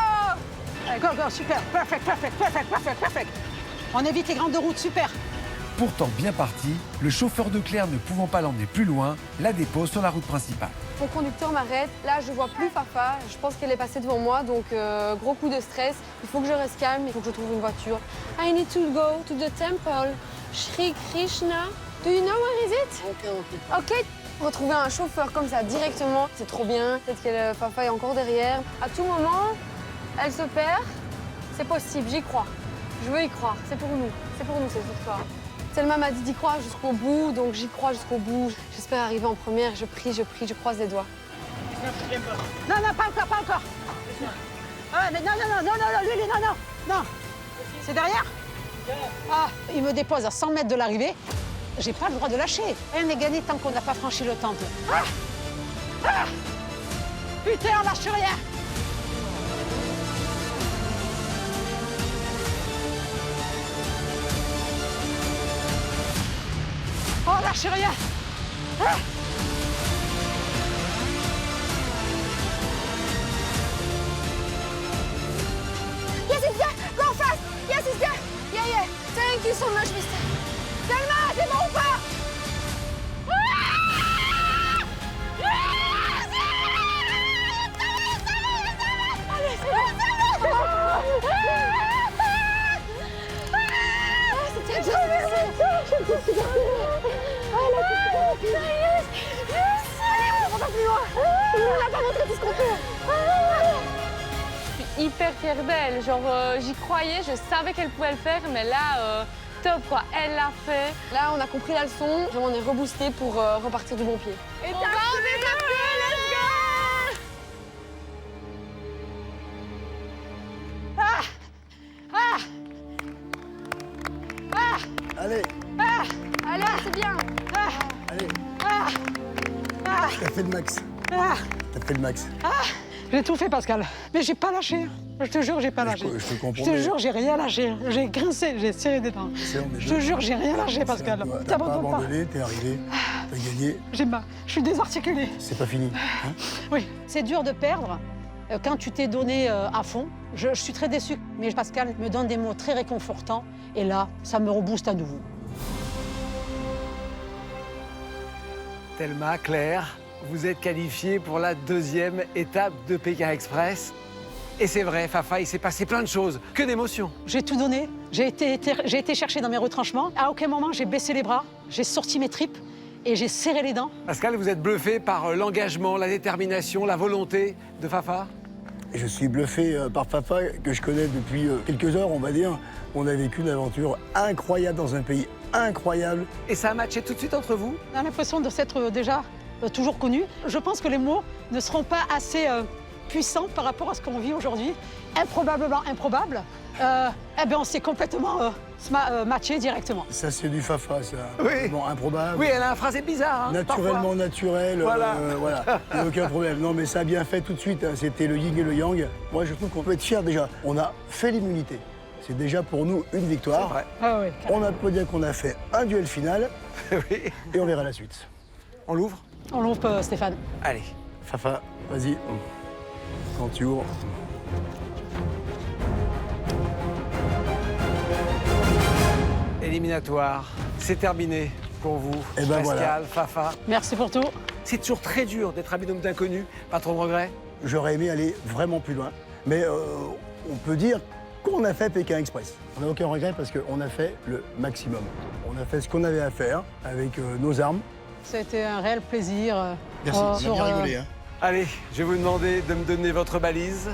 Allez, go, super. Perfect. On évite les grandes routes, super. Pourtant bien parti, le chauffeur de Claire ne pouvant pas l'emmener plus loin, la dépose sur la route principale. Mon conducteur m'arrête. Là, je vois plus Fafa. Je pense qu'elle est passée devant moi, donc gros coup de stress. Il faut que je reste calme, il faut que je trouve une voiture. I need to go to the temple. Shri Krishna. Do you know where is it? Ok. Retrouver un chauffeur comme ça directement, c'est trop bien. Peut-être que Fafa est encore derrière. À tout moment, elle se perd. C'est possible, j'y crois. Je veux y croire. C'est pour nous cette victoire. Selma m'a dit d'y croire jusqu'au bout, donc j'y crois jusqu'au bout. J'espère arriver en première, je prie, je croise les doigts. Non, pas encore. Ah, mais non, lui, non. C'est derrière? Ah, il me dépose à 100 mètres de l'arrivée. J'ai pas le droit de lâcher. Rien n'est gagné tant qu'on n'a pas franchi le temple. Ah ah putain, on lâche rien. On lâche rien. Ah Yes, it's there! Go fast! Yes, it's there! Yeah, yeah. Thank you so much, mister. Thelma, c'est bon ou pas? Allez, c'est bon! C'était bien, Allez, on va pas plus loin! On n'a pas montré tout ce qu'on peut! Je suis hyper fière d'elle. Genre, j'y croyais, je savais qu'elle pouvait le faire, mais là, top quoi, elle l'a fait. Là, on a compris la leçon. On est reboosté pour repartir du bon pied. Et on va en détecter, let's go! Ah! Ah! Ah! Allez, Ah! Allez, c'est bien! Ah! allez, Ah! Ah! t'as fait le max. Ah T'as fait le max. ah j'ai tout fait, Pascal. Mais j'ai pas lâché. Je te jure, j'ai pas lâché. Je te comprends. Je te jure, j'ai rien lâché. J'ai grincé, j'ai serré des dents. Je te jure, j'ai rien lâché, Pascal. T'as pas T'abandonnes pas. abandonné, t'es arrivé, t'as gagné. Je suis désarticulée. C'est pas fini. Hein? Oui. C'est dur de perdre quand tu t'es donné à fond. Je suis très déçue, mais Pascal me donne des mots très réconfortants. Et là, ça me rebooste à nouveau. Thelma, Claire, vous êtes qualifiés pour la deuxième étape de Pékin Express. Et c'est vrai, Fafa, il s'est passé plein de choses. Que d'émotions. J'ai tout donné. J'ai été chercher dans mes retranchements. À aucun moment, j'ai baissé les bras. J'ai sorti mes tripes et j'ai serré les dents. Pascal, vous êtes bluffé par l'engagement, la détermination, la volonté de Fafa? Je suis bluffé par Fafa, que je connais depuis quelques heures, on va dire. On a vécu une aventure incroyable dans un pays incroyable. Et ça a matché tout de suite entre vous? On a l'impression de s'être déjà toujours connus. Je pense que les mots ne seront pas assez puissants par rapport à ce qu'on vit aujourd'hui. Improbablement improbable. Eh bien, on s'est complètement matché directement. Ça, c'est du Fafa, ça. Oui. Bon, improbable. Oui, elle a un phrasé bizarre. Hein, naturellement parfois. naturel. Voilà. Voilà. Il n'y a aucun problème. Non, mais ça a bien fait tout de suite. Hein. C'était le yin et le yang. Moi, je trouve qu'on peut être fiers déjà. On a fait l'immunité. C'est déjà pour nous une victoire. C'est vrai. Ah oui, on peut dire qu'on a fait un duel final. Oui. Et on verra la suite. On l'ouvre? On l'ouvre, Stéphane. Allez. Fafa, vas-y. Quand tu ouvres. Éliminatoire, c'est terminé pour vous, Et ben Pascal, voilà. Fafa. Merci pour tout. C'est toujours très dur d'être un binôme d'inconnus, pas trop de regrets? J'aurais aimé aller vraiment plus loin. Mais on peut dire qu'on a fait Pékin Express. On n'a aucun regret parce qu'on a fait le maximum. On a fait ce qu'on avait à faire avec nos armes. Ça a été un réel plaisir. Merci, on a bien rigolé. Hein. Allez, je vais vous demander de me donner votre balise.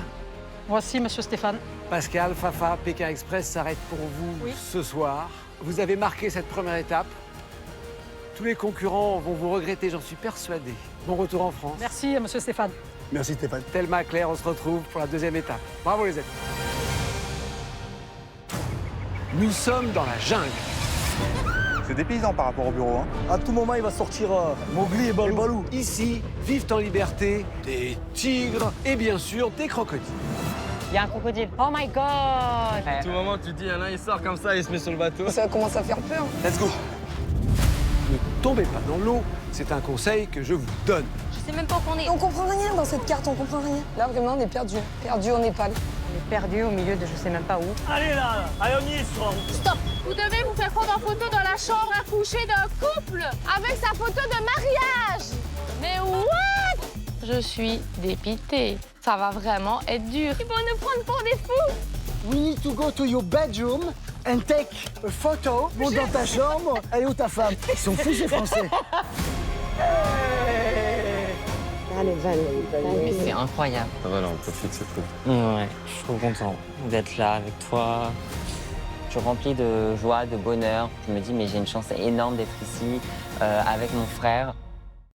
Voici, monsieur Stéphane. Pascal, Fafa, Pékin Express s'arrête pour vous ce soir. Vous avez marqué cette première étape. Tous les concurrents vont vous regretter, j'en suis persuadé. Bon retour en France. Merci, monsieur Stéphane. Merci Stéphane. Thelma, Claire, on se retrouve pour la deuxième étape. Bravo les amis. Nous sommes dans la jungle. C'est dépaysant par rapport au bureau. Hein. À tout moment, il va sortir Mowgli et Balou. Ici, vivent en liberté des tigres et bien sûr des crocodiles. Il y a un crocodile. Oh my God! À tout moment, tu dis, il y en a un, il sort comme ça, il se met sur le bateau. Ça commence à faire peur. Let's go. Ne tombez pas dans l'eau, c'est un conseil que je vous donne. Je sais même pas où on est. On comprend rien dans cette carte, on comprend rien. Là, vraiment, on est perdu. Perdu au Népal. On est perdu au milieu de je sais même pas où. Allez là, allez on y est, Stop! Vous devez vous faire prendre en photo dans la chambre à coucher d'un couple avec sa photo de mariage! Mais what? Je suis dépitée. Ça va vraiment être dur. Ils vont nous prendre pour des fous! We need to go to your bedroom and take a photo. Monte dans ta chambre. Elle est où ta femme? Ils sont fous ces Français. Allez, Mais c'est incroyable. Ça va là, on profite, c'est cool. Ouais, je suis trop content d'être là avec toi. Je suis rempli de joie, de bonheur. Je me dis, mais j'ai une chance énorme d'être ici avec mon frère.